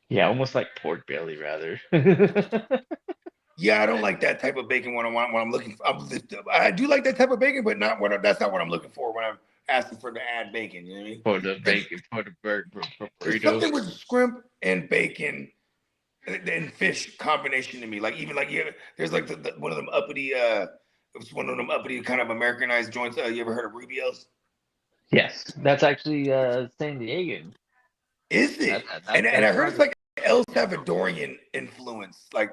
F: yeah, almost like pork belly, rather.
A: Yeah, I don't like that type of bacon when I'm looking for. I do like that type of bacon, but not what that's not what I'm looking for when I'm asking for to add bacon. You know what I mean?
F: For the
A: There's,
F: bacon, for the bird, for
A: there's
F: burritos.
A: something with shrimp and bacon and fish combination to me. Like even like yeah, there's like one of them uppity it's one of them uppity kind of Americanized joints. You ever heard of Rubio's?
F: Yes, that's actually San Diego.
A: Is
F: That,
A: it?
F: that, that
A: And I
F: that's
A: heard
F: part
A: it's
F: of.
A: like El Salvadorian influence, like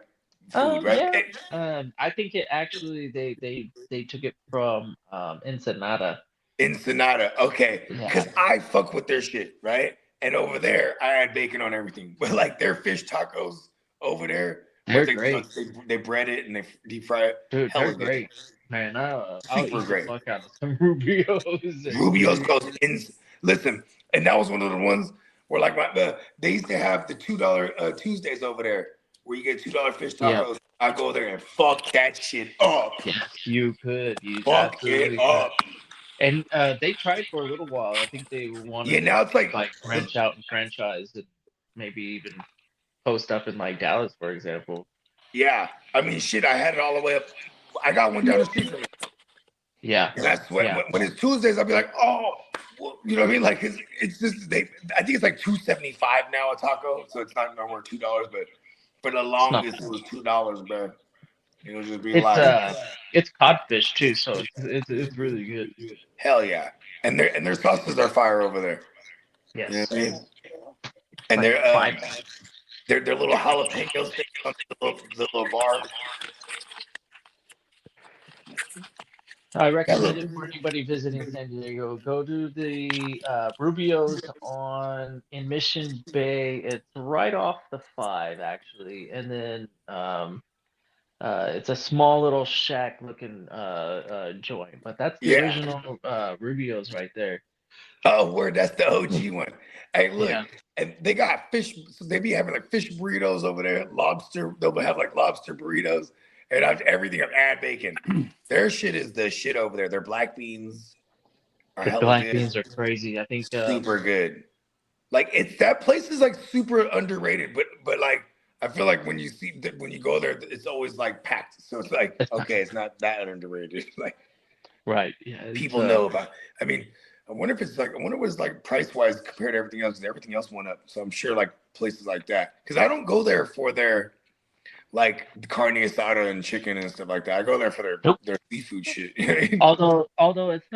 F: Oh
A: food, right?
F: yeah. I think it actually they took it from Ensenada.
A: Ensenada. Okay.
F: Yeah,
A: Because I fuck with their shit, right? And over there, I add bacon on everything. But like their fish tacos over there, where
F: they're great,
A: they bread it and they deep fry it,
F: dude. They're
A: hella good.
F: great, man. I'll
A: Super
F: eat the
A: great.
F: fuck out of some Rubios and
A: Rubio's goes in. Listen, and that was one of the ones where like they used to have the $2 Tuesdays over there where you get $2 fish
F: yeah,
A: tacos. I go there and fuck that shit up.
F: yes, you could, you
A: Fuck it
F: absolutely could.
A: up.
F: And they tried for a little while. I think they
A: Yeah,
F: wanted to
A: now it's like
F: like branch out and franchise and maybe even post up in like Dallas, for example.
A: yeah. I mean, shit. I had it all the way up. I got one down the street from me,
F: Yeah,
A: and that's
F: yeah.
A: when it's Tuesdays. I'll be like, oh, well, you know what I mean? Like it's just they. I think it's like $2.75 now a taco, so it's not no more $2. But for the
F: It's not
A: longest, it
F: bad.
A: was $2, bro. It'll just be
F: It's
A: like,
F: it's codfish too, so it's really good.
A: hell yeah. And their sauces are fire over there. You know
F: Yes,
A: what I mean? And
F: like five.
A: their little jalapenos thing on the little bar.
F: I
A: That
F: recommend it
A: little,
F: for anybody visiting San Diego. Go to the Rubio's in Mission Bay. It's right off the 5 actually, and then it's a small little shack looking joint, but that's the
A: yeah.
F: original Rubio's right there.
A: Oh, word, that's the OG one. Hey, look,
F: Yeah.
A: and they got fish. So they be having like fish burritos over there, lobster. They'll have like lobster burritos, and everything of add bacon. Their shit is the shit over there. Their black beans are
F: The
A: hella
F: black
A: good,
F: beans are crazy. I think
A: super good. Like it's that place is like super underrated, but like I feel like when you see when you go there, it's always like packed. So it's like
F: it's not
A: okay, it's not that underrated. Like
F: right. Yeah, it's
A: people know about. I mean, I wonder if it's like I wonder what it's like price wise compared to everything else. 'Cause everything else went up, so I'm sure like places like that. Because I don't go there for their like carne asada and chicken and stuff like that. I go there for
F: nope.
A: their seafood shit. You know what I mean?
F: Although it's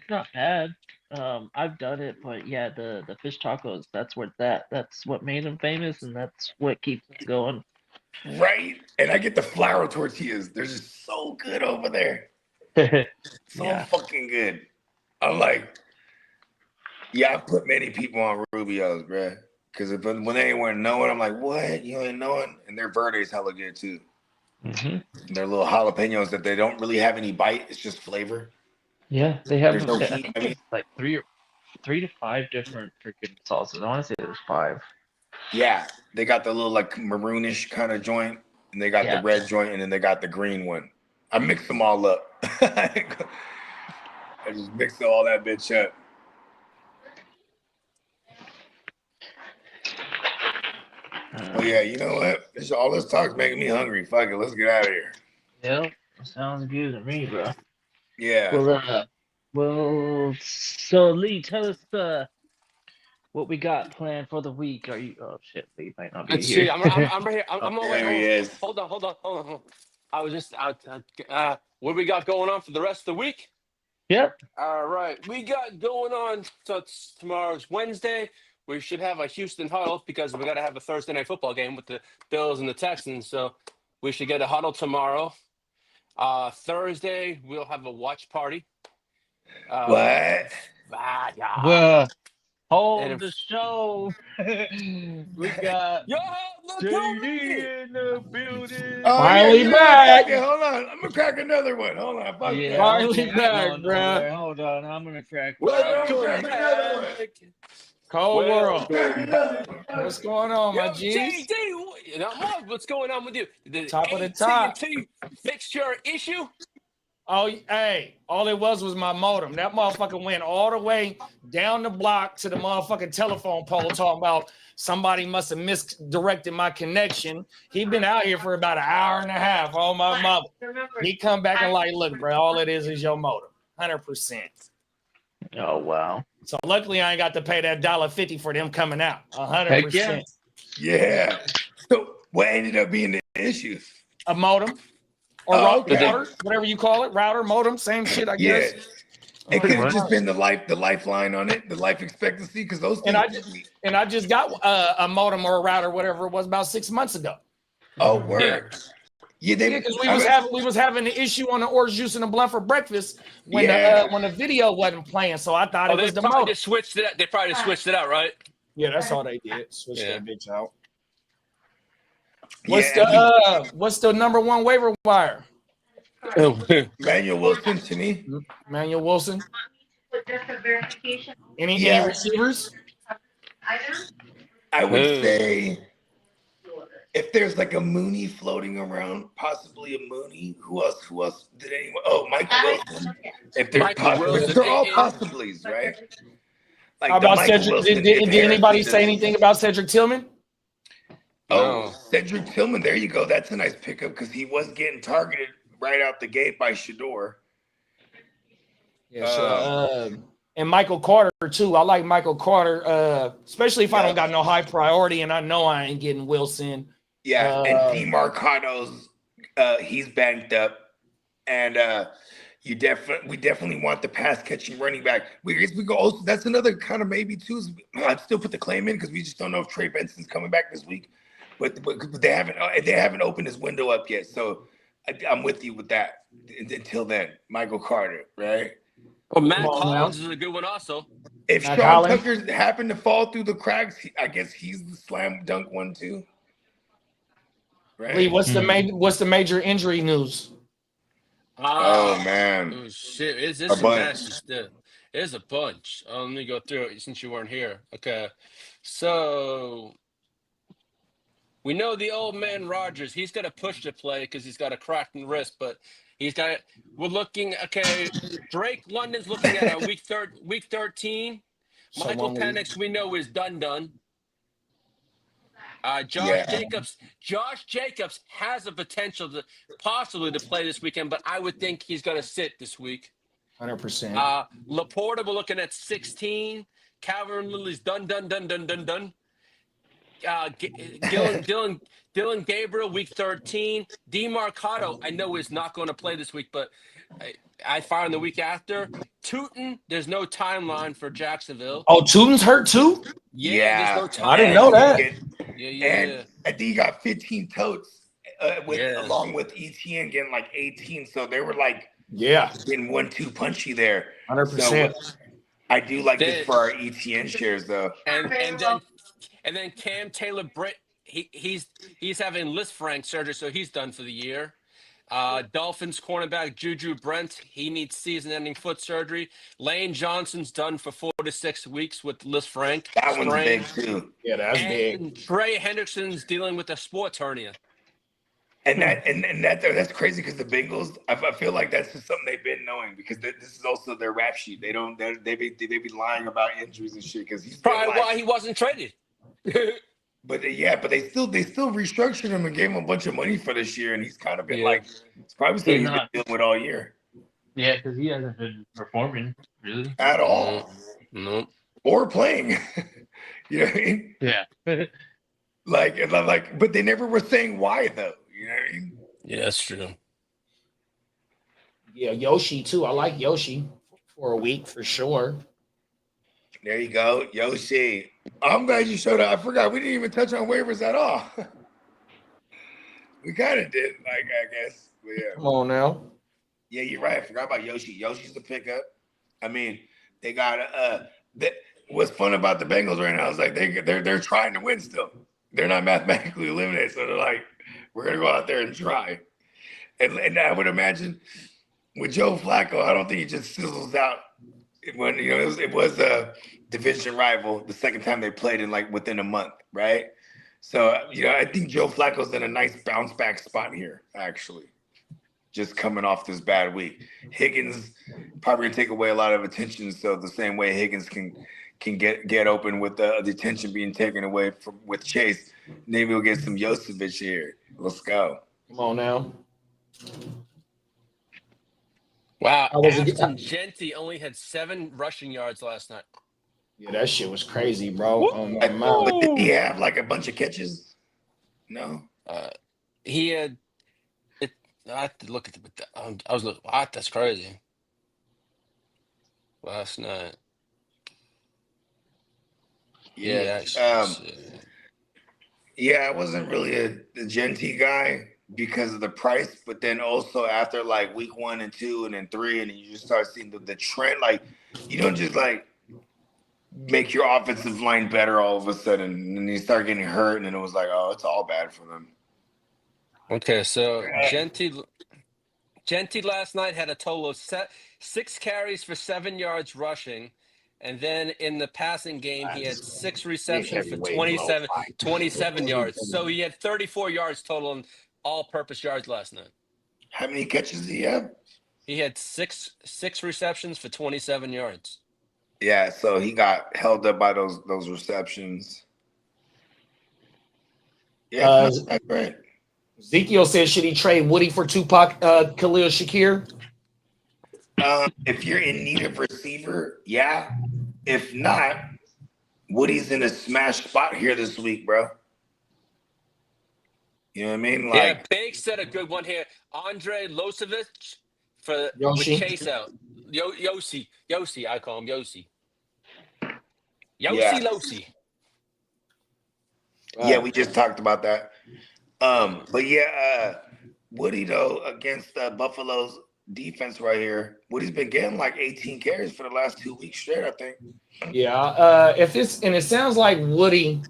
F: not bad. I've done it, but yeah, the fish tacos, that's what that's what made them famous, and that's what keeps them going.
A: Right? And I get the flour tortillas. They're just so good over there. So
F: Yeah.
A: fucking good. I'm like, yeah, I put many people on Rubio's, bruh. Because when they ain't knowing, I'm like, what? You ain't knowing? And their verde's hella good too.
F: Mm-hmm.
A: Their little jalapenos that they don't really have any bite. It's just flavor.
F: Yeah, they have.
A: There's no
F: I
A: heat.
F: think
A: I mean,
F: there's like three to five different freaking sauces. I want to say there's 5.
A: yeah, they got the little like maroonish kind of joint, and they got the
F: Yeah.
A: red joint, and then they got the green one. I mix them all up. I just mix all that bitch up. Oh yeah, you know what? All this talk's making me hungry. Fuck it, let's get out of here.
F: Yep, sounds good to me, bro.
A: Yeah.
F: Well, so Lee, tell us what we got planned for the week. Are you? Oh shit, Lee might not be
B: Let's
F: here.
B: see. I'm right here. I'm
F: Oh,
B: on
A: There he is.
B: Hold on. I was just out. What we got going on for the rest of the week?
F: Yep.
B: All right, we got going on. So tomorrow's Wednesday. We should have a Houston huddle because we got to have a Thursday night football game with the Bills and the Texans. So we should get a huddle tomorrow. Thursday we'll have a watch party.
A: What?
B: Yeah.
F: Well, hold
B: And
F: the show. We got
B: Yo,
F: JD in the building.
A: Oh,
G: Finally
A: yeah,
G: back.
A: fuck it. Hold on. I'm gonna crack another one. Hold on. Fuck
F: Yeah,
A: that.
G: Finally
F: okay,
G: back,
F: I'm going
G: bruh.
F: nowhere. Hold on, I'm gonna crack.
A: I'm gonna
B: Welcome
A: crack another one.
B: back.
G: Cold world.
A: Crack another one.
G: What's going on, my
B: Yo,
G: G's?
B: JD, Mark, what's going on with you? The
G: Top of the top.
B: AT&T fixed your issue?
G: Oh, hey, all it was my modem. That motherfucker went all the way down the block to the motherfucking telephone pole talking about somebody must have misdirected my connection. He been out here for about an hour and a half. Oh, my mother. He come back and like, look, bro, all it is your modem. 100%.
F: Oh wow.
G: So luckily I ain't got to pay that $1.50 for them coming out. 100%.
F: yeah.
A: Yeah. So what ended up being the issues?
G: A modem or
A: okay.
G: router, whatever you call it, router, modem, same shit, I
A: Yeah.
G: guess.
A: It could have
F: much.
A: just been the lifeline on it, the life expectancy, because those
G: And
A: things.
G: I just got a modem or a router, whatever it was, about 6 months ago.
A: Oh, word. Yeah,
G: Because we was having an issue on the orange juice and the blunt for breakfast when the video wasn't playing. So I thought it
B: They
G: was the
B: probably
G: modem.
B: just switched it. They probably just switched it out, right?
G: Yeah, that's all they did. Switch
B: Yeah.
G: that bitch out.
A: Yeah,
G: What's the number one waiver wire?
A: Manuel Wilson to me.
G: Manuel Wilson.
H: Just a verification.
G: Any
A: Yeah.
G: receivers?
A: I would say if there's like a Mooney floating around, possibly a Mooney. Who else? Did anyone? Oh, Michael Wilson. If there's
B: Michael
A: possibilities,
B: Wilson,
A: they're all
B: it-
A: possibilities, right? Like
G: How
A: the
G: about
A: Michael
G: Cedric?
A: Wilson,
G: Did anybody say anything about Cedric Tillman?
A: Oh,
B: No.
A: Cedric Tillman. There you go. That's a nice pickup because he was getting targeted right out the gate by Shador.
G: Yeah, and Michael Carter too. I like Michael Carter, especially if I don't got no high priority and I know I ain't getting Wilson.
A: Yeah, and DeMarcano's he's banked up, and we definitely want the pass catching running back. We go also. That's another kind of maybe too. I'd still put the claim in because we just don't know if Trey Benson's coming back this week, but they haven't opened his window up yet. So I'm with you with that. Until then, Michael Carter, right?
B: Well, Matt Collins is a good one also.
A: If
G: Matt
A: Sean
G: Collins?
A: Tucker happened to fall through the cracks, I guess he's the slam dunk one too. Right?
G: Lee, what's the major injury news?
A: Oh man.
B: Oh shit! Is
A: A
B: this some
A: bunch.
B: nasty stuff? There's a bunch. Let me go through it since you weren't here. Okay, so we know the old man Rogers. He's got to push to play because he's got a cracked wrist, but he's got. We're looking. Okay, Drake London's looking at a week 13.
G: So
B: Michael
G: 1 week.
B: Penix we know is done.
A: Yeah.
B: Josh Jacobs has a potential to possibly to play this weekend, but I would think he's going to sit this week.
G: 100%.
B: Laporta, we're looking at 16. Calvin Lily's done. Dylan Gabriel, week 13. DeMarcado, I know is not going to play this week, but I find the week after. Tootin, there's no timeline for Jacksonville.
G: Oh, Tootin's hurt too?
B: Yeah. There's no timeline.
G: I didn't know that.
B: Yeah.
A: I think he got 15 totes along with ETN getting like 18. So they were like getting 1-2 punchy there.
G: 100%.
A: So I do like this for our ETN shares though.
B: And then Cam Taylor Britt, he's having Liz Frank surgery, so he's done for the year. Dolphins cornerback Juju Brent, he needs season-ending foot surgery. Lane Johnson's done for 4 to 6 weeks with Liz Frank.
A: That one's big too.
G: Yeah, that's
B: and
G: big.
B: Trey Hendrickson's dealing with a sports hernia.
A: And that's crazy because the Bengals, I feel like that's just something they've been knowing because this is also their rap sheet. They be lying about injuries and shit because he's
B: Probably why he wasn't traded.
A: But they still restructured him and gave him a bunch of money for this year, and he's kind of been like it's probably something he's been dealing with all year.
F: Yeah, because he hasn't been performing really
A: At all.
B: No.
A: Or playing. You know what I mean?
F: Yeah.
A: Like, but they never were saying why though. You know what I mean?
B: Yeah, that's true.
G: Yeah, Yoshi too. I like Yoshi for a week for sure.
A: There you go, Yoshi. I'm glad you showed up. I forgot we didn't even touch on waivers at all. We kind of did, I guess. But yeah.
G: Come on now.
A: Yeah, you're right. I forgot about Yoshi. Yoshi's the pickup. I mean, they got what's fun about the Bengals right now is like they're trying to win still. They're not mathematically eliminated, so they're like, we're gonna go out there and try. And I would imagine with Joe Flacco, I don't think he just sizzles out when it was a division rival the second time they played in like within a month, right? So I think Joe Flacco's in a nice bounce back spot here, actually. Just coming off this bad week. Higgins probably gonna take away a lot of attention. So the same way Higgins can get open with the attention being taken away with Chase, maybe we'll get some Yosevich here. Let's go.
G: Come on now.
B: Wow,
G: How was it-
B: Ashton Genty only had 7 rushing yards last night.
G: Yeah, that shit was crazy, bro.
B: Woo!
G: Oh my mind.
A: But did he have like a bunch of catches? No.
B: He had. I have to look at I was looking. What? That's crazy. Last night.
A: Yeah. I wasn't really a Genty guy because of the price, but then also after like week 1 and 2 and then 3, and you just start seeing the trend. Like you don't just like make your offensive line better all of a sudden, and then you start getting hurt, and then it was like, oh, it's all bad for them.
B: Okay, so Genty last night had a total of 6 carries for 7 yards rushing. And then in the passing game, he had 6 receptions for 27 yards. So he had 34 yards total in all-purpose yards last night.
A: How many catches did he have?
B: He had six receptions for 27 yards.
A: Yeah, so he got held up by those receptions. Yeah, that's great.
G: Ezekiel says, should he trade Woody for Tupac Khalil Shakir?
A: If you're in need of receiver, yeah. If not, Woody's in a smash spot here this week, bro. You know what I mean? Like,
B: yeah, Bake said a good one here. Andre Losevich with Chase out. Yossi, I call him Yossi. Losi.
A: Yeah, we just talked about that. But yeah, Woody though against Buffalo's defense right here. Woody's been getting like 18 carries for the last 2 weeks straight, I think.
G: Yeah, it sounds like Woody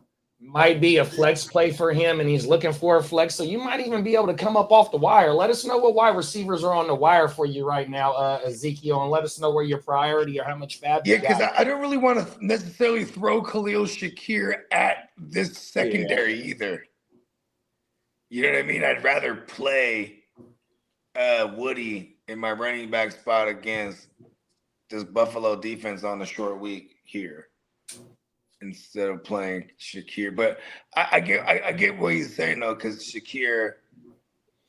G: might be a flex play for him, and he's looking for a flex. So you might even be able to come up off the wire. Let us know what wide receivers are on the wire for you right now, Ezekiel, and let us know where your priority or how much fab.
A: Yeah, because I don't really want to necessarily throw Khalil Shakir at this secondary either. You know what I mean? I'd rather play Woody in my running back spot against this Buffalo defense on the short week here instead of playing Shakir. But I get what he's saying though, because Shakir,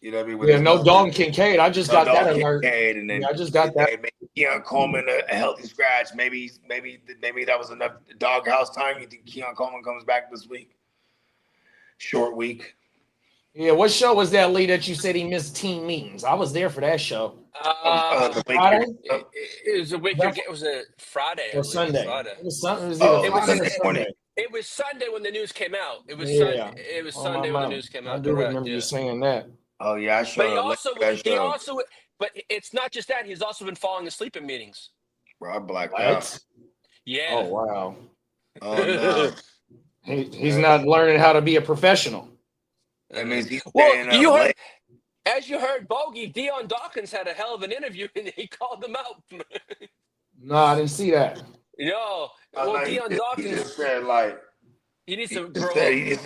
A: you know what I mean?
G: Yeah, no Dalton Kincaid. I just got that alert.
A: And then
G: I just got that.
A: Maybe Keon Coleman a healthy scratch. Maybe that was enough doghouse time. You think Keon Coleman comes back this week? Short week.
G: Yeah, what show was that, Lee, that you said he missed team meetings? I was there for that show.
B: Friday? It was a week. It was a Friday
G: or Sunday.
B: Friday.
G: It was Sunday.
B: It was
G: Sunday morning.
B: It was Sunday when the news came out. It was Sunday when the news came out.
G: I do remember you saying that.
A: Oh yeah, I sure.
B: But it's not just that. He's also been falling asleep in meetings.
A: Bro, I blacked out.
B: Yeah.
G: Oh wow.
A: Oh no.
G: He's not learning how to be a professional.
A: That means he's
B: you heard, as you heard, Bogey, Dion Dawkins had a hell of an interview and he called them out.
G: No, I didn't see that.
B: No. Well, Dion Dawkins
A: he just said like
B: he needs to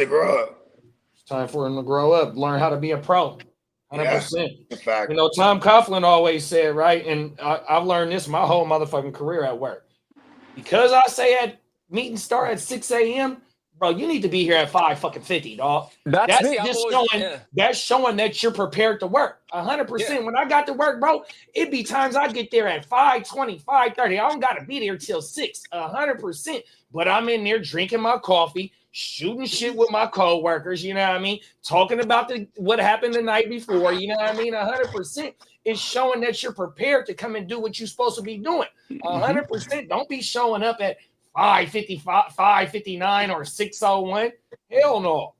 A: grow up.
G: It's time for him to grow up, learn how to be a pro. 100%.
A: Yeah, fact.
G: You know, Tom Coughlin always said, right, and I've learned this my whole motherfucking career at work. Because I say at meetings start at 6 a.m., bro, you need to be here at 5:50, dog. That's showing that you're prepared to work. 100%. Yeah. When I got to work, bro, it'd be times I get there at 5:20, 5:30. I don't got to be there till 6. 100%. But I'm in there drinking my coffee, shooting shit with my coworkers. You know what I mean? Talking about what happened the night before. You know what I mean? 100%. It's showing that you're prepared to come and do what you're supposed to be doing. 100%. Don't be showing up at 5:55, 5:59, or 6:01. Hell no.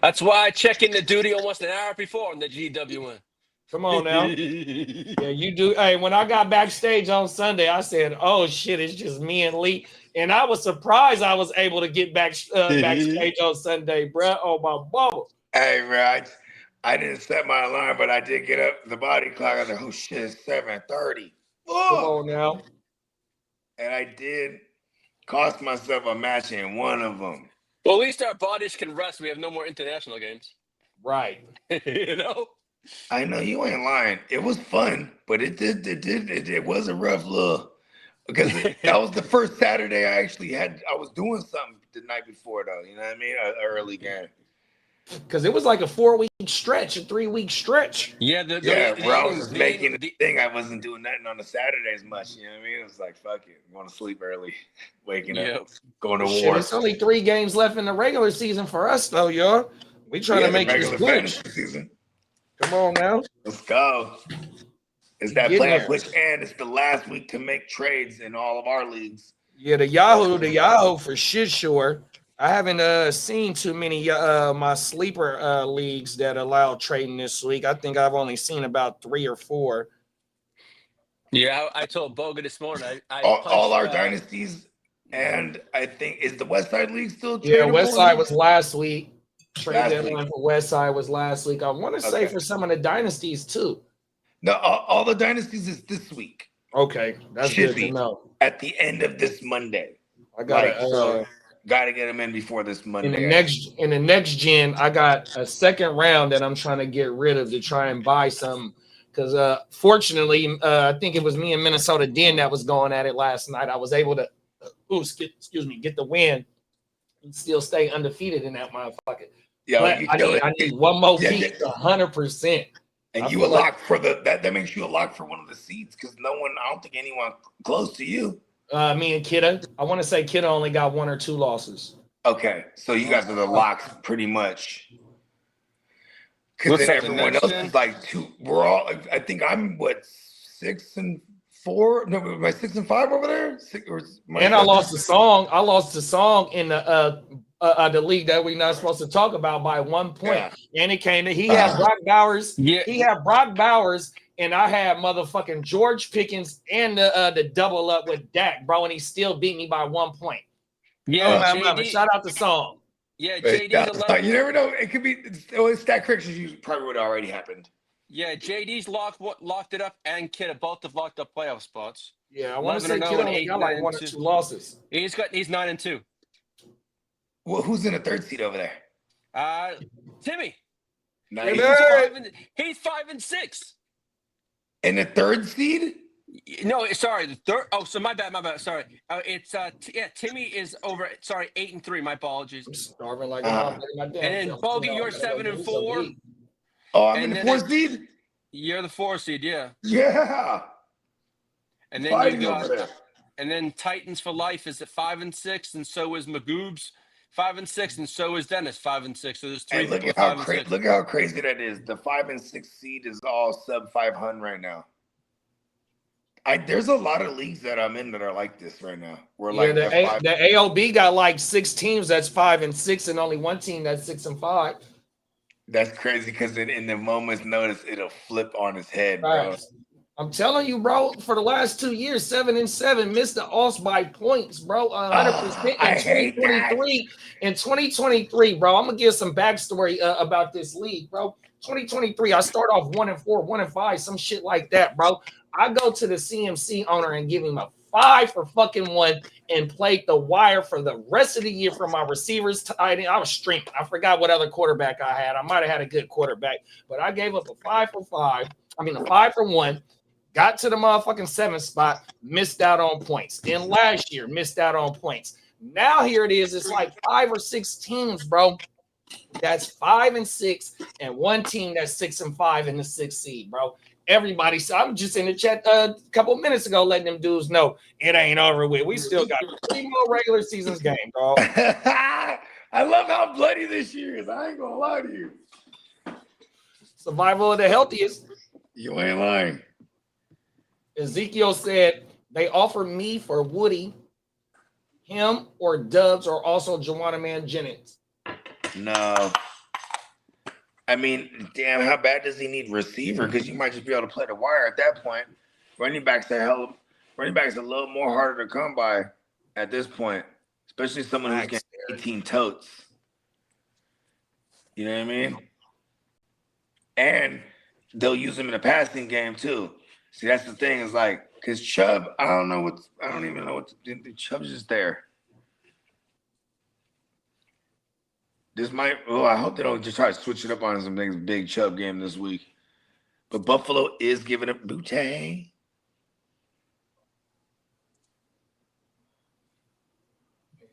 B: That's why I check into duty almost an hour before on the GWN.
G: Come on now. Yeah, you do. Hey, when I got backstage on Sunday, I said, "Oh shit, it's just me and Lee," and I was surprised I was able to get backstage on Sunday, bruh. Oh my bubble.
A: Hey, bro, I didn't set my alarm, but I did get up the body clock. I was like, oh shit, it's 7:30.
G: Come on now.
A: And I did cost myself a match in one of them.
B: Well, at least our bodies can rest. We have no more international games.
G: Right.
B: You know?
A: I know you ain't lying. It was fun, but it was a rough little because that was the first Saturday I was doing something the night before though. You know what I mean? An early game.
G: Because it was like a 4-week stretch, a 3-week stretch.
B: Yeah,
A: where I was just making the thing. I wasn't doing nothing on the Saturdays much. You know what I mean? It was like, fuck it. I'm going to sleep early, waking up, going to
G: Shit,
A: war.
G: it's only 3 games left in the regular season for us, though, y'all. We trying to make this push.
A: Season.
G: Come on now.
A: Let's go. It's that playoff push, and it's the last week to make trades in all of our leagues.
G: Yeah, the Yahoo for shit sure. I haven't seen too many my sleeper leagues that allow trading this week. I think I've only seen about 3 or 4.
B: Yeah, I told Boga this morning.
A: All our dynasties, and I think is the West Side League still?
G: Yeah, West Side was last week. Trade deadline for West Side was last week. I want to say for some of the dynasties too.
A: No, all the dynasties is this week.
G: Okay, that's good to know.
A: At the end of this Monday,
G: I got
A: got to get them in before this Monday.
G: In the next gen, I got a second round that I'm trying to get rid of to try and buy some. Because fortunately, I think it was me and Minnesota Den that was going at it last night. I was able to, get the win and still stay undefeated in that motherfucker.
A: Yeah,
G: but I need one more beat, 100%.
A: And you a lock for that makes you a lock for one of the seeds because I don't think anyone close to you.
G: Me and Kidda. I want to say Kidda only got 1 or 2 losses.
A: Okay, so you guys are the locks pretty much. Because then everyone else is like 2. We're all. I think I'm 6 and 4. No, am I 6 and 5 over there?
G: And I lost the song. I lost the song in the league that we're not supposed to talk about by 1 point. Yeah. And it came to he had Brock Bowers. Yeah. He had Brock Bowers. And I had motherfucking George Pickens and the double up with Dak, bro, and he still beat me by 1 point.
B: Yeah,
G: shout out to Song.
B: Yeah, JD's
A: you never know. It could be stat corrections. Probably would have already happened.
B: Yeah, JD's locked it up, and Kidda both have locked up playoff spots.
G: Yeah, I want to say Kidda only got like 1 or 2 losses.
B: He's 9-2.
A: Well, who's in the 3rd seat over there?
B: Timmy.
A: Nice.
B: He's 5 and 6.
A: In the 3rd seed?
B: No, sorry, the 3rd. Oh, so my bad. Sorry, it's Timmy is over. Sorry, 8 and 3. My apologies.
G: I'm starving like
B: and then Bogey, you're 7 and 4.
A: Oh, I'm in the 4th seed.
B: You're the 4th seed, yeah.
A: Yeah.
B: And then you got, and then Titans for life is at 5 and 6, and so is Magoob's 5 and 6, and so is Dennis 5 and 6. So there's 3.
A: Hey, look at how crazy that is. The 5 and 6 seed is all sub 500 right now. There's a lot of leagues that I'm in that are like this right now. We're like
G: the AOB got like 6 teams that's 5 and 6, and only 1 team that's 6 and 5.
A: That's crazy because in the moment's notice, it'll flip on his head, bro.
G: I'm telling you, bro, for the last 2 years, 7 and 7, missed the odds by points, bro. 100% in 2023. In 2023, bro, I'm gonna give some backstory about this league, bro. 2023, I start off 1 and 4, 1 and 5, some shit like that, bro. I go to the CMC owner and give him a 5 for fucking 1 and played the wire for the rest of the year for my receivers. I was streaming. I forgot what other quarterback I had. I might have had a good quarterback, but I gave up a 5 for 5. I mean, a 5 for 1. Got to the motherfucking 7th spot, missed out on points. Then last year, missed out on points. Now here it is. It's like 5 or 6 teams, bro. That's 5 and 6, and 1 team that's 6 and 5 in the 6th seed, bro. Everybody, so I'm just in the chat a couple minutes ago letting them dudes know it ain't over with. We still got 3 more regular seasons game, bro.
A: I love how bloody this year is. I ain't gonna lie to you.
G: Survival of the healthiest.
A: You ain't lying.
G: Ezekiel said they offered me for Woody, him or Dubs, or also Joanna Man Jennings.
A: No. I mean, damn, how bad does he need receiver? Because you might just be able to play the wire at that point. Running backs are a little more harder to come by at this point, especially someone who's getting 18 totes. You know what I mean? And they'll use him in the passing game too. See, that's the thing, is like, because Chubb, I don't even know what to do. Chubb's just there. I hope they don't just try to switch it up on some things. Big Chubb game this week. But Buffalo is giving up Boutte.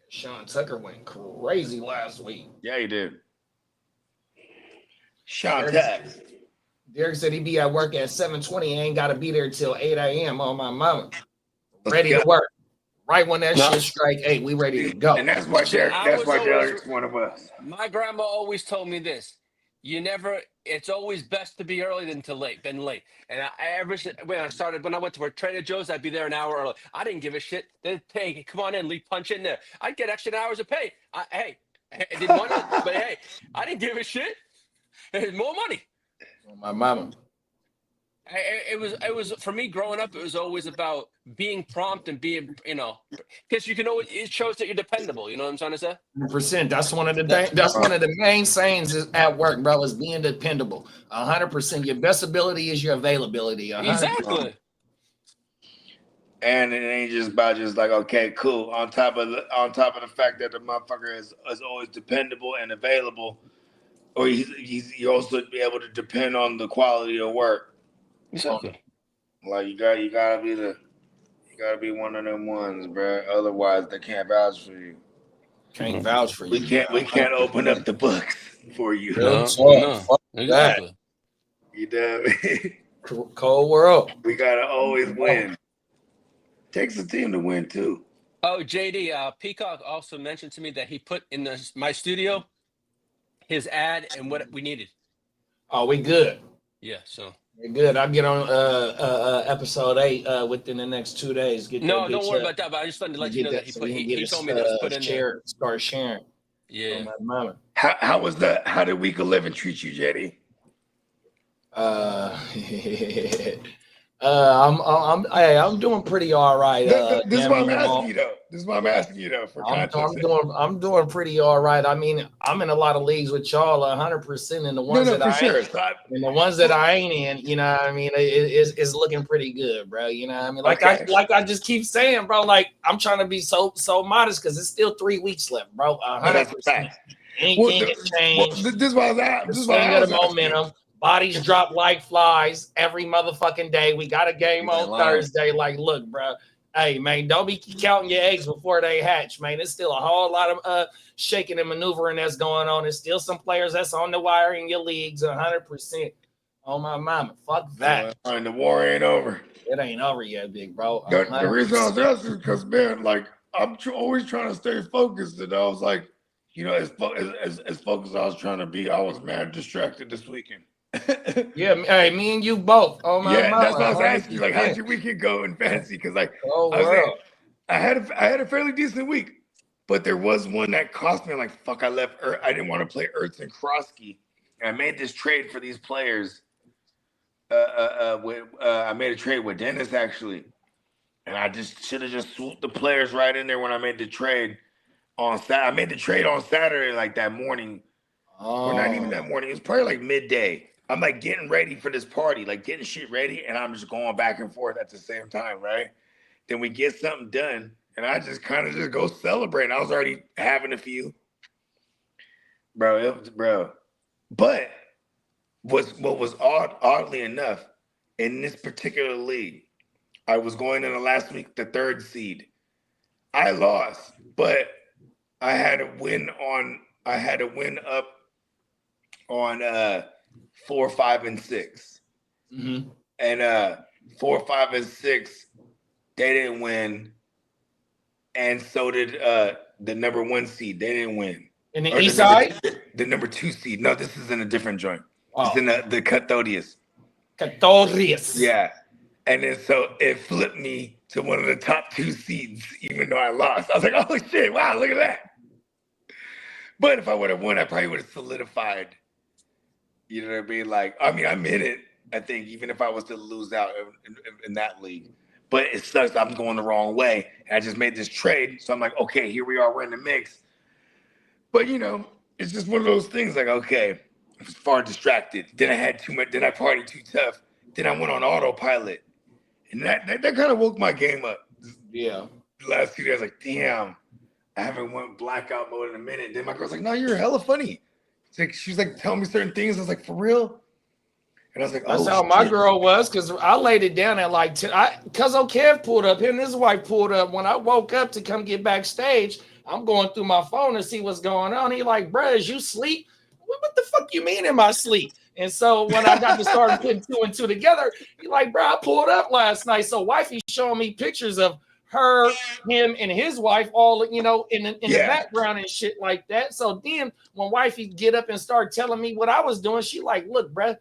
G: Sean Tucker went crazy last week.
A: Yeah, he did. Sean Tucker.
G: Derek said he'd be at work at 7:20 and ain't got to be there till 8 a.m. on my mama. Ready to work. Right when that shit strike 8, we ready to go.
A: And that's why Derek's one of us.
B: My grandma always told me this. It's always best to be early than late. And when I went to work, Trader Joe's, I'd be there an hour early. I didn't give a shit. They'd hey, come on in, punch in there. I'd get extra hours of pay. I didn't want to, but hey, I didn't give a shit. There's more money.
G: My mama.
B: It was for me growing up. It was always about being prompt and being, because you can always. It shows that you're dependable. You know what I'm trying to say?
G: 100%. That's one of the main sayings at work, bro. Is being dependable. 100%. Your best ability is your availability. 100%.
B: Exactly.
A: And it ain't just about like, okay, cool. On top of the fact that the motherfucker is always dependable and available, or you also be able to depend on the quality of work.
B: Exactly.
A: Like you gotta be one of them ones, bro. Otherwise, they can't vouch for you.
G: Can't vouch for you.
A: We can't open up the books for you.
B: No. Exactly.
A: You know,
G: cold world.
A: We gotta always win. Takes a team to win too.
B: Oh, JD, Peacock also mentioned to me that he put in my studio his ad and what we needed.
G: Oh, we good.
B: Yeah, so
G: we're good. I'll get on episode 8 within the next 2 days.
B: Don't worry about that. But I just wanted to let you know that he told me that was put in there.
G: Start sharing.
B: Yeah.
A: How did Week 11 treat you, JD?
G: I'm doing pretty all right.
A: This is what I'm asking you though. For context.
G: I'm doing pretty all right. I mean, I'm in a lot of leagues with y'all 100%, and the ones the ones that I ain't in, you know what I mean, is looking pretty good, bro. You know what I mean? Like I just keep saying, bro, like I'm trying to be so modest because it's still 3 weeks left, bro. 100%. Anything can change.
A: This is what I was at.
G: This is what I was the momentum. Bodies drop like flies every motherfucking day. We got a game on Thursday. Like, look, bro. Hey, man, don't be counting your eggs before they hatch, man. There's still a whole lot of shaking and maneuvering that's going on. There's still some players that's on the wire in your leagues 100%. Oh, my mama. Fuck that.
A: The war ain't over.
G: It ain't over yet, big bro.
A: The reason I was asking is because, man, like, I'm always trying to stay focused. And I was like, as focused as I was trying to be, I was mad distracted this weekend.
G: Yeah, hey, me and you both. Oh my God.
A: That's what I was asking you. Like, how'd your weekend go in fantasy? Because like, I had a fairly decent week, but there was one that cost me. Like, fuck, I didn't want to play Ertz and Krosky, and I made this trade for these players. I made a trade with Dennis actually, and I just should have just swooped the players right in there when I made the trade on Saturday. I made the trade on Saturday, like that morning, or not even that morning. It was probably like midday. I'm like getting ready for this party, like getting shit ready, and I'm just going back and forth at the same time, right? Then we get something done, and I just kind of just go celebrate. I was already having a few, bro. But what was oddly enough, in this particular league, I was going in the last week, the 3rd seed. I lost, but I had a win up on 4, 5, and 6.
G: Mm-hmm.
A: And 4, 5, and 6, they didn't win. And so did the number 1 seed. They didn't win.
G: In the east side?
A: The number 2 seed. No, this is in a different joint. It's in the Cathodius. Yeah. And then so it flipped me to one of the top 2 seeds, even though I lost. I was like, oh shit, wow, look at that. But if I would have won, I probably would have solidified You know what I mean? Like, I mean, I'm in it. I think even if I was to lose out in that league, but it sucks. I'm going the wrong way. And I just made this trade, so I'm like, okay, here we are. We're in the mix. But it's just one of those things. Like, okay, I was far distracted. Then I had too much. Then I partied too tough. Then I went on autopilot, and that kind of woke my game up.
G: Yeah.
A: The last few days, like, damn, I haven't went blackout mode in a minute. Then my girl's like, no, you're hella funny. She's like telling me certain things. I was like, for real? And I was like,
G: That's how my girl was, because I laid it down at like 10. Because Kev pulled up, him and his wife pulled up. When I woke up to come get backstage, I'm going through my phone to see what's going on. He like, bruh, is you sleep? What the fuck you mean in my sleep? And so when I got to start putting two and two together, he like, bro, I pulled up last night. So wifey showing me pictures of her, him, and his wife all, in the background and shit like that. So then when wifey get up and start telling me what I was doing, she like, look, bro,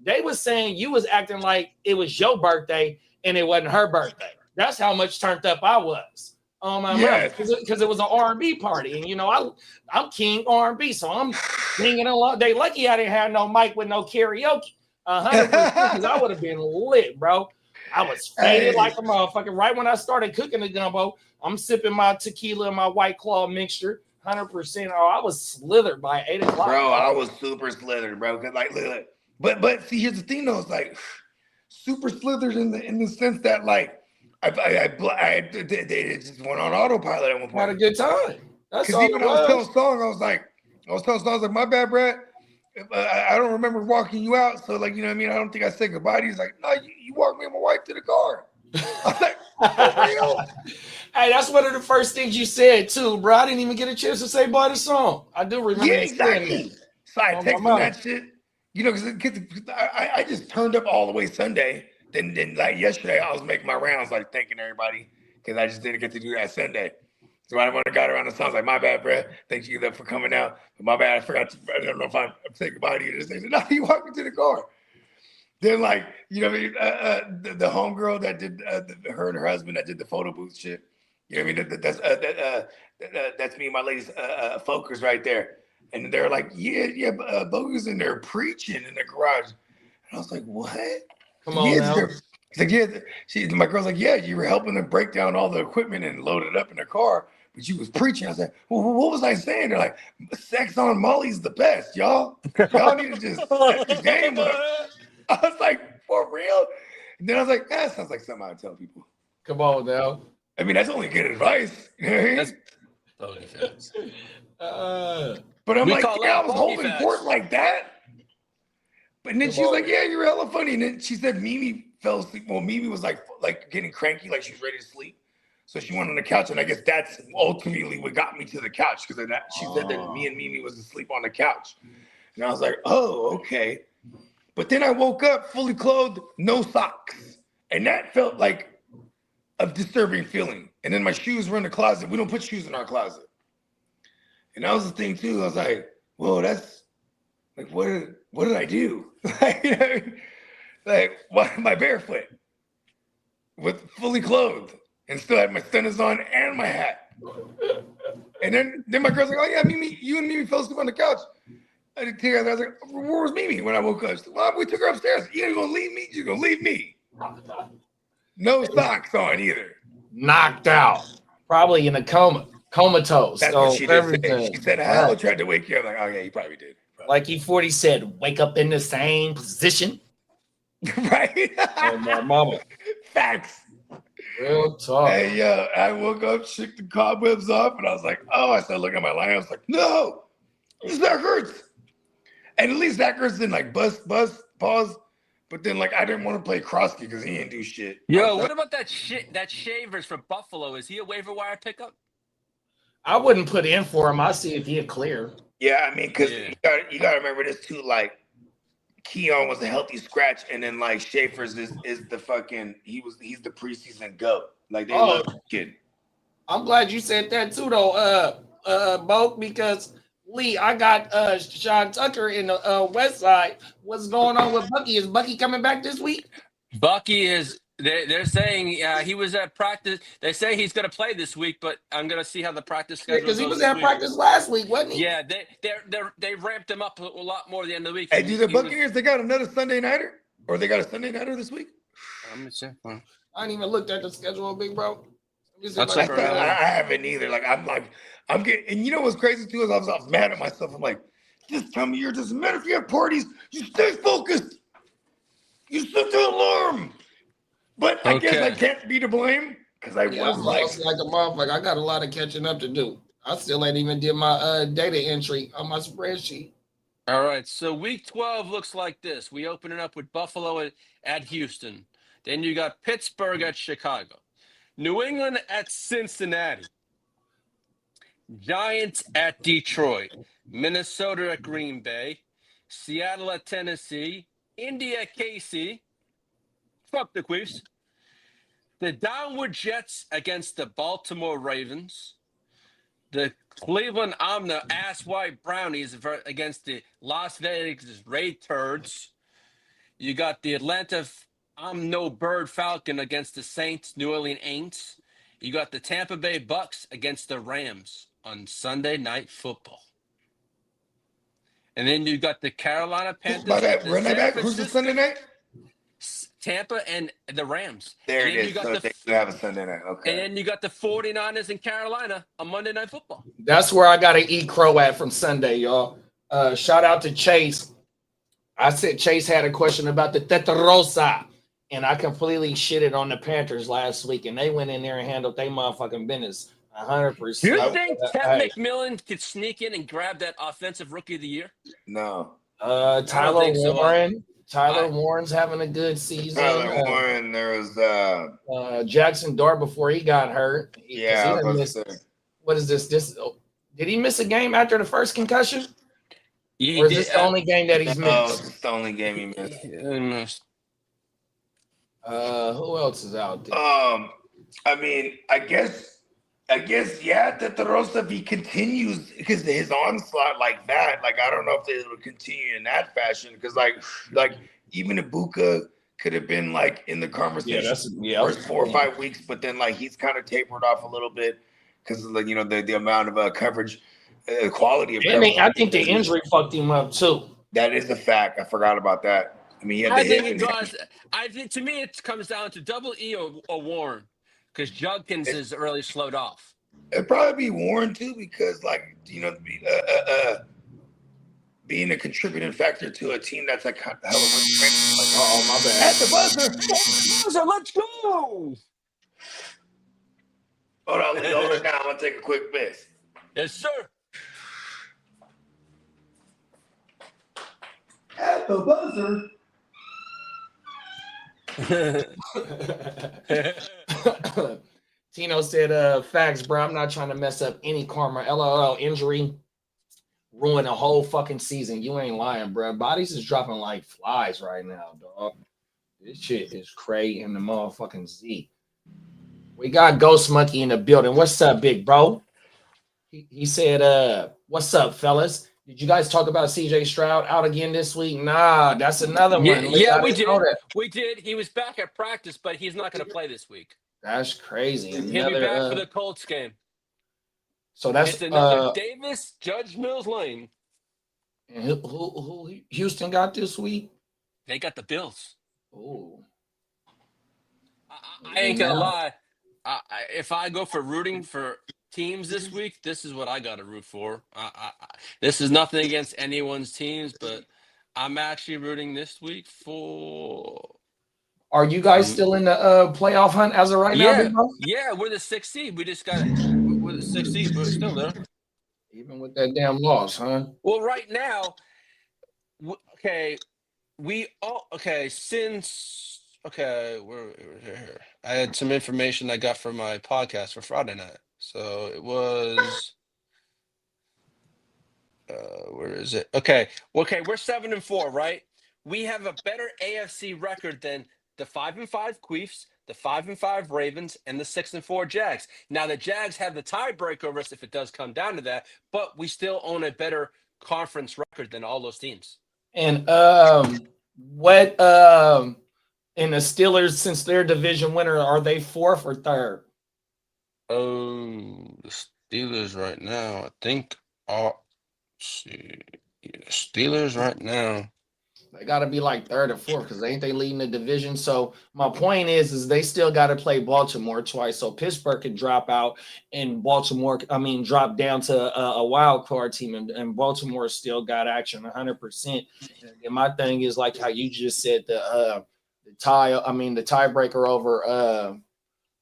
G: they was saying you was acting like it was your birthday and it wasn't her birthday. That's how much turned up I was. Because it was an R&B party, and I'm king R&B, so I'm singing a lot. They lucky I didn't have no mic with no karaoke. 100%, because I would have been lit, bro. I was faded like a motherfucker. Right when I started cooking the gumbo, I'm sipping my tequila and my White Claw mixture. 100%. Oh, I was slithered by 8 o'clock.
A: Bro, I was super slithered, bro. Cause like, look. But see, here's the thing, though. It's like super slithered in the sense that like. They just went on autopilot at one point.
G: Had a good time. That's all.
A: Even I was telling Song, I was telling my bad, Brad. I don't remember walking you out, so like, you know what I mean? I don't think I said goodbye to you. He's like, no, you walked me and my wife to the car. I was like, for real?
G: Hey, that's one of the first things you said too, bro. I didn't even get a chance to say bye to Song. I do remember.
A: Yeah, exactly. So I texted that shit, because I just turned up all the way Sunday. Then like yesterday, I was making my rounds, like thanking everybody, because I just didn't get to do that Sunday. So when I got around the song, I was like, my bad, bro. Thank you for coming out. But my bad, I don't know if I said goodbye to you. They said, no, you walked me to the car. Then like, the homegirl that did, her and her husband that did the photo booth shit. You know what I mean? That's me and my lady's focus right there. And they're like, yeah, Bogu's in there preaching in the garage. And I was like, what?
G: Come on now.
A: It's like, my girl's like, yeah, you were helping them break down all the equipment and load it up in the car, but you was preaching. I was like, well, what was I saying? They're like, sex on Molly's the best, y'all. Y'all need to just step the game up. I was like, for real? And then I was like, that sounds like something I would tell people.
G: Come on now.
A: I mean, that's only good advice. You know what I mean?
B: That's totally facts.
A: But I'm like,
B: call
A: yeah, I
B: that
A: was holding
B: facts.
A: court like that. But then she's like, yeah, you're hella funny. And then she said Mimi fell asleep. Well, Mimi was like getting cranky, like she was ready to sleep. So she went on the couch. And I guess that's ultimately what got me to the couch. Because she said that me and Mimi was asleep on the couch. And I was like, oh, okay. But then I woke up fully clothed, no socks. And that felt like a disturbing feeling. And then my shoes were in the closet. We don't put shoes in our closet. And that was the thing too. I was like, whoa, that's like, what did I do? Like, why am I barefoot with fully clothed and still had my stunners on and my hat? And then my girl's like, oh yeah, Mimi, you and Mimi fell asleep on the couch. I was like, where was Mimi when I woke up? She said, well, we took her upstairs. You ain't gonna leave me? You're gonna leave me. No socks on either.
G: Knocked out. Probably in a comatose.
A: That's what she did say. She said, Hal tried to wake you up. I'm like, oh yeah, he probably did.
G: Like E40 said, wake up in the same position.
A: Right?
G: Oh, my mama.
A: Facts.
G: Real talk.
A: Hey, yo, I woke up, shook the cobwebs off, and I was like, oh, I started looking at my line. I was like, no, Zach Ertz. And at least Zach Ertz didn't like bust, pause. But then, like, I didn't want to play Krosky because he didn't do shit.
B: Yo, what about that Shavers from Buffalo? Is he a waiver wire pickup?
G: I wouldn't put in for him. I see if he'd clear.
A: Yeah, I mean, because you gotta remember this too. Like, Keon was a healthy scratch, and then like Schaefer's is the fucking he's the preseason goat. Like they love the kid.
G: I'm glad you said that too, though, Bo, because Lee, I got Sean Tucker in the West Side. What's going on with Bucky? Is Bucky coming back this week?
B: Bucky is They're saying he was at practice. They say he's going to play this week, but I'm going to see how the practice schedule
G: Because
B: goes.
G: he was
B: this
G: at
B: week.
G: practice last week, wasn't he?
B: Yeah, they ramped him up a lot more at the end of the week.
A: Hey, do the Buccaneers, they got another Sunday nighter? Or they got a Sunday nighter this week?
B: I'm gonna check.
G: I ain't even looked at the schedule, big bro. Let me see
B: That's
G: if I
B: like
G: can-
A: I haven't either. I'm getting, and you know what's crazy too is I was mad at myself. I'm like, this time of year doesn't matter if you have parties, you stay focused. You set the alarm. But I guess I
B: Okay.
A: can't be to blame because I
G: Yeah,
A: was
G: I'm
A: like,
G: lost like a motherfucker. I got a lot of catching up to do. I still ain't even did my data entry on my spreadsheet.
B: All right, so week 12 looks like this. We open it up with Buffalo at Houston. Then you got Pittsburgh at Chicago. New England at Cincinnati. Giants at Detroit. Minnesota at Green Bay. Seattle at Tennessee. Indy at KC. Fuck the Queefs. The downward Jets against the Baltimore Ravens. The Cleveland Omna ass white brownies against the Las Vegas Raid Turds. You got the Atlanta Omno Bird Falcon against the Saints New Orleans Aints. You got the Tampa Bay Bucks against the Rams on Sunday Night Football. And then you got the Carolina Panthers.
A: by that,
B: the
A: run that
B: San
A: back. Who's the
B: Francisco-
A: Sunday night?
B: Tampa and the Rams.
A: There
B: And
A: it
B: then
A: is.
B: You got
A: So
B: the,
A: they do have a Sunday night.
B: and
A: Okay.
B: then you got the 49ers in Carolina on Monday Night Football.
G: That's where I got to eat crow at from Sunday, y'all. Shout out to Chase. I said Chase had a question about the Tetarosa, and I completely shitted on the Panthers last week, and they went in there and handled their motherfucking business 100%.
B: Do you think Ted
G: Hey,
B: McMillan could sneak in and grab that offensive rookie of the year?
A: No.
G: Tyler
B: think so.
G: Warren. Tyler Warren's having a good season.
A: Tyler Warren, there was
G: Jackson Dart before he got hurt.
A: yeah,
G: He
A: I
G: done
A: was
G: missed-
A: gonna say.
G: what is this? Did he miss a game after the first concussion?
B: He
G: Or is
B: did-
G: this the only game that he's
A: No,
G: missed?
A: it's the only game he missed.
B: he missed.
G: Who else is out there?
A: I mean, I guess, yeah, Tetarosa, if he continues, because his onslaught like that, like, I don't know if they will continue in that fashion, because, like, even Ibuka could have been, like, in the conversation first 4 or 5 weeks, but then, like, he's kind of tapered off a little bit because of, you know, the amount of coverage, quality of coverage.
G: I think the injury fucked him up, too.
A: That is a fact. I forgot about that. I mean, he had
B: I
A: the
B: think
A: hit.
B: it goes. I think to me it comes down to Double E or Warren, because Judkins is really slowed off.
A: It'd probably be Warren too, because like, you know, being a contributing factor to a team that's like hell of a
G: Oh, my bad.
A: at the buzzer.
B: So let's go.
A: Hold it down. I'm gonna take a quick piss.
B: Yes, sir.
A: At the buzzer.
G: Tino said, facts, bro. I'm not trying to mess up any karma. LOL, injury ruin a whole fucking season. You ain't lying, bro. Bodies is dropping like flies right now, dog. This shit is crazy in the motherfucking Z. We got Ghost Monkey in the building. What's up, big bro? He said, what's up, fellas? Did you guys talk about CJ Stroud out again this week? Nah, that's another one.
B: Yeah, we did. We did. He was back at practice, but he's not going to play this week.
G: That's crazy.
B: He'll be back for the Colts game.
G: So that's
B: It's another Davis Judge Mills Lane.
G: And who Houston got this week?
B: They got the Bills.
G: Oh,
B: I ain't gonna lie. If I go for rooting for teams this week, this is what I got to root for. This is nothing against anyone's teams, but I'm actually rooting this week for.
G: Are you guys still in the playoff hunt as of right now? Big bro?
B: Yeah, we're the 6th seed. We're the 6th seed, but we're still there.
G: Even with that damn loss, huh?
B: Well, right now, we're here. I had some information I got from my podcast for Friday night. So it was where is it? Okay, we're 7-4, right? We have a better AFC record than the 5-5 Queefs, the 5-5 Ravens, and the 6-4 Jags. Now the Jags have the tiebreaker over us if it does come down to that, but we still own a better conference record than all those teams.
G: And And the Steelers, since they're division winner, are they 4th or 3rd?
B: Oh, the Steelers right now, I think are Steelers right now.
G: They got to be like 3rd or 4th because ain't they leading the division? So my point is they still got to play Baltimore twice. So Pittsburgh could drop out and drop down to a wild card team, and Baltimore still got action 100%. And my thing is like how you just said the tiebreaker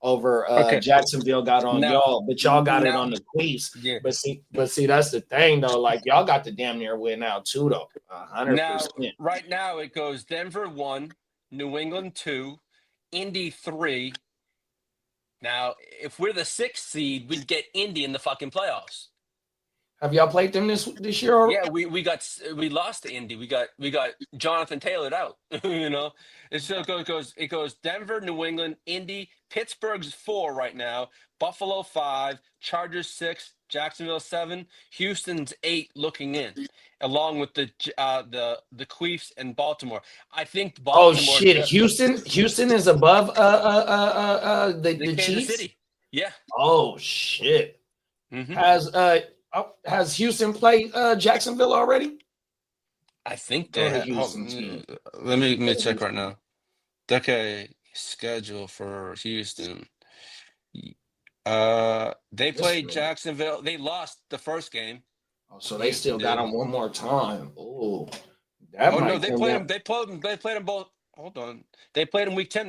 G: over
B: Okay.
G: Jacksonville got on
B: Now-
G: y'all, but y'all got it
B: now-
G: on the Queefs.
B: Yeah.
G: But see, that's the thing though. Like y'all got the damn near win out too though. 100%.
B: Now, right now it goes Denver 1, New England 2, Indy 3. Now, if we're the 6th seed, we'd get Indy in the fucking playoffs.
G: Have y'all played them this year? Or?
B: Yeah, we lost to Indy. We got Jonathan Taylor out. You know, it still goes Denver, New England, Indy, Pittsburgh's 4 right now, Buffalo 5, Chargers 6, Jacksonville 7, Houston's 8 looking in, along with the Queefs and Baltimore. I think Baltimore.
G: Oh shit, Houston is above the
B: Kansas
G: Chiefs.
B: City. Yeah.
G: Oh shit.
B: Mhm.
G: Has Houston played Jacksonville already?
B: I think
G: Go
B: they
G: to
B: have.
G: Houston team.
B: Let me check right now. Okay, schedule for Houston. They played Jacksonville. They lost the first game.
G: Oh, so they still got them one more time. Oh, that
B: Oh
G: might
B: no, they
G: come
B: played
G: down.
B: them. They played them both. Hold on. They played in week 10.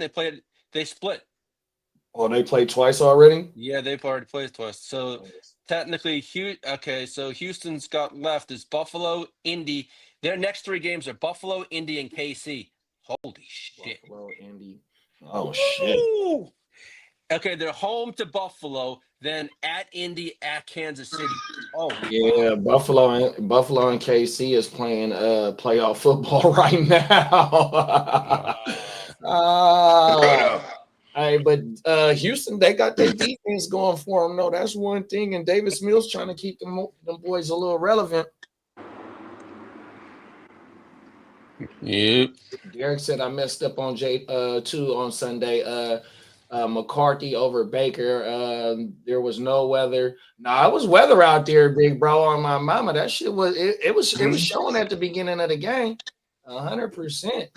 B: They split.
G: Oh, they played twice already?
B: Yeah, they've already played twice. So technically, so Houston's got left is Buffalo, Indy. Their next 3 games are Buffalo, Indy, and KC. Holy shit.
G: Buffalo, Indy. Oh shit.
B: Ooh. Okay, they're home to Buffalo, then at Indy, at Kansas City. Oh
G: yeah, Buffalo and KC is playing playoff football right now. Hey, but Houston, they got their defense going for them. No, that's one thing. And Davis Mills trying to keep them boys a little relevant.
B: Yep.
G: Derek said I messed up on J2 on Sunday. McCarthy over Baker. There was no weather. Nah, it was weather out there, big bro. On my mama, that shit was it was showing at the beginning of the game, 100%.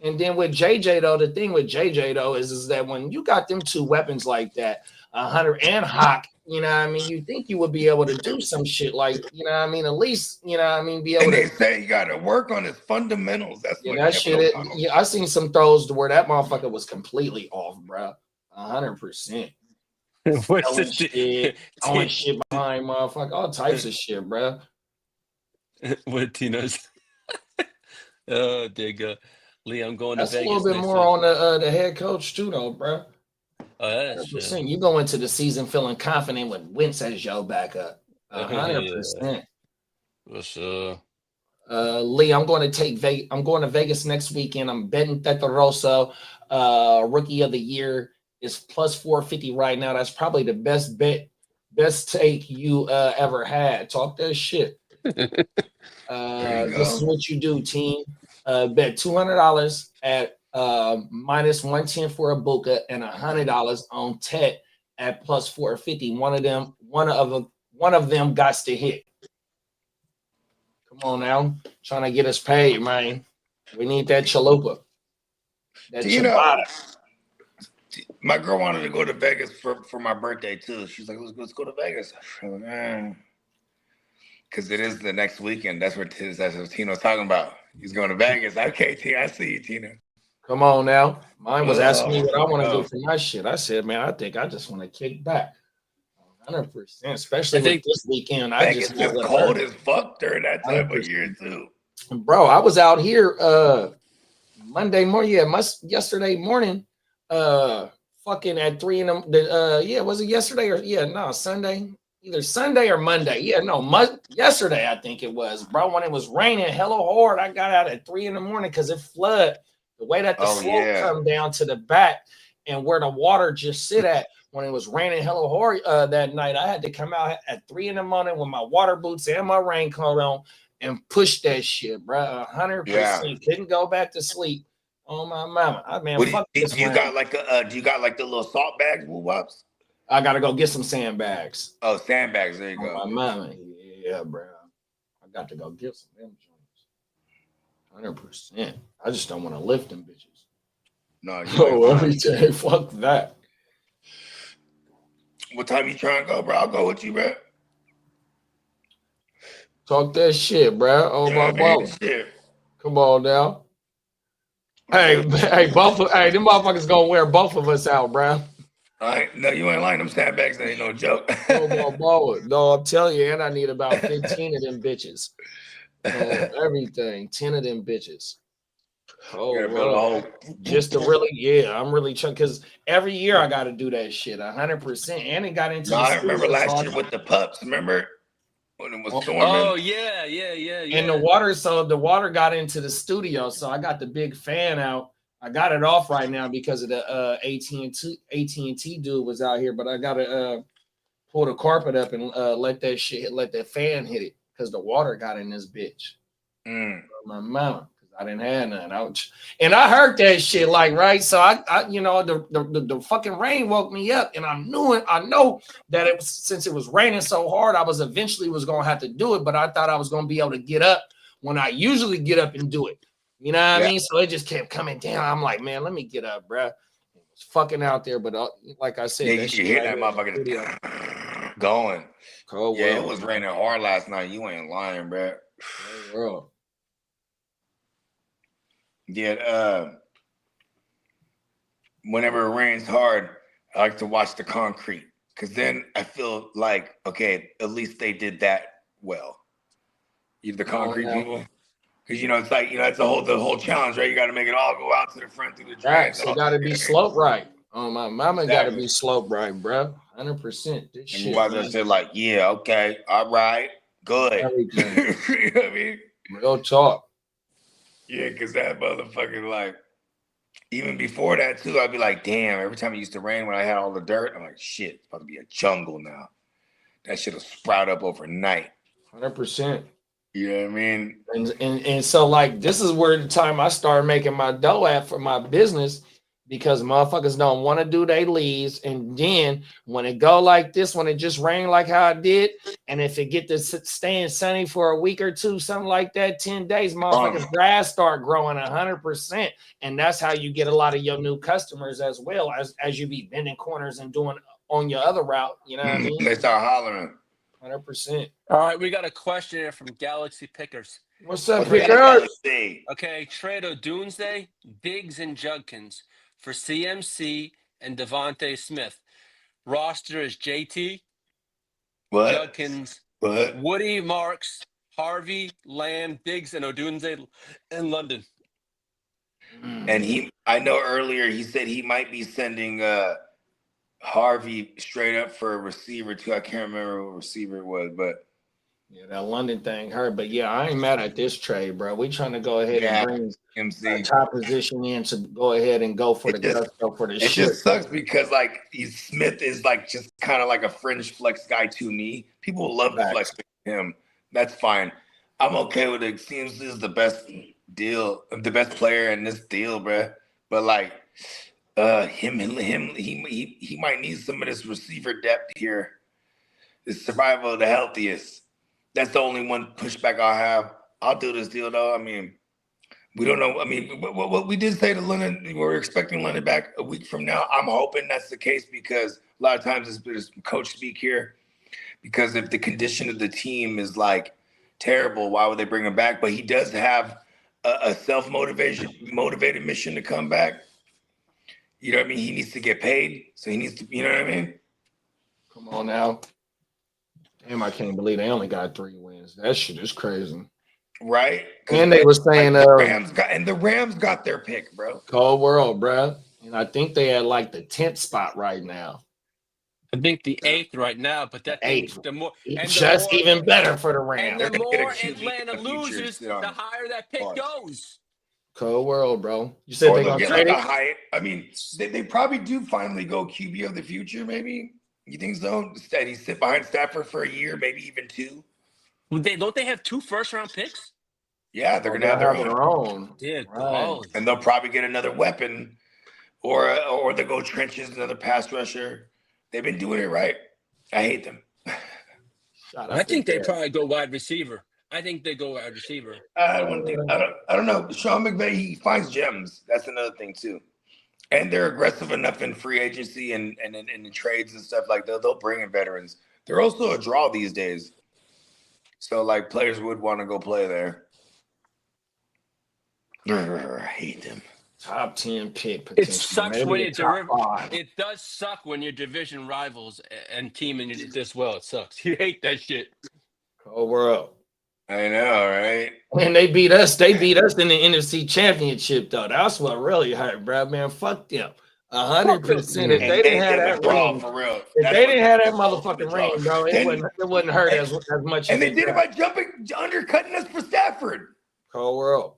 G: And then with JJ though, the thing with JJ though is that when you got them 2 weapons like that, 100 and Hawk, you know what I mean, you think you would be able to do some shit like, you know what I mean, at least, you know what I mean, be able
A: And
G: to.
A: they say you got to work on his fundamentals. That's
G: Yeah,
A: what
G: that shit. I seen some throws to where that motherfucker was completely off, bro. 100%.
B: What's
G: Throwing shit, throwing shit behind motherfucker, all types of shit, bro.
B: What Tino's? Oh, there you go. Lee, I'm going
G: That's
B: to
G: a
B: Vegas.
G: little bit more on the head coach too, though, bro.
B: Oh, that's true.
G: 100%. You go into the season feeling confident with Wentz as your backup. 100%.
B: For sure.
G: Lee, I'm going to Vegas next weekend. I'm betting Tetarosa, rookie of the year is plus 450 right now. That's probably the best take you ever had. Talk that shit. This is what you do, team. Bet $200 at minus 110 for Ibuka and $100 on Tet at plus 450. One of them got to hit. Come on now, trying to get us paid, man. We need that chalupa. That ciabatta.
A: My girl wanted to go to Vegas for my birthday too. She's like, let's go to Vegas. Because it is the next weekend. That's what Tino's talking about. He's going to Vegas. Okay, Tina, I see you, Tina.
G: Come on now. Mine was asking me what I want to do for my shit. I said, man, I think I just want to kick back. 100%, especially with this weekend. I
A: Vegas
G: just
A: is cold as fuck during that time of year too.
G: Bro, I was out here Monday morning. Yeah, yesterday morning. Fucking at 3 in the was it yesterday or Sunday? Either Sunday or Monday. Yeah, no, yesterday I think it was, bro. When it was raining hella hard, I got out at 3 in the morning because it flooded. The way that the slope come down to the back and where the water just sit at when it was raining hella hard that night, I had to come out at 3 in the morning with my water boots and my raincoat on and push that shit, bro. 100%. Couldn't go back to sleep. Oh my mama. Man,
A: What
G: fuck
A: do
G: this
A: you
G: rain.
A: got like do you got like the little salt bags, woo wops?
G: I gotta go get some sandbags.
A: Oh, sandbags. There you
G: Oh
A: go.
G: my mama. Yeah, bro. I got to go get some of them joints. 100%. I just don't want to lift them bitches.
A: No, you
G: Oh,
A: ain't
G: every
A: fine.
G: day. Fuck that.
A: What time you trying to go, bro? I'll go with you, bro.
G: Talk that shit, bro. Oh
A: You know
G: my
A: what I mean?
G: mama.
A: Shit.
G: Come on now. Hey, them motherfuckers gonna wear both of us out, bro.
A: All right. No, you ain't lying. Them sandbags ain't no joke.
G: Oh my mama. No, I'm telling you, and I need about 15 of them bitches. Everything. 10 of them bitches. Oh,
A: You gotta build a
G: well,
A: whole.
G: just to really, yeah, I'm really trying because every year I got to do that shit 100%. And it got into
A: No,
G: the
A: I remember
G: studio, so
A: last year with the pups. Remember when it was
G: Oh,
A: storming?
B: Oh yeah.
G: and the water got into the studio, so I got the big fan out. I got it off right now because of the AT&T dude was out here, but I gotta pull the carpet up and let that fan hit it because the water got in this bitch. My mama, because I didn't have none. And I heard that shit like right. So I the fucking rain woke me up, and I knew it. I know that it was since it was raining so hard, I was eventually gonna have to do it, but I thought I was gonna be able to get up when I usually get up and do it. You know what I mean? So it just kept coming down. I'm like, man, let me get up, bro. It was fucking out there, but like I said,
A: Yeah,
G: that
A: you
G: shit
A: hear
G: right
A: that
G: here in the
A: motherfucker
G: studio.
A: going.
G: Cold
A: Yeah,
G: world.
A: it was raining hard last night. You ain't lying, bro.
G: Cold world.
A: Yeah, whenever it rains hard, I like to watch the concrete because then I feel like, okay, at least they did that well. The concrete
G: yeah.
A: people, because it's like it's the whole challenge, right? You got to make it all go out to the front through the drains.
G: Facts. It got to be sloped right. Oh, my mama got to
A: Exactly.
G: be sloped right, bro. 100%. This
A: And
G: shit.
A: you guys are saying like, yeah, okay, all right, good.
G: Everything.
A: You know what I mean?
G: Real talk.
A: Yeah, because that motherfucker, like, even before that too, I'd be like, damn, every time it used to rain when I had all the dirt, I'm like, shit, it's about to be a jungle now. That shit'll sprout up overnight.
G: 100%.
A: You know what I mean?
G: And so like this is where the time I started making my dough at for my business because motherfuckers don't want to do their leads. And then when it go like this, when it just rain like how it did, and if it get to staying sunny for a week or two, something like that, 10 days, motherfuckers grass start growing 100%. And that's how you get a lot of your new customers as well as you be bending corners and doing on your other route. You know what I mean?
A: They start hollering.
G: 100%.
B: All right, we got a question here from Galaxy Pickers.
G: What's up,
A: What's that
G: Pickers?
A: Galaxy?
B: Okay, Trado Doomsday, Diggs, and Judkins for CMC and Devontae Smith. Roster is JT,
A: What?
B: Judkins,
A: What?
B: Woody, Marks, Harvey, Lamb, Diggs, and Odunze in London.
A: And I know earlier he said he might be sending Harvey straight up for a receiver too. I can't remember what receiver it was, but
G: yeah, that London thing hurt. But yeah, I ain't mad at this trade, bro. We trying to go ahead and bring
A: MC
G: top position in to go ahead and go for the gusto for the
A: it
G: shit.
A: just sucks because like Smith is like just kind of like a fringe flex guy to me. People love to flex him. That's fine. I'm okay with it. Seems this is the best deal, the best player in this deal, bro. But like he might need some of this receiver depth here. The survival of the healthiest. That's the only one pushback I'll have. I'll do this deal though. I mean, we don't know. I mean, what we did say to London, we're expecting London back a week from now. I'm hoping that's the case because a lot of times it's coach speak here. Because if the condition of the team is like terrible, why would they bring him back? But he does have a motivated mission to come back. You know what I mean? He needs to get paid, so he needs to. You know what I mean?
G: Come on now. Damn, I can't believe they only got 3 wins. That shit is crazy.
A: Right?
G: And they were saying
A: the Rams got their pick, bro.
G: Cold world, bro. And I think they had like the 10th spot right now.
B: I think the 8th right now, but that thing,
G: even better for the Rams.
B: And the more Atlanta loses, the higher that pick goes.
G: Cold world, bro. You said they're gonna trade
A: it? I mean, they probably do finally go QB of the future, maybe. You think so? He sit behind Stafford for a year, maybe even 2.
B: Don't they have 2 first-round picks?
A: Yeah, they're gonna
G: They'll
A: have their
G: their own.
B: Dear
G: Right.
B: God.
A: and they'll probably get another weapon, or they go trenches, another pass rusher. They've been doing it right. I hate them.
G: Shout
B: I
G: out to
B: think they
G: Derek.
B: probably go wide receiver. I think they go wide receiver.
A: I don't know. Sean McVay, he finds gems. That's another thing too. And they're aggressive enough in free agency and in trades and stuff like that. They'll bring in veterans. They're also a draw these days. So like players would want to go play there. I hate them.
G: Top 10 pick
B: It
G: potential.
B: sucks
G: Maybe
B: when
G: a
B: you're
G: top 5.
B: it does suck when your division rivals and team and you do this well. It sucks. You hate that shit.
G: Cold world.
A: I know, right?
G: And they beat us. They beat us in the NFC Championship, though. That's what really hurt, bro. Man, fuck them. 100%. If they didn't have that ring,
A: for real.
G: if they didn't have that motherfucking ring, bro, it wouldn't hurt as much.
A: And
G: as
A: they did it by undercutting us for Stafford.
G: Cold world.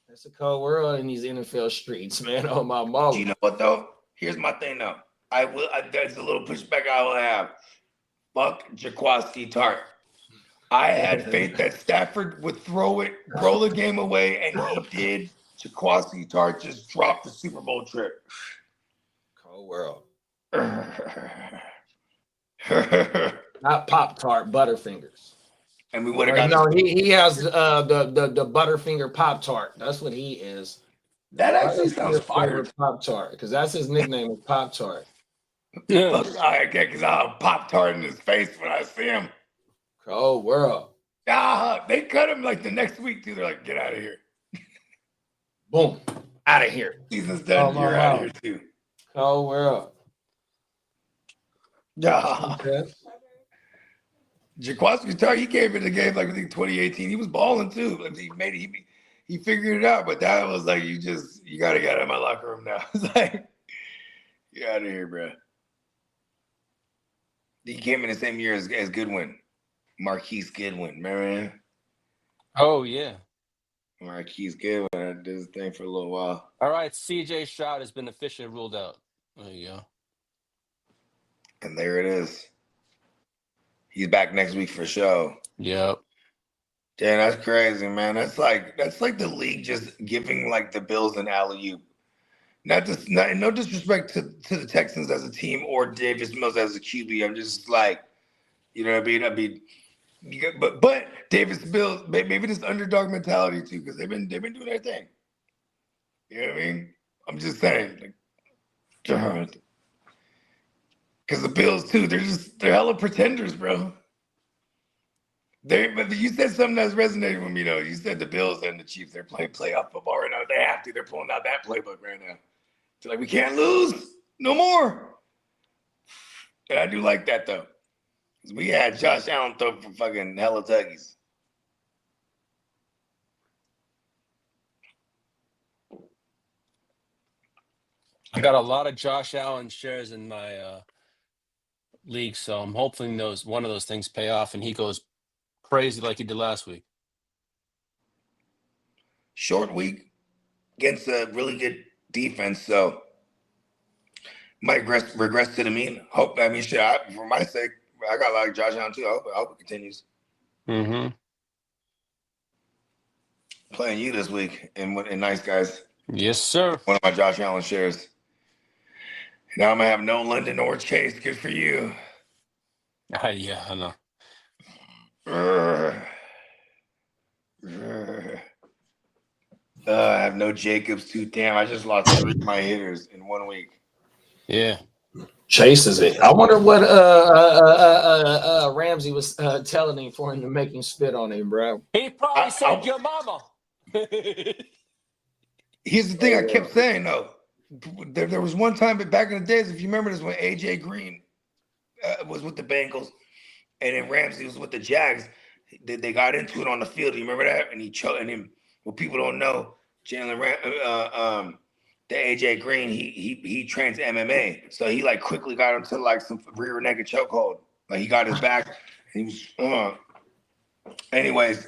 G: It's a cold world in these NFL streets, man. Oh my mama.
A: You know what though? Here's my thing though. There's a little pushback I will have. Fuck Jaquaski Tart. I had faith that Stafford would throw the game away, and he did. Jaquaski Tart just dropped the Super Bowl trip.
G: Cold world. Not Pop-Tart, Butterfingers.
A: And we would have got
G: no, he has the Butterfinger Pop-Tart. That's what he is.
A: That actually sounds fire.
G: Pop-Tart, because that's his nickname is Pop-Tart.
A: Yeah. I get because I'll Pop-Tart in his face when I see him.
G: Cold world.
A: They cut him like the next week too. They're like, get out of here.
G: Boom. Out of here.
A: Season's done. You're out of here too.
G: Cold world.
A: Yeah. Jaquaski Tart, he came in the game like I think 2018. He was balling too. Like he figured it out, but that was like you gotta get out of my locker room now. It's like, get out of here, bro. He came in the same year as Goodwin. Marquise Goodwin, remember him?
B: Oh yeah.
A: Marquise Goodwin did his thing for a little while.
B: All right, CJ Stroud has been officially ruled out. There you go.
A: And there it is. He's back next week for show.
B: Yep.
A: Damn, that's crazy, man. That's like the league just giving like the Bills an alley-oop. No disrespect to the Texans as a team or Davis Mills as a QB. I'm just like, you know what I mean? But Davis Mills, maybe this underdog mentality too, because they've been doing their thing. You know what I mean? I'm just saying, like, because the Bills too, they're hella pretenders, bro. But you said something that's resonating with me though. You said the Bills and the Chiefs, they're playing playoff football right now. They have to. They're pulling out that playbook right now. They're like, we can't lose no more. And I do like that though. We had Josh Allen throw for fucking hella tuggies.
B: I got a lot of Josh Allen shares in my league, so I'm hoping one of those things pay off and he goes crazy like he did last week.
A: Short week against a really good defense, so might regress to the mean. For my sake, I got a lot of Josh Allen too. I hope it continues.
B: Mm-hmm.
A: Playing you this week and nice guys.
B: Yes, sir.
A: One of my Josh Allen shares. Now I'm gonna have no London or Chase. Good for you.
B: Yeah, I know.
A: I have no Jacobs too. Damn, I just lost 3 of my hitters in 1 week.
B: Yeah.
G: Chase is it. I wonder what Ramsey was telling him for him to make him spit on him, bro.
B: He probably said your mama.
A: Here's the thing I kept saying though. There was one time back in the days, if you remember this, when AJ Green was with the Bengals and then Ramsey was with the Jags. They got into it on the field. Do you remember that? And he choked. And him. What people don't know, the AJ Green, he trains MMA, so he like quickly got into like some rear naked chokehold. Like he got his back. And he was. Anyways,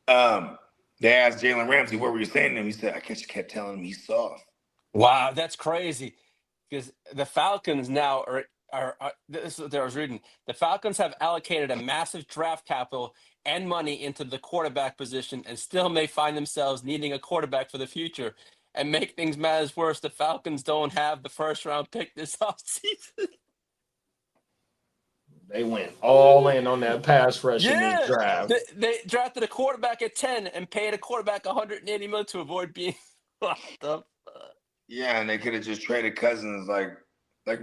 A: they asked Jalen Ramsey, "What were you saying to him?" He said, "I just kept telling him he's soft."
B: Wow, that's crazy. Because the Falcons now this is what I was reading. The Falcons have allocated a massive draft capital and money into the quarterback position and still may find themselves needing a quarterback for the future. And make things matters worse, the Falcons don't have the first round pick this offseason.
G: They went all in on that pass rush in this
B: Yeah,
G: draft.
B: they drafted a quarterback at 10 and paid a quarterback $180 million to avoid being locked up.
A: Yeah, and they could have just traded Cousins. Like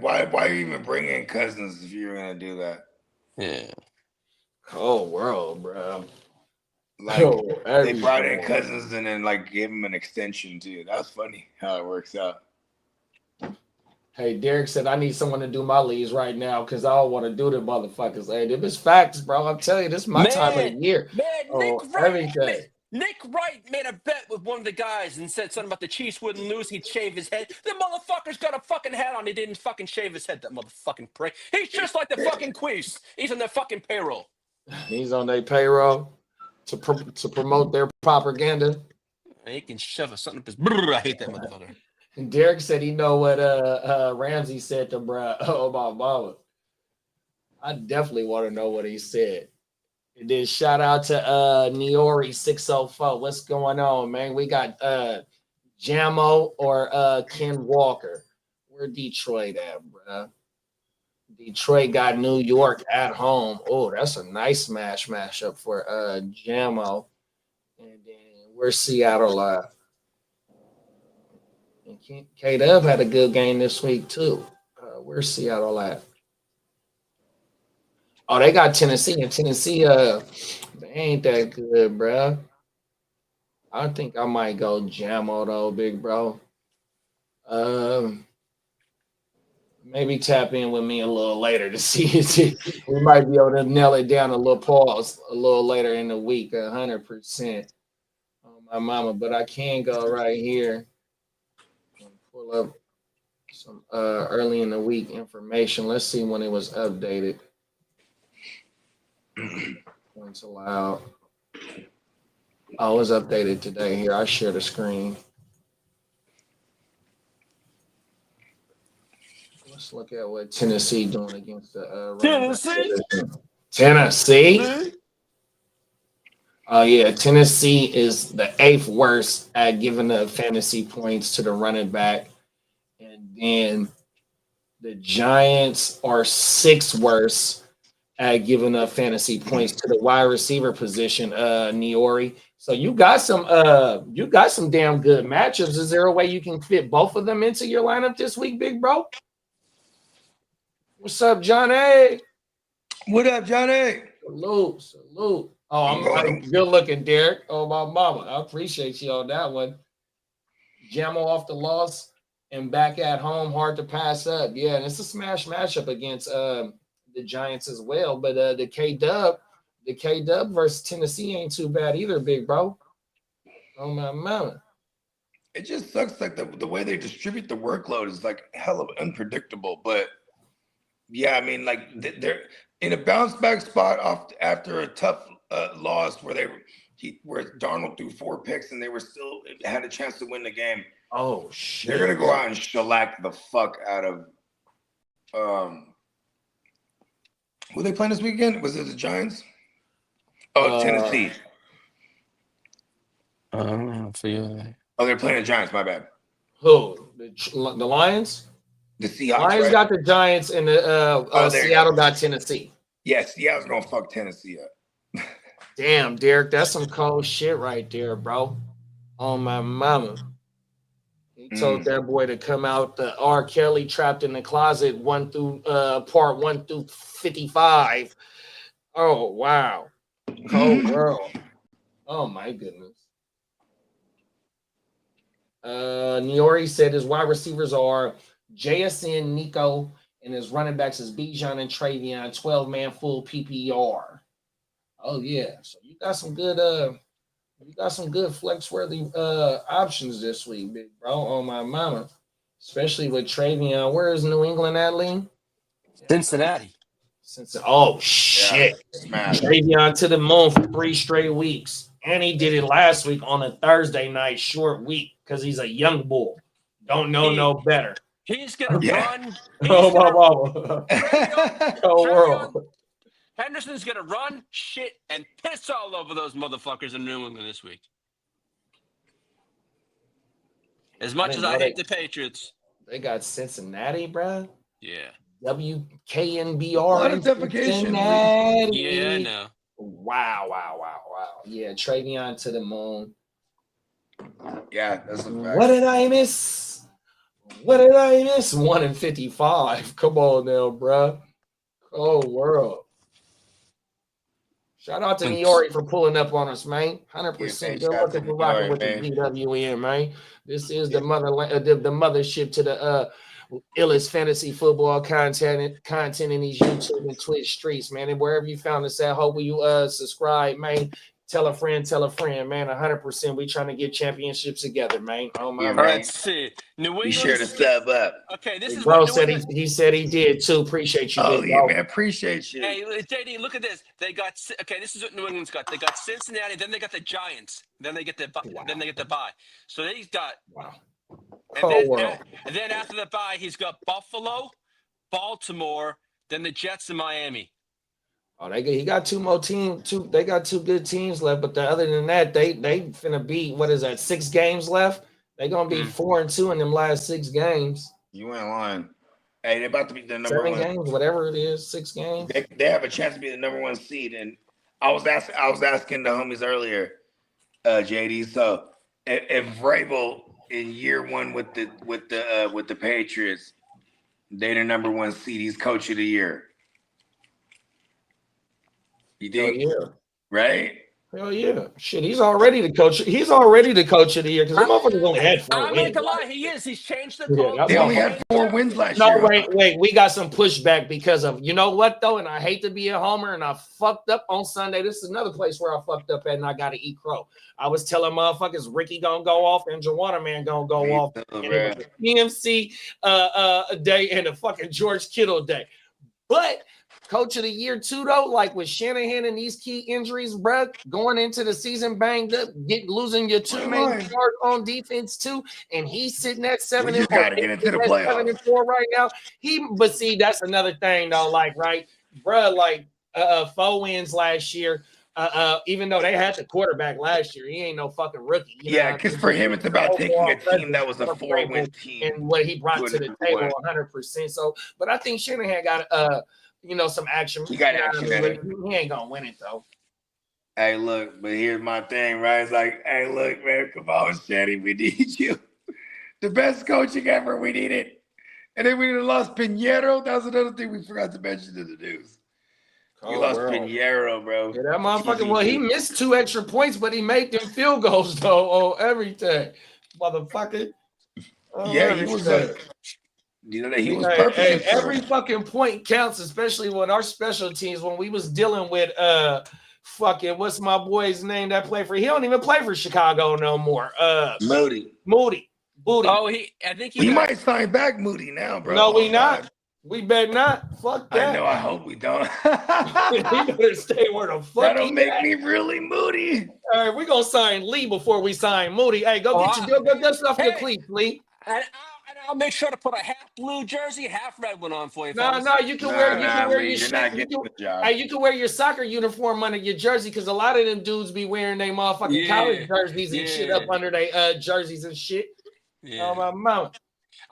A: why even bring in Cousins if you're gonna do that?
B: Yeah.
G: Cold world, bro.
A: Like they brought in Cousins and then like gave him an extension too. That's funny how it works out.
G: Hey, Derek said, I need someone to do my leads right now because I don't want to do the motherfuckers. Hey, if it's facts, bro, I'm telling you, this is my time of the year.
B: Man,
G: Everything.
B: Nick Wright made a bet with one of the guys and said something about the Chiefs wouldn't lose. He'd shave his head. The motherfucker's got a fucking hat on. He didn't fucking shave his head, that motherfucking prick. He's just like the fucking Queefs. He's on their fucking payroll.
G: He's on their payroll to promote their propaganda.
B: He can shove something up his brrr. I hate that motherfucker.
G: And Derek said he know what Ramsey said to Brad. Oh, my mama. I definitely want to know what he said. And then shout out to Niori 604. What's going on, man? We got Jamo or Ken Walker. Where Detroit at, bro? Detroit got New York at home. Oh, that's a nice matchup for Jamo. And then where's Seattle at? And K-Dub had a good game this week, too. Where's Seattle at? Oh, they got Tennessee. And Tennessee, they ain't that good, bro. I think I might go Jamo, though, big bro. Maybe tap in with me a little later to see. We might be able to nail it down a little later in the week, 100%. Oh, my mama. But I can go right here. Pull up some early in the week information. Let's see when it was updated. Points allowed. Oh, it was updated today. Here, I share the screen. Let's look at what Tennessee doing against the Tennessee. Oh, yeah. Tennessee is the 8th worst at giving the fantasy points to the running back. And then the Giants are 6th worst at giving up fantasy points to the wide receiver position, Niori. So you got some damn good matchups. Is there a way you can fit both of them into your lineup this week, big bro? What's up, Johnny?
A: What up, Johnny?
G: Salute. Oh, I'm good looking, Derek. Oh, my mama. I appreciate you on that one. Jamo off the loss and back at home. Hard to pass up. Yeah, and it's a smash matchup against the Giants as well. But the K-Dub versus Tennessee ain't too bad either, big bro. Oh, my mama.
A: It just sucks like the way they distribute the workload is like hell of unpredictable. But yeah, I mean, like they're in a bounce back spot after a tough loss where Darnold threw 4 picks and they were still had a chance to win the game.
G: Oh shit!
A: They're gonna go out and shellac the fuck out of who they playing this weekend? Was it the Giants? Oh, Tennessee.
B: I don't know for you.
A: Oh, they're playing the Giants. My bad.
G: Who? The Lions?
A: The Seahawks.
G: Lions
A: right?
G: got the Giants and the Seattle got Tennessee.
A: Yes, Seattle's gonna fuck Tennessee up.
G: Damn, Derek, that's some cold shit right there, bro. Oh my mama. He told that boy to come out the R. Kelly Trapped in the Closet part 1 through 55. Oh wow. Cold world. Oh my goodness. Niori said his wide receivers are JSN, Nico, and his running backs is Bijan and Travion, 12-man full PPR. Oh yeah, so you got some good flex-worthy options this week, big bro. Oh my mama, especially with Travion. Where is New England at, Lee?
B: Cincinnati.
G: Oh shit!
A: Yeah,
G: Travion to the moon for 3 straight weeks, and he did it last week on a Thursday night short week because he's a young bull. Don't know no better.
B: He's gonna
A: Yeah.
B: run.
I: Oh my mama. Oh world.
B: Henderson's gonna run, shit, and piss all over those motherfuckers in New England this week. As much as
G: didn't
B: I
G: know
B: hate the Patriots,
G: They got Cincinnati, bro.
B: yeah,
G: WKNBR.
A: A lot
G: in
A: of defecation,
G: Cincinnati.
B: yeah, I know.
G: Wow. Yeah, Travion to the moon.
A: Yeah, that's a
G: What
A: fact.
G: did I miss? 1-55. Come on now, bro. Oh world. Shout out to Niori for pulling up on us, man. 100%.
A: Yeah, man,
G: Good
A: shout out to
G: looking for rocking
A: Niori,
G: with
A: man.
G: the GWN, man. This is the the mothership to the illest fantasy football content in these YouTube and Twitch streets, man. And wherever you found us at, hope you subscribe, man. Tell a friend, man. 100%. We trying to get championships together, man. Oh my
A: Yeah,
B: All
A: man.
B: right, let's see. New
A: Be sure to
B: England.
A: sub up.
B: Okay, this is
G: Bro
B: what New
G: said
B: England.
G: he said he did too. Appreciate you,
A: Oh
G: big
A: yeah,
G: dog.
A: man. Appreciate you.
B: Hey, JD, look at this. They got this is what New England's got. They got Cincinnati, then they got the Giants, then they get the bye. So then he's got
G: Wow.
B: and then after the bye, he's got Buffalo, Baltimore, then the Jets and Miami.
G: Oh, he got two more teams. They got two good teams left, but other than that, they finna be, what is that, 6 games left? They gonna be 4-2 in them last 6 games.
A: You ain't lying. Hey, they're about to be the number
G: 7
A: one.
G: games, whatever it is, 6 games.
A: They have a chance to be the number 1 seed. And I was asking the homies earlier, JD. So if Vrabel in year 1 with the Patriots, they the number 1 seed. He's coach of the year. You think?
G: Yeah.
A: Right?
G: Hell yeah. Shit, he's already the coach. He's already the coach of the year because the motherfuckers only had 4
B: I'm
G: wins.
B: not gonna lie, he is. He's changed the
G: Yeah,
B: culture.
A: They only had 4 wins last
G: No,
A: year.
G: wait. We got some pushback because of, you know what, though? And I hate to be a homer, and I fucked up on Sunday. This is another place where I fucked up at, and I got to eat crow. I was telling motherfuckers Ricky gonna go off and Joanna Man gonna go
A: Me
G: off.
A: too,
G: And
A: bro.
G: it was the PMC day and the fucking George Kittle day. But coach of the year, too, though, like with Shanahan and these key injuries, bro, going into the season banged up, losing your 2 main stars on defense, too, and he's sitting at 7
A: You gotta get into the playoffs.
G: 7-4 right now. But see, that's another thing, though, like, right, bro, like 4 wins last year. Even though they had the quarterback last year, he ain't no fucking rookie.
A: Yeah, because for him, it's about taking a team that was a 4-win team
G: and what he brought to the table,
A: 100%.
G: 100%. So, but I think Shanahan got some action.
A: He got action.
G: He ain't gonna win it though.
A: Hey, look, but here's my thing, right? It's like, hey, look, man, come on, Shanny, we need you. The best coaching ever, we need it. And then we lost Pinheiro. That was another thing we forgot to mention in the news. We lost Pinheiro, bro.
G: Yeah, that motherfucker. Well, he missed 2 extra points, but he made them field goals though on everything, motherfucker.
A: Yeah, he was he was perfect.
G: Hey, every fucking point counts, especially when our special teams, when we was dealing with fucking what's my boy's name that played for, he don't even play for Chicago no more.
A: Moody.
G: Booty.
B: Oh, I think
A: he might sign back Moody now, bro.
G: No, we not. We better not. Fuck that.
A: I know. I hope we don't.
G: He better stay where the fuck.
A: That'll make me really moody.
G: All right, we gonna sign Lee before we sign Moody. Hey, go dust off your cleats, Lee.
B: And I'll make sure to put a half blue jersey, half red one on for you.
G: No, you can wear your shit. You can wear your soccer uniform under your jersey because a lot of them dudes be wearing their motherfucking college jerseys and shit up under their jerseys and shit.
B: Yeah.
G: Oh my mama.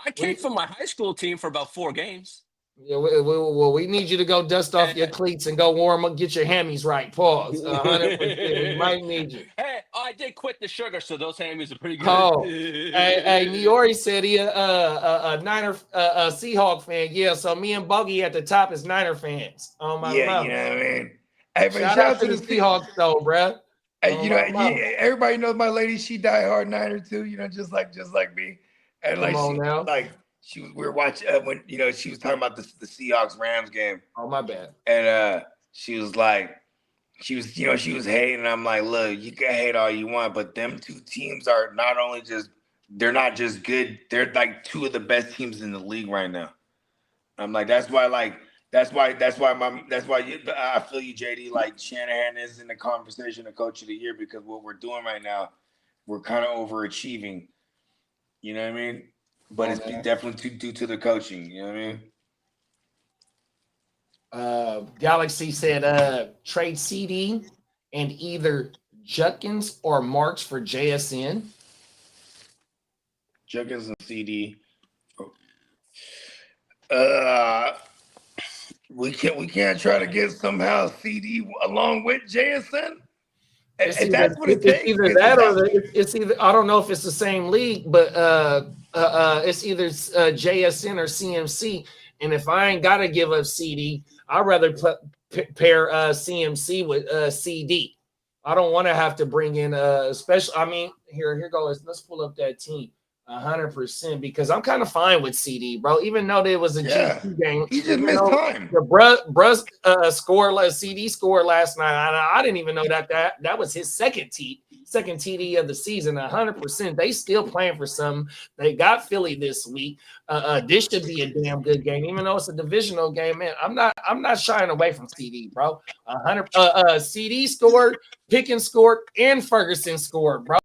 B: I came from my high school team for about 4 games.
G: Yeah, we need you to go dust off your cleats and go warm up, get your hammies right. Pause. 100%. We might need you.
B: Hey, I did quit the sugar, so those hammies are pretty good.
G: Oh, hey, Niori said he a Niner Seahawk fan. Yeah, so me and Buggy at the top is Niner fans. Oh my
A: yeah,
G: mama.
A: you know what I mean. Hey,
G: Shout out to the Seahawks though, bruh.
A: Hey, everybody knows my lady. She die hard Niner too. You know, just like me. And like we were watching when she was talking about the Seahawks Rams game.
G: Oh my bad.
A: And she was hating. And I'm like, look, you can hate all you want, but them 2 teams are they're not just good. They're like 2 of the best teams in the league right now. I'm like, I feel you, JD. Like Shanahan is in the conversation of coach of the year because what we're doing right now, we're kind of overachieving. You know what I mean? but it's definitely due to the coaching. You know what I mean?
G: Galaxy said trade CD and either Judkins or Marks for JSN.
A: Judkins and CD. We can't try to get somehow CD along with JSN. If that's what it takes.
G: Either that or it's either, I don't know if it's the same league, but it's either JSN or CMC. And if I ain't got to give up CD, I'd rather pair CMC with CD. I don't want to have to bring in special. I mean, here goes. Let's pull up that team 100% because I'm kind of fine with CD, bro. Even though there was a GP game,
A: he just missed time.
G: The bruh CD scored last night. I didn't even know that was his second TD of the season. 100%. They still playing for something. They got Philly this week. This should be a damn good game, even though it's a divisional game. Man, I'm not shying away from CD, bro. 100. CD scored, Pickens scored, and Ferguson scored, bro.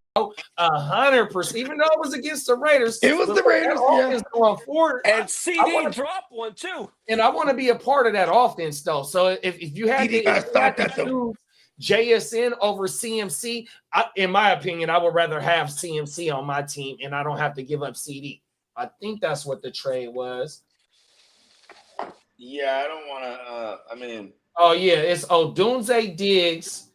G: 100%. Even though it was against the Raiders,
A: it was the Raiders. Yeah.
G: Going forward,
B: and CD dropped one too.
G: And I want to be a part of that offense, though. So if you had to choose JSN over CMC, in my opinion, I would rather have CMC on my team, and I don't have to give up CD. I think that's what the trade was.
A: Yeah, I don't want to. I mean,
G: oh yeah, it's Odunze Diggs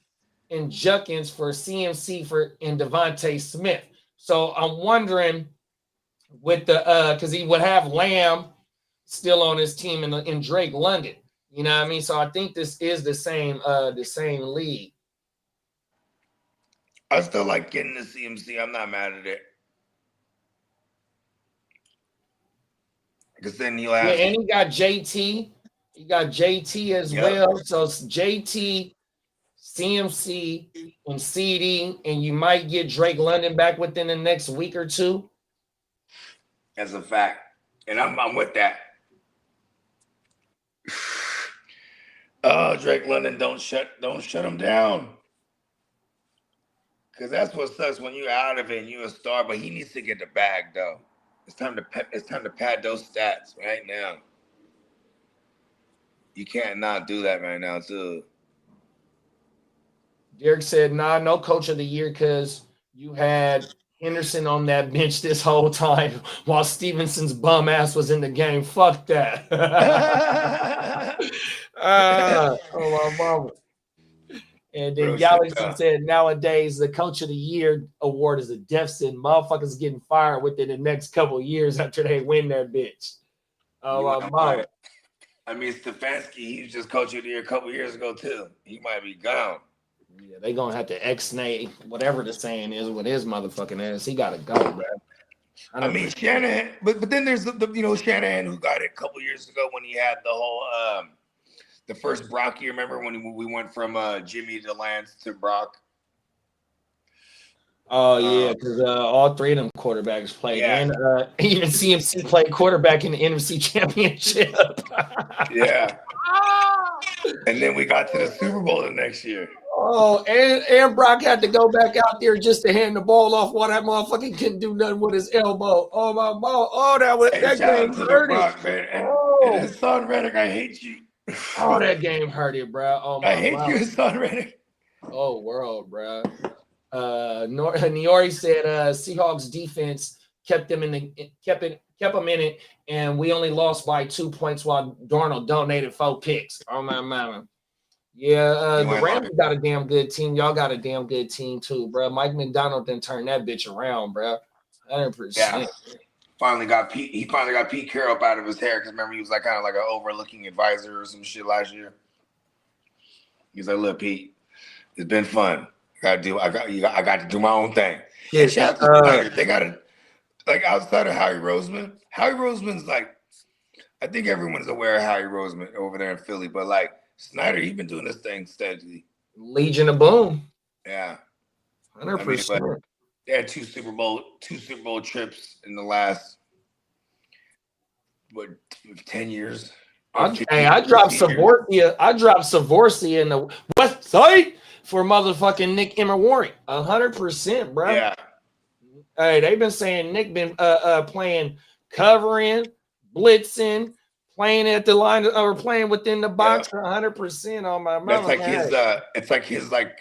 G: and Judkins for CMC and Devontae Smith. So I'm wondering with the because he would have Lamb still on his team in Drake London. You know what I mean? So I think this is the same league.
A: I still like getting the CMC. I'm not mad at it. Because then he'll have
G: and he got JT. He got JT as well. So it's JT, CMC, and CD, and you might get Drake London back within the next week or two.
A: That's a fact. And I'm with that. Oh, Drake London, don't shut him down. Because that's what sucks when you're out of it and you're a star, but he needs to get the bag though. It's time to pad those stats right now. You can't not do that right now, too.
G: Derek said, nah, no coach of the year because you had Henderson on that bench this whole time while Stevenson's bum ass was in the game. Fuck that. Oh, my mama. And then Galaxy said, nowadays, the Coach of the Year award is a deficit. Motherfuckers getting fired within the next couple of years after they win that bitch. Oh, my mama.
A: I mean, Stefanski, he was just Coach of the Year a couple years ago, too. He might be gone.
G: Yeah, they going to have to ex-nay whatever the saying is with his motherfucking ass. He got to go, bro.
A: I mean, Shanahan, but then there's the Shanahan who got it a couple years ago when he had the whole the first Brock year. Remember when we went from Jimmy to Lance to Brock?
G: Oh yeah, because all three of them quarterbacks played, and even CMC played quarterback in the NFC Championship.
A: Yeah, and then we got to the Super Bowl the next year.
G: Oh, and Brock had to go back out there just to hand the ball off while that motherfucker couldn't do nothing with his elbow. Oh my mom! Oh, that game hurt
A: Brock, man. And his son Reddick, I hate you.
G: Oh, that game hurt it, bro. Oh my!
A: I hate you, son Reddick.
G: Oh world, bro. Niori said Seahawks defense kept them in it, and we only lost by 2 points while Darnold donated 4 picks. Oh my mama. Yeah, the Rams got a damn good team. Y'all got a damn good team too, bro. Mike McDonald didn't turn that bitch around, bro. 100%.
A: Yeah. Finally got Pete Carroll up out of his hair because remember he was like kind of like an overlooking advisor or some shit last year. He's like, look, Pete, it's been fun. I got to do my own thing. Yeah, shout out to Snyder. They got it. Like outside of Howie Roseman. Howie Roseman's like, I think everyone's aware of Howie Roseman over there in Philly, but like Snyder, he's been doing this thing steadily.
G: Legion of Boom.
A: Yeah,
G: 100%.
A: I mean, they had two Super Bowl trips in the last 10 years.
G: I dropped Savorsia in the West Side for motherfucking Nick Emery. 100%, bro.
A: Yeah.
G: Hey, they've been saying Nick been playing covering, blitzing, playing at the line or playing within the box 100% on my mother.
A: That's like his it's like his like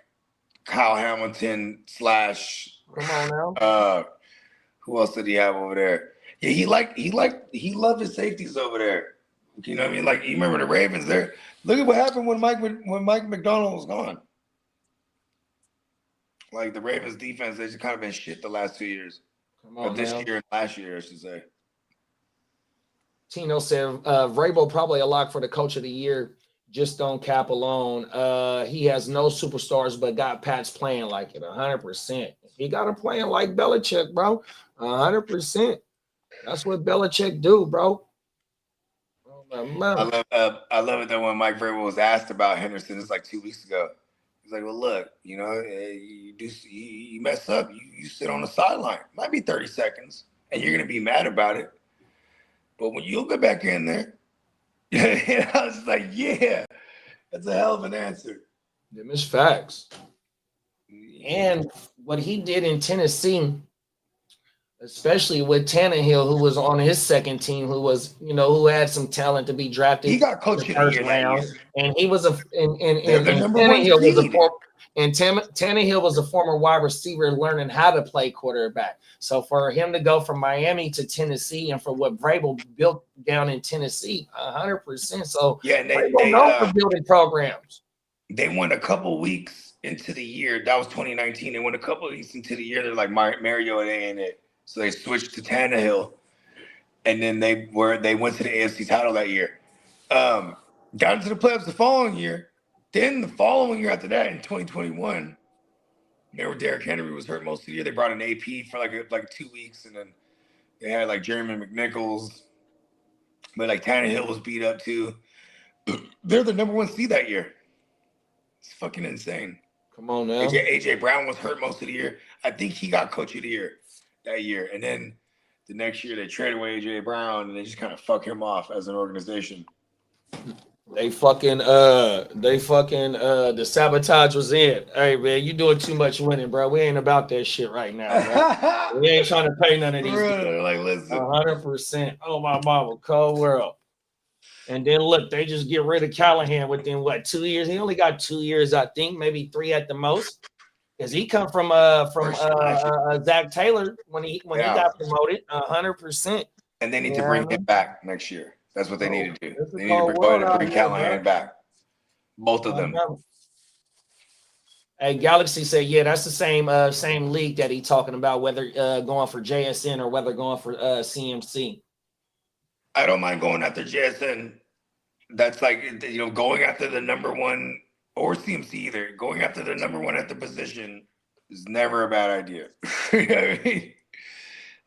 A: Kyle Hamilton slash
G: come on now.
A: Who else did he have over there? Yeah, he loved his safeties over there. You know what I mean? Like, you remember the Ravens there? Look at what happened when Mike McDonald was gone. Like, the Ravens defense, they've just kind of been shit the last 2 years.
G: Come on
A: this
G: now.
A: year and last year, I should say.
G: Tino said Vrabel probably a lock for the coach of the year. Just on cap alone. He has no superstars, but got Pats playing like it 100%. He got him playing like Belichick, bro. 100%. That's what Belichick do, bro.
A: I love it that when Mike Vrabel was asked about Henderson, it's like 2 weeks ago. He's like, well, look, you know, you mess up, you sit on the sideline. Might be 30 seconds, and you're gonna be mad about it. But when you'll get back in there, I was like, yeah, that's a hell of an answer.
G: Them is facts. And what he did in Tennessee, especially with Tannehill, who was on his second team, who had some talent to be drafted.
A: He got coach of the year that year.
G: And he was Tannehill was a former wide receiver learning how to play quarterback. So for him to go from Miami to Tennessee, and for what Vrabel built down in Tennessee, 100%. So
A: yeah, and they
G: know for building programs.
A: They went a couple weeks into the year. That was 2019. They went a couple weeks into the year. They're like Mariota ain't it. So they switched to Tannehill, and then they went to the AFC title that year. Got into the playoffs the following year. Then the following year after that, in 2021, remember Derrick Henry was hurt most of the year. They brought an AP for like 2 weeks, and then they had like Jeremy McNichols, but like Tannehill was beat up too. They're the number 1 seed that year. It's fucking insane.
G: Come on now.
A: AJ Brown was hurt most of the year. I think he got coach of the year that year, and then the next year they traded away AJ Brown, and they just kind of fuck him off as an organization.
G: The sabotage was in. Hey man, you doing too much winning, bro. We ain't about that shit right now, bro. We ain't trying to pay none of these.
A: Bro, like, listen,
G: 100%. Oh my mama, cold world. And then look, they just get rid of Callahan within 2 years. He only got 2 years, I think, maybe 3 at the most. Because he come from Zach Taylor when he got promoted, 100%.
A: And they need to bring him back next year. That's what they need to do. They need to bring Callahan back. Both of them.
G: Hey, Galaxy said, yeah, that's the same league that he talking about, whether going for JSN or whether going for CMC.
A: I don't mind going after JSN. That's like, going after the number 1 or CMC either. Going after the number 1 at the position is never a bad idea. You know what I mean?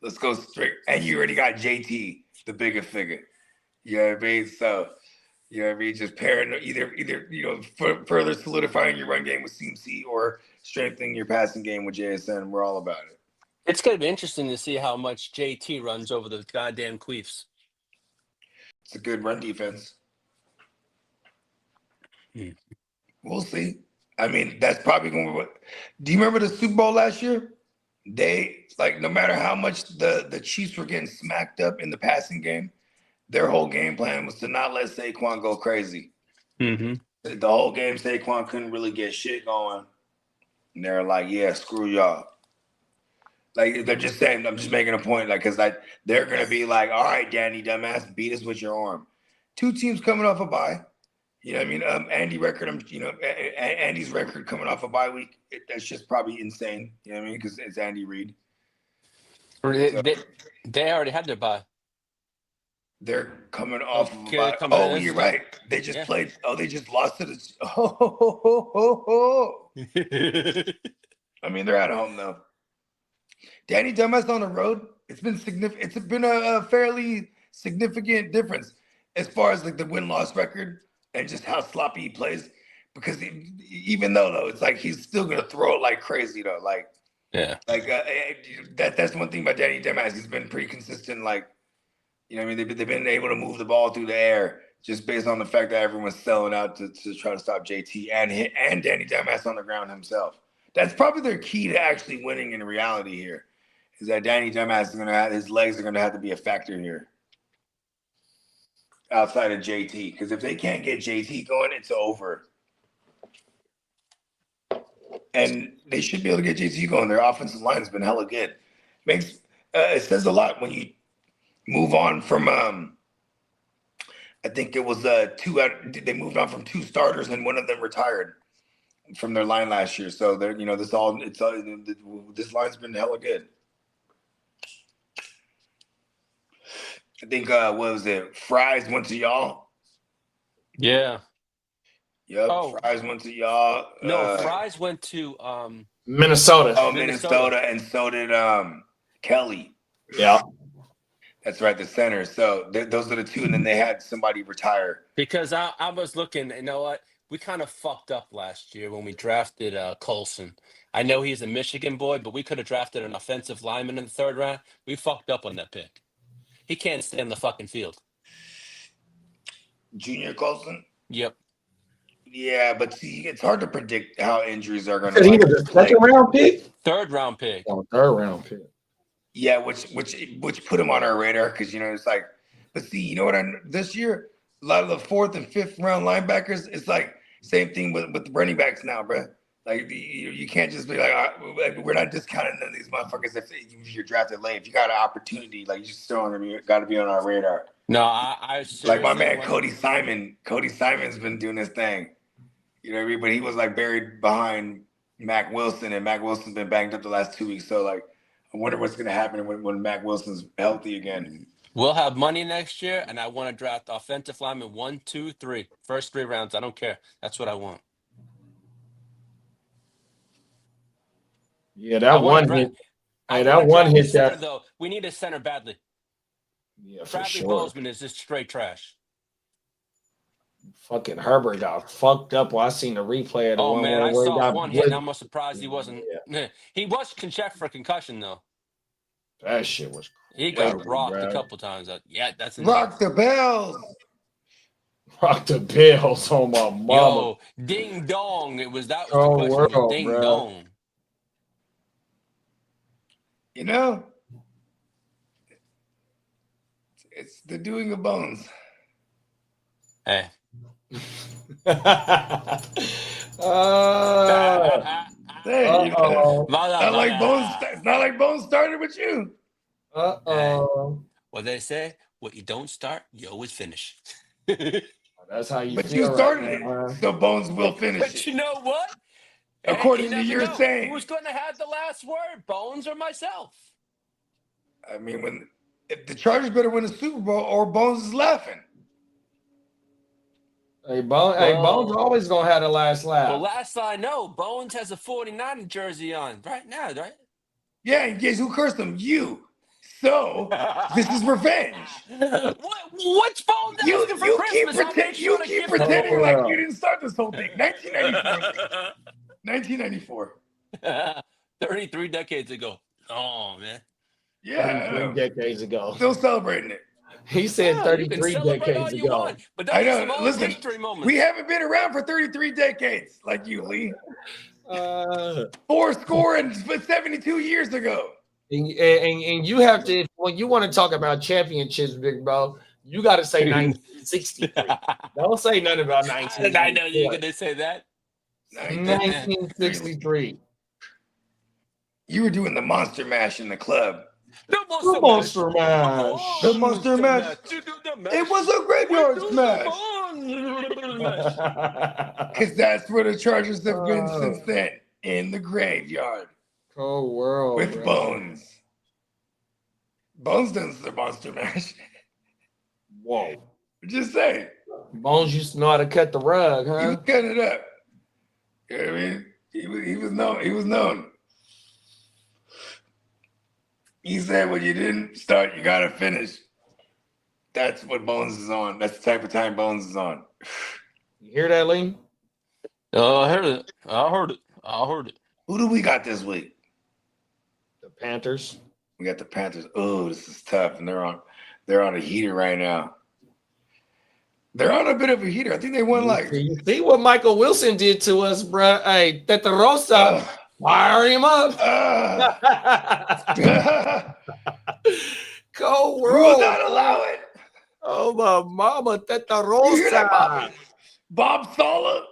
A: Let's go straight. And you already got JT, the bigger figure. You know what I mean? So, you know what I mean? Just pairing either further solidifying your run game with CMC or strengthening your passing game with JSN. We're all about it.
B: It's going to be interesting to see how much JT runs over the goddamn Queefs.
A: It's a good run defense. We'll see. I mean, that's probably going to – do you remember the Super Bowl last year? They, like, no matter how much the Chiefs were getting smacked up in the passing game, their whole game plan was to not let Saquon go crazy.
B: Mm-hmm.
A: The whole game, Saquon couldn't really get shit going. And they're like, yeah, screw y'all. Like, they're just saying, I'm just making a point, like, because they're going to be like, all right, Danny, dumbass, beat us with your arm. 2 teams coming off a bye. You know what I mean? Andy's record coming off a bye week, that's just probably insane. You know what I mean? Because it's Andy Reid.
B: They already had their bye.
A: They're coming off of a bye. Oh, you're right. They just played. Oh, they just lost to the. I mean, they're at home though. Danny Dumbass on the road. It's been significant. It's been a fairly significant difference as far as like the win-loss record and just how sloppy he plays. Because even though it's like he's still gonna throw it like crazy though. Like that's one thing about Danny Dumbass. He's been pretty consistent. Like, you know what I mean? They've been able to move the ball through the air just based on the fact that everyone's selling out to try to stop JT and Danny Dumbass on the ground himself. That's probably their key to actually winning in reality here. is that Danny Dumbass is gonna have his legs are gonna have to be a factor here. Outside of JT, because if they can't get JT going, it's over. And they should be able to get JT going. Their offensive line has been hella good. It says a lot when you move on from. I think it was they moved on from 2 starters and one of them retired from their line last year. So they're this line's been hella good. I think what was it? Fries went to y'all.
B: Yeah.
A: Yep.
B: Oh.
A: Fries went to y'all.
B: No, Fries went to
I: Minnesota.
A: Oh, Minnesota, and so did Kelly.
I: Yeah.
A: That's right, the center. So those are the 2, and then they had somebody retire.
B: Because I was looking. You know what? We kind of fucked up last year when we drafted Colson. I know he's a Michigan boy, but we could have drafted an offensive lineman in the 3rd round. We fucked up on that pick. He can't stay on the fucking field.
A: Junior Colson?
B: Yep.
A: Yeah, but see, it's hard to predict how injuries are going
I: to. He was a second-round pick.
B: 3rd round pick.
I: Oh, 3rd-round pick.
A: Yeah, which put him on our radar because it's like, but see, you know what? This year, a lot of the 4th and 5th round linebackers, it's like same thing with the running backs now, bro. Like you can't just be like, we're not discounting none of these motherfuckers if you're drafted late. If you got an opportunity, like you still got to be on our radar.
B: No, I
A: like my man Cody Simon. Cody Simon's been doing this thing, you know what I mean? But he was like buried behind Mac Wilson, and Mac Wilson's been banged up the last 2 weeks. So like, I wonder what's gonna happen when Mac Wilson's healthy again.
B: We'll have money next year, and I want to draft offensive lineman 1, 2, 3. First 3 rounds. I don't care. That's what I want.
I: Yeah, that one hit. Hey, that one hit that.
B: Though we need a center badly.
I: Yeah, for
B: Bradley
I: sure.
B: Bozeman is just straight trash.
I: Fucking Herbert got fucked up. Well, I seen the replay of the one
B: man, I
I: where he
B: saw
I: got
B: one hit. And I'm surprised he wasn't. Yeah. He was checked for concussion though.
I: That shit was.
B: He got rocked a couple times. Yeah, that's
A: rock the bells.
I: Rock the bells on my mama.
B: Yo, ding dong. It was that was the question. Ding dong.
A: You know, it's the doing of Bones.
B: Hey.
A: Hey, not like Bones. It's not like Bones started with you.
I: Uh-oh.
B: What they say? What you don't start, you always finish.
I: That's how you.
A: But
I: feel
A: you started
I: right now,
A: it, so Bones will finish
B: but
A: it.
B: you know what?
A: According to your saying,
B: who's going to have the last word, Bones or myself?
A: I mean, if the Chargers better win the Super Bowl, or Bones is laughing.
I: Hey, Bones always gonna have the last laugh.
B: Well, last I know, Bones has a 49 jersey on right now, right?
A: Yeah, and guess who cursed him? You. So this is revenge.
B: What's Bones asking for Christmas?
A: You keep pretending like you didn't start this whole thing. 1994. 1994.
B: 33 decades ago. Oh man.
A: Yeah.
I: 33 decades ago.
A: Still celebrating it.
I: He said 33 decades ago.
B: But
A: I know. Listen, we haven't been around for 33 decades like you, Lee. 72 years ago.
I: And you have to, when you want to talk about championships, big bro, you got to say 1963. Don't say nothing about 1963.
B: I know you're going to say that.
I: 1963.
A: You were doing the Monster Mash in the club.
I: The Monster Mash.
A: The Monster Mash. It was a graveyard smash. Because that's where the Chargers have been since then. In the graveyard.
I: Cold world.
A: With
I: bro.
A: Bones. Bones does the Monster Mash.
I: Whoa.
A: Just saying.
I: Bones used to know how to cut the rug, huh?
A: He was cutting it up. You know what I mean? He was known. He was known. He said, when you didn't start, you got to finish. That's what Bones is on. That's the type of time Bones is on.
I: You hear that, Lee?
B: Oh, I heard it. I heard it.
A: Who do we got this week?
I: The Panthers.
A: We got the Panthers. Oh, this is tough. And they're on a heater right now. They're on a bit of a heater. I think they won like.
I: You see what Michael Wilson did to us, bro? Hey, Tetarosa. Fire him up. Go
A: Who will
I: world.
A: not allow it?
I: Oh my mama, Teta
A: You hear that,
I: Rosa.
A: Bob Sala?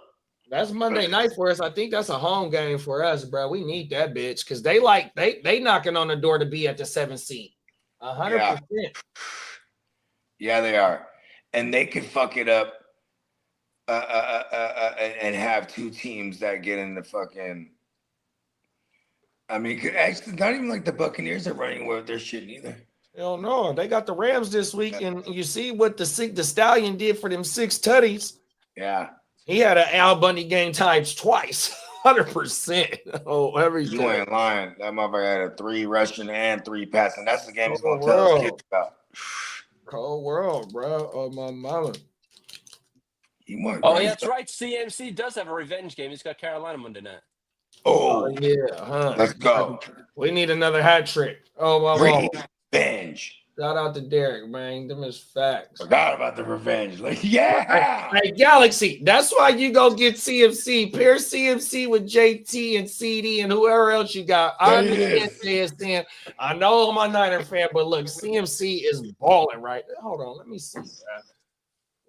I: That's Monday night for us. I think that's a home game for us, bro. We need that bitch because they knocking on the door to be at the 7th seed. 100%.
A: Yeah, they are, and they could fuck it up. And have two teams that get in the fucking. I mean, actually, not even like the Buccaneers are running away with their shit either.
I: Hell no, they got the Rams this week, and you see what the Stallion did for them 6 tutties.
A: Yeah,
I: he had an Al Bundy game times twice, 100%. Oh, everything.
A: You ain't lying. That motherfucker had a 3 rushing and 3 passing. That's the game he's gonna
I: Cold
A: tell his kids about.
I: Cold world, bro. Oh my mama.
B: Oh, yeah, that's right. CMC does have a revenge game. He's got Carolina Monday night.
A: Oh
I: yeah, huh?
A: Let's go.
I: We need another hat trick. Oh my mama.
A: Revenge.
I: Shout out to Derek, man. Them is facts.
A: Forgot about the revenge. Like, yeah.
I: Hey, Galaxy. That's why you go get CMC. Pair CMC with JT and CD and whoever else you got. I understand JSN. I know I'm a Niner fan, but look, CMC is balling right now. Hold on, let me see.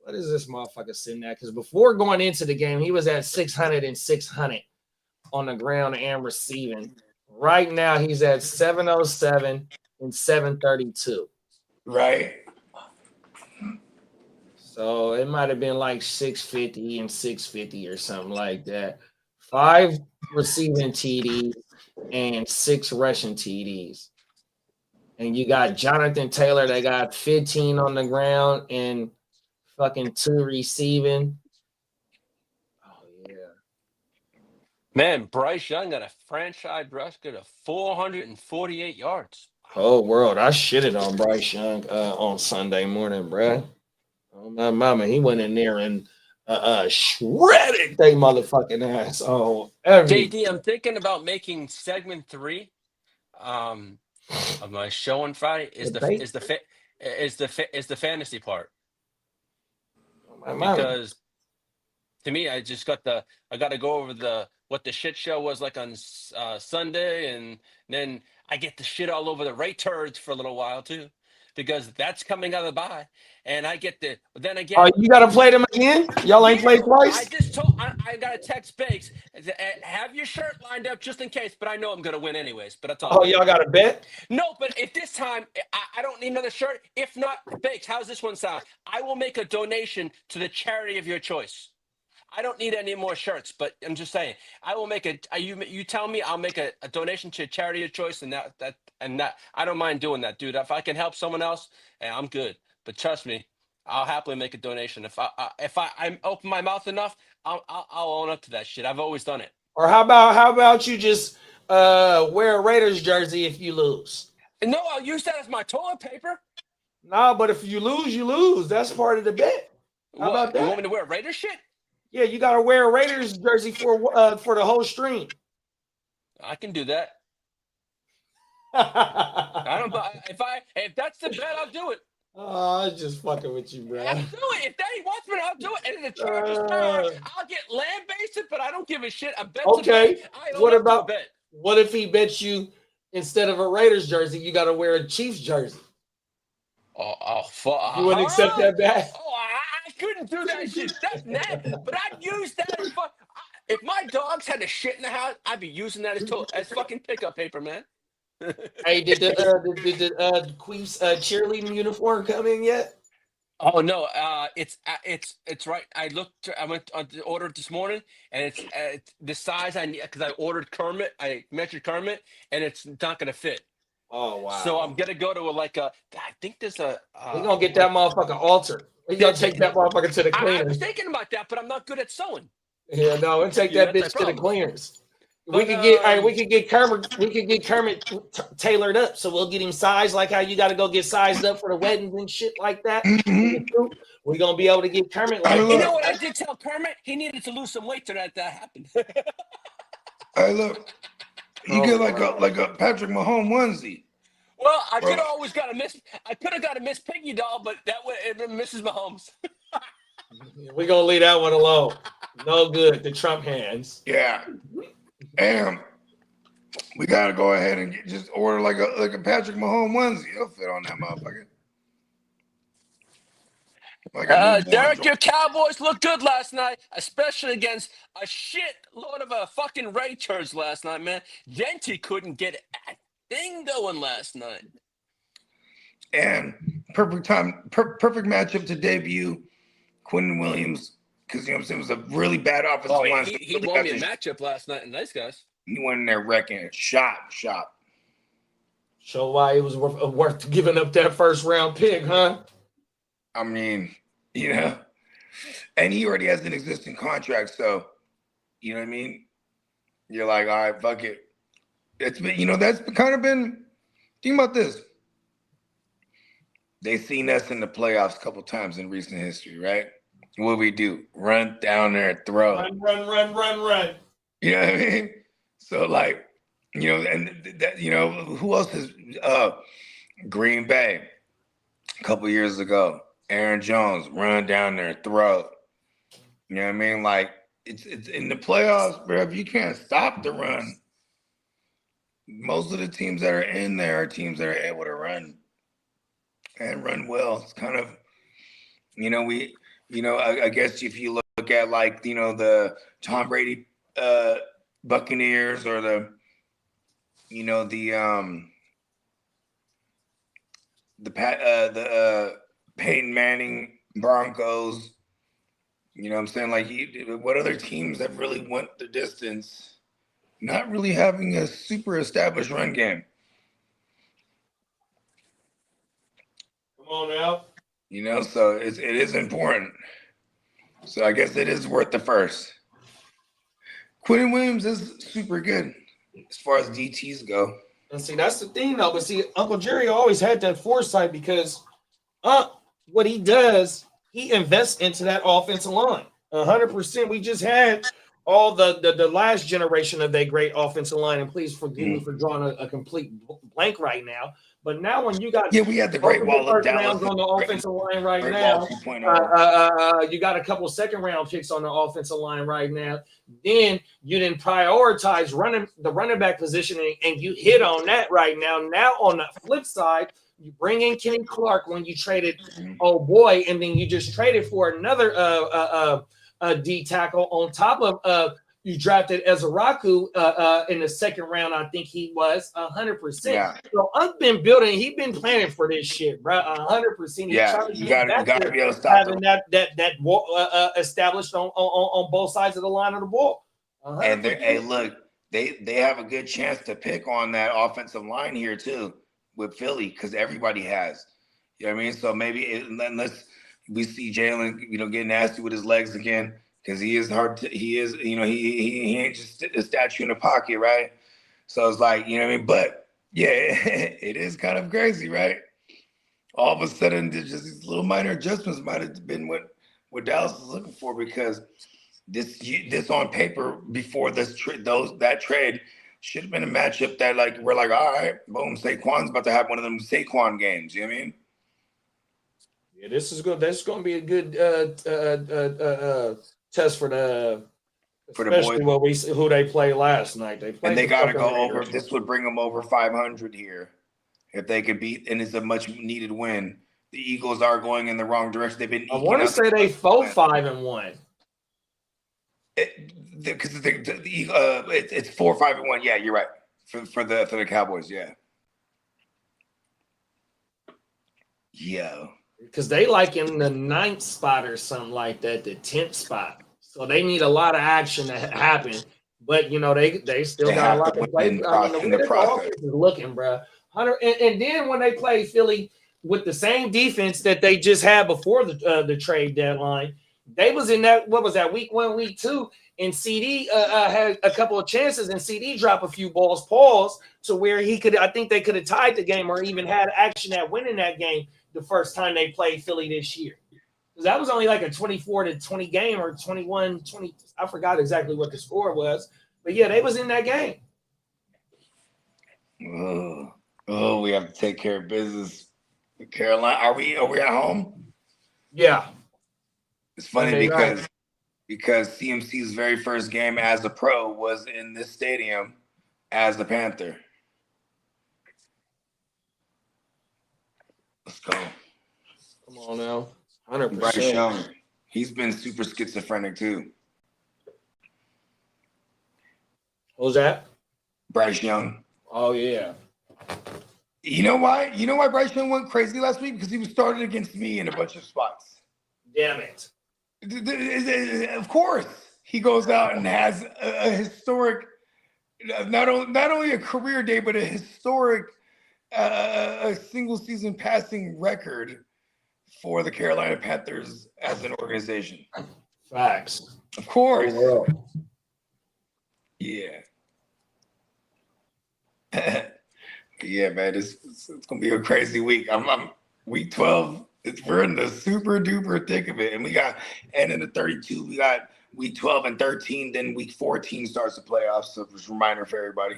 I: What is this motherfucker sitting at? Because before going into the game, he was at 600 and 600 on the ground and receiving. Right now, he's at 707 and 732.
A: Right.
I: So it might have been like 650 and 650 or something like that. 5 receiving TDs and 6 rushing TDs. And you got Jonathan Taylor that got 15 on the ground and fucking 2 receiving. Oh, yeah.
B: Man, Bryce Young got a franchise record of 448 yards.
I: Whole world. I shitted on Bryce Young on Sunday morning, bruh. Oh, my mama. He went in there and shredded they motherfucking ass. Oh,
B: JD, I'm thinking about making segment 3 of my show on Friday is the fantasy part. Because to me, I got to go over what the shit show was like on Sunday, and then I get the shit all over the right turds for a little while too, because that's coming out of the bye, and I get the. But then again,
I: oh, you got to play them again? Y'all ain't played twice?
B: I got to text Bakes. Have your shirt lined up just in case, but I know I'm gonna win anyways. But that's all.
I: Oh, y'all got a bet?
B: No, but if this time I don't need another shirt. If not, Bakes, how's this one sound? I will make a donation to the charity of your choice. I don't need any more shirts, but I'm just saying I will make you tell me I'll make a donation to a charity of choice, and that I don't mind doing that, dude. If I can help someone else, I'm good. But trust me, I'll happily make a donation. If I open my mouth enough, I'll own up to that shit. I've always done it.
I: Or how about you just wear a Raiders jersey if you lose?
B: No, I'll use that as my toilet paper.
I: No, but if you lose, you lose. That's part of the bet. How about that?
B: You want me to wear Raiders shit?
I: Yeah, you got to wear a Raiders jersey for the whole stream.
B: I can do that. If that's the bet, I'll do it.
I: Oh, I was just fucking with you, bro.
B: I'll do it. If Daddy wants me, I'll do it. And in the Chargers power, I'll get land-based, but I don't give a shit. I bet.
I: Okay. What if he bets you instead of a Raiders jersey, you got to wear a Chiefs jersey?
B: Oh, fuck.
I: You wouldn't accept that bet?
B: Oh, I couldn't do that shit. That's nasty. But I'd use that as fuck. If my dogs had a shit in the house, I'd be using that as fucking pickup paper, man.
I: Hey, did the Queef's cheerleading uniform come in yet?
B: Oh no, it's right. I went to order it this morning, and it's the size I need because I ordered Kermit. I measured Kermit, and it's not gonna fit.
I: Oh wow!
B: So I'm gonna go to I think there's a.
I: We're gonna get that motherfucker altered. We gonna take that motherfucker to the cleaners.
B: I was thinking about that, but I'm not good at sewing.
I: Yeah, no, we'll take that bitch to the cleaners. We could get Kermit tailored up, so we'll get him sized like how you got to go get sized up for the weddings and shit like that. We're gonna be able to get Kermit like
B: you know what I did tell Kermit? He needed to lose some weight to that happened.
A: Hey, look, you get like a Patrick Mahomes onesie.
B: Well, I could have always got a Miss Piggy doll, but that way it Mrs. Mahomes.
I: We're gonna leave that one alone. No good. The Trump hands.
A: Yeah. And We gotta go ahead and just order like a Patrick Mahomes onesie. It'll fit on that motherfucker. Like a newborn
B: Derek,
A: joint.
B: your Cowboys looked good last night, especially against a shit load of fucking Raiders last night, man. Yenti couldn't get a thing going last night.
A: And perfect matchup to debut Quentin Williams, because you know what I'm saying, it was a really bad offensive line.
B: He won me a matchup last night, and nice guys.
A: He went in there wrecking it. Shop.
I: Show why it was worth giving up that first round pick, huh?
A: I mean, you know, and he already has an existing contract, so you know what I mean. You're like, all right, fuck it. It's been, you know, that's kind of been. Think about this. They've seen us in the playoffs a couple times in recent history, right? What we do? Run down there and throw.
I: Run.
A: You know what I mean? So like, you know, and that, you know, who else is Green Bay a couple years ago? Aaron Jones, run down there, throw. You know what I mean? Like it's in the playoffs, bro. If you can't stop the run, most of the teams that are in there are teams that are able to run and run well. It's kind of, you know, I guess if you look at like, you know, the Tom Brady Buccaneers or the, you know, the Peyton Manning Broncos, you know what I'm saying? Like, what other teams have really went the distance, not really having a super established run game?
I: Come on now.
A: You know, so it is important. So I guess it is worth the first. Quentin Williams is super good as far as DTs go.
I: And see, that's the thing, though. But see, Uncle Jerry always had that foresight because what he does, he invests into that offensive line. 100%. We just had all the last generation of that great offensive line, and please forgive me for drawing a complete blank right now. But now, when you got
A: we had the great wall of Dallas
I: on the offensive line right now, you got a couple second round picks on the offensive line right now. Then you didn't prioritize the running back position, and you hit on that right now. Now on the flip side, you bring in Kenny Clark when you traded oh boy, and then you just traded for another D tackle on top of you drafted Ezraku in the second round. I think he was 100%.
A: Yeah.
I: So I've been building. He's been planning for this shit, bro. 100%.
A: Yeah, you gotta be able to stop
I: having that established on both sides of the line of the ball. 100%.
A: And hey, look, they have a good chance to pick on that offensive line here too with Philly because everybody has. You know what I mean? So maybe unless we see Jalen, you know, get nasty with his legs again. Because he is hard. He is, you know, he ain't just a statue in the pocket, right? So it's like, you know what I mean. But yeah, it is kind of crazy, right? All of a sudden, just these little minor adjustments might have been what Dallas is looking for because this on paper before that trade should have been a matchup that like we're like, all right, boom, Saquon's about to have one of them Saquon games. You know what I mean?
I: Yeah, this is good. That's going to be a good test for the boys. Who they play last night.
A: They got to go over. This would bring them over 500 here if they could beat, and it's a much needed win. The Eagles are going in the wrong direction. They've been.
I: I want to say they 4-5-1.
A: Because it's 4-5-1. Yeah, you're right. For the Cowboys, yeah. Yo.
I: Because they like in the 9th spot or something like that, the 10th spot. So they need a lot of action to happen. But, you know, they still got a lot to play. The process is looking, bro. And then when they play Philly with the same defense that they just had before the trade deadline, they was in that, what was that, week 1, week 2, and CD had a couple of chances, and CD dropped a few balls, to where I think they could have tied the game or even had action at winning that game the first time they played Philly this year. Because that was only like a 24-20 game or 21-20. I forgot exactly what the score was. But, yeah, they was in that game.
A: Oh, we have to take care of business. Carolina, are we at home?
I: Yeah.
A: It's funny because CMC's very first game as a pro was in this stadium as the Panther. Let's go.
I: Come on now.
A: Bryce
I: 100%.
A: Young. He's been super schizophrenic too.
I: Who's that?
A: Bryce Young.
I: Oh, yeah.
A: You know why? You know why Bryce Young went crazy last week? Because he was started against me in a bunch of spots.
I: Damn it.
A: Of course, he goes out and has a historic, not only a career day, but a historic a single season passing record for the Carolina Panthers as an organization.
I: Facts.
A: Of course.
I: Oh,
A: Yeah. Yeah, man, it's gonna be a crazy week. I'm week 12. We're in the super duper thick of it, and in the 32 we got week 12 and 13. Then week 14 starts the playoffs. So just a reminder for everybody,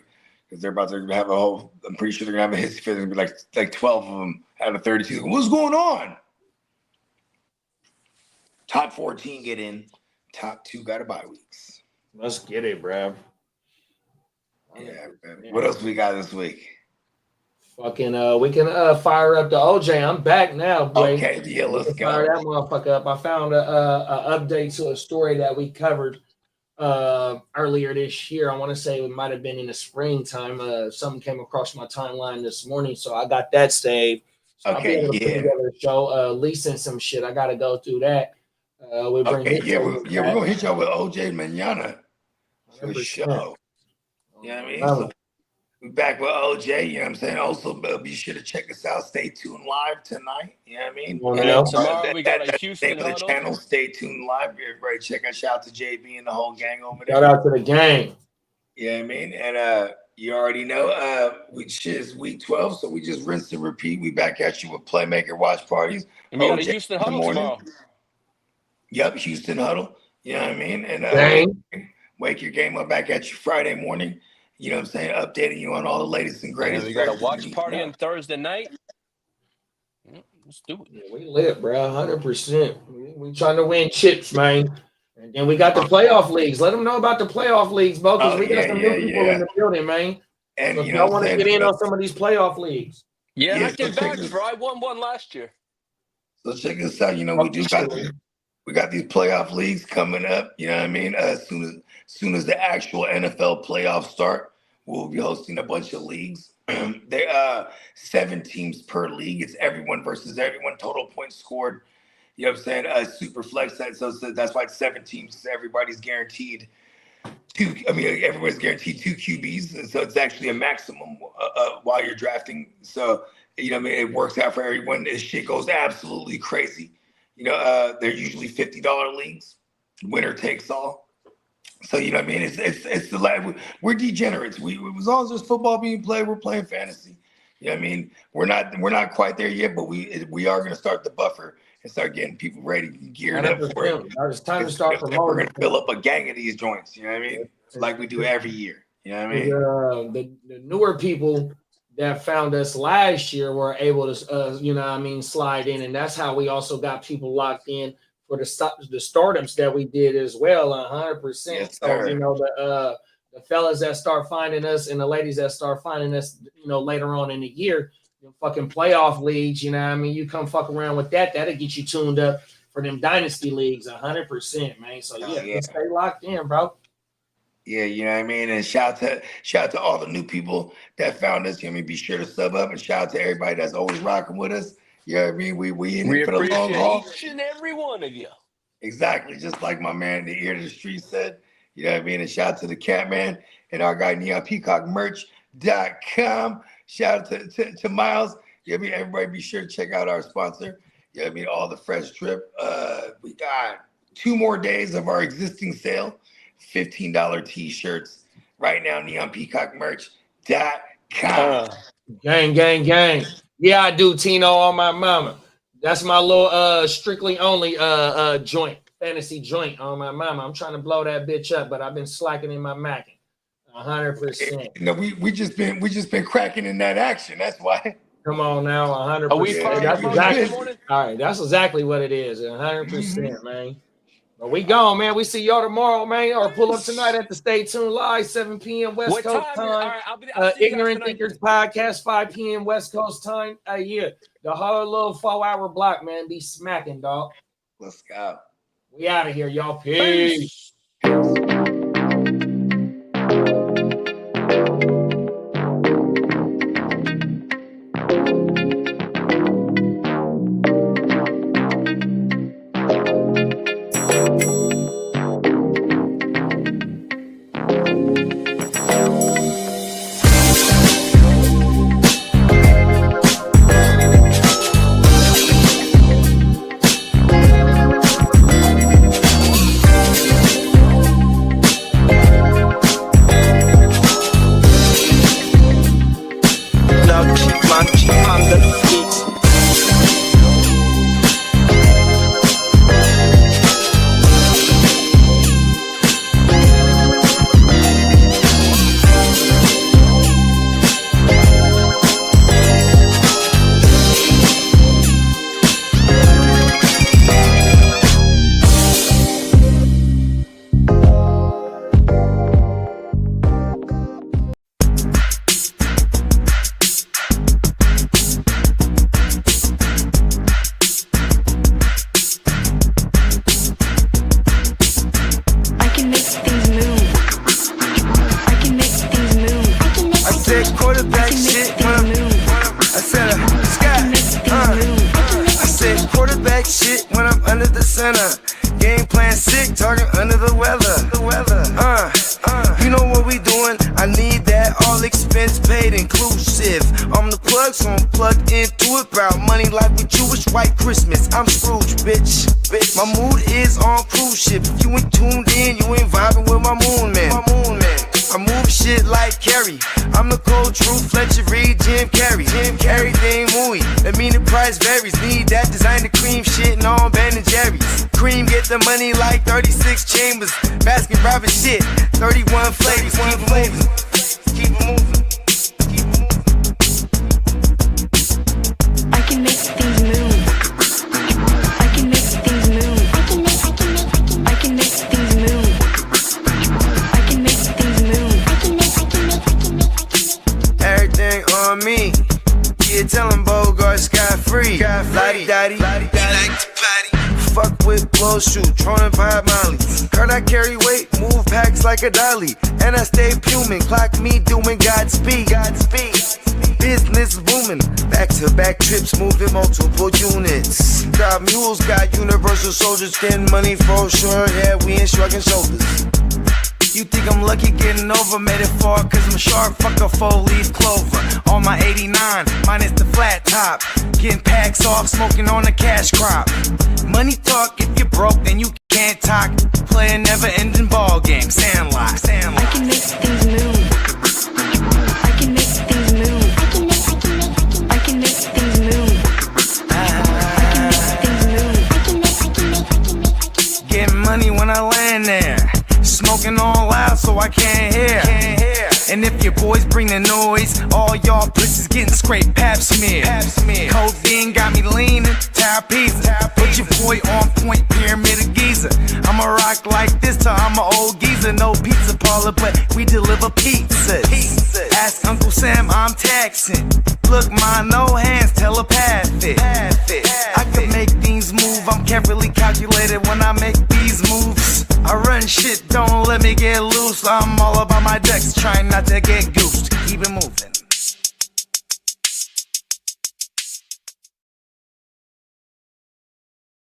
A: because they're about to have a whole. I'm pretty sure they're gonna have a history. There's gonna be like 12 of them out of 32. What's going on? Top 14 get in. Top 2 got a bye weeks.
I: let's get it, bruh.
A: Yeah, man. What else we got this week?
I: Fucking we can fire up the OJ. I'm back now, boy.
A: Okay, yeah, let's go.
I: Fire that motherfucker up. I found a update to a story that we covered earlier this year. I want to say it might have been in the springtime. Something came across my timeline this morning, so I got that saved. So I'll be able to put together a show, leasing some shit. I got to go through that.
A: We're gonna hit y'all with OJ Manana for the show. You know what I mean? So we're back with OJ, you know what I'm saying? Also, be sure to check us out. Stay tuned live tonight. You know what I mean?
B: And tomorrow we got a Houston
A: name of the channel. Stay tuned live. Everybody check us out to JB and the whole gang over there.
I: Shout out to the gang.
A: You know what I mean? And you already know it's week 12, so we just rinse and repeat. We back at you with Playmaker watch parties.
B: And we got a Houston Huddle tomorrow.
A: Yep, Houston Huddle. You know what I mean? And wake your game up back at you Friday morning. You know what I'm saying? Updating you on all the latest and greatest.
B: We got a watch party on Thursday night. Let's do it.
I: Yeah, we lit, bro. 100%. We trying to win chips, man. And then we got the playoff leagues. Let them know about the playoff leagues, Bo, because we got some new people in the building, man.
A: And
I: so I want to get in on some of these playoff leagues.
B: Yeah, I can vouch, bro. I won one last year.
A: So check this out. You know, we got these playoff leagues coming up. You know what I mean? As soon as the actual NFL playoffs start, we'll be hosting a bunch of leagues. There 7 teams per league. It's everyone versus everyone. Total points scored. You know what I'm saying? Super flex. So that's why it's 7 teams. Everybody's guaranteed everybody's guaranteed 2 QBs. And so it's actually a maximum while you're drafting. So, you know what I mean? It works out for everyone. This shit goes absolutely crazy. You know, they're usually $50 leagues. Winner takes all. So, you know what I mean? It's the lab. We're degenerates. As long as there's football being played, we're playing fantasy. You know what I mean? We're not quite there yet, but we are going to start the buffer and start getting people ready, geared up for it.
I: It's time to start promoting.
A: We're going to fill up a gang of these joints. You know what I mean? Like we do every year. You know what I
I: mean? The newer people that found us last year were able to, you know what I mean, slide in. And that's how we also got people locked in for the startups that we did as well, 100%.
A: Yes,
I: so, you know, the fellas that start finding us and the ladies that start finding us, you know, later on in the year, the fucking playoff leagues, you know what I mean? You come fuck around with that'll get you tuned up for them dynasty leagues, 100%, man. So, stay locked in, bro.
A: Yeah, you know what I mean? And shout out to all the new people that found us. You know what I mean? Be sure to sub up, and shout out to everybody that's always rocking with us. You know what I mean? We in it for the long haul.
B: Each and every one of you.
A: Exactly. Just like my man, the ear to the street said. You know what I mean? And shout out to the Catman and our guy, NeonPeacockMerch.com. Shout out to Miles. You know what I mean? Everybody be sure to check out our sponsor. You know what I mean? All the fresh drip. We got 2 more days of our existing sale. $15 t-shirts right now. NeonPeacockMerch.com.
I: Gang. Yeah, I do, Tino, on my mama. That's my little strictly only joint, fantasy joint on my mama. I'm trying to blow that bitch up, but I've been slacking in my macking. 100%.
A: You know, we just been cracking in that action. That's why.
I: Come on now, 100%. All right, that's exactly what it is. 100%, man. We gone, man. We see y'all tomorrow, man. Or pull up tonight at the Stay Tuned Live, 7 p.m. West
B: What
I: Coast
B: time?
I: time.
B: All right, I'll see you guys
I: Ignorant
B: tonight.
I: Thinkers Podcast, 5 p.m. West Coast time. Yeah, the whole little 4-hour block, man. Be smacking, dog.
A: Let's go.
I: We out of here, y'all. Peace. Game plan sick, talking under the weather. You know what we doing? I need that all expense paid inclusive. I'm the plug, so I'm plugged into it. About money like with Jewish white Christmas. I'm Scrooge, bitch. My mood is on cruise ship. If you ain't tuned in, you ain't vibing with my moon man. I move shit like Kerry. I'm the cold truth, Fletcher Reed, Jim Carrey. Everything mooey, that mean the price varies. Need that designer cream shit and all Ben and Jerry's. Cream get the money like 36 chambers. Baskin Robbins shit, 31 flavors. Keep it moving.
D: I can make things move. I can make things move. I can make things move. I can make things move.
C: Everything on me. Yeah, tell him Bogart scot-free. Lottie-dottie, he like to party. Fuck with blow shoot, trolling 5 Molly. Heard I carry weight, move packs like a dolly. And I stay fuming, clock me doing Godspeed. Business booming, back-to-back trips, moving multiple units. Got mules, got universal soldiers, getting money for sure. Yeah, we ain't shrugging shoulders. You think I'm lucky getting over, made it far, cause I'm sharp, fuck a 4-leaf clover. On my 89, minus the flat top. Getting packs off, smoking on a cash crop. Money talk, if you're broke, then you can't talk. Play a never-ending ball game, Sandlot.
D: I can make things move. I can make things move. I can make things move.
C: Getting money when I land there. Smoking all loud so I can't hear. And if your boys bring the noise, all y'all pussies getting scraped pap smear. Codeine got me leaning, trapeze. Put your boy on point, pyramid of Giza. I'ma rock like this till I'm an old geezer. No pizza parlor, but we deliver pizzas. Ask Uncle Sam, I'm taxing. Look, my no hands telepathic. I can make things move, I'm carefully calculated when I make these moves. I run shit, don't let me get loose. I'm all about my decks, trying not to get goosed. Keep it moving.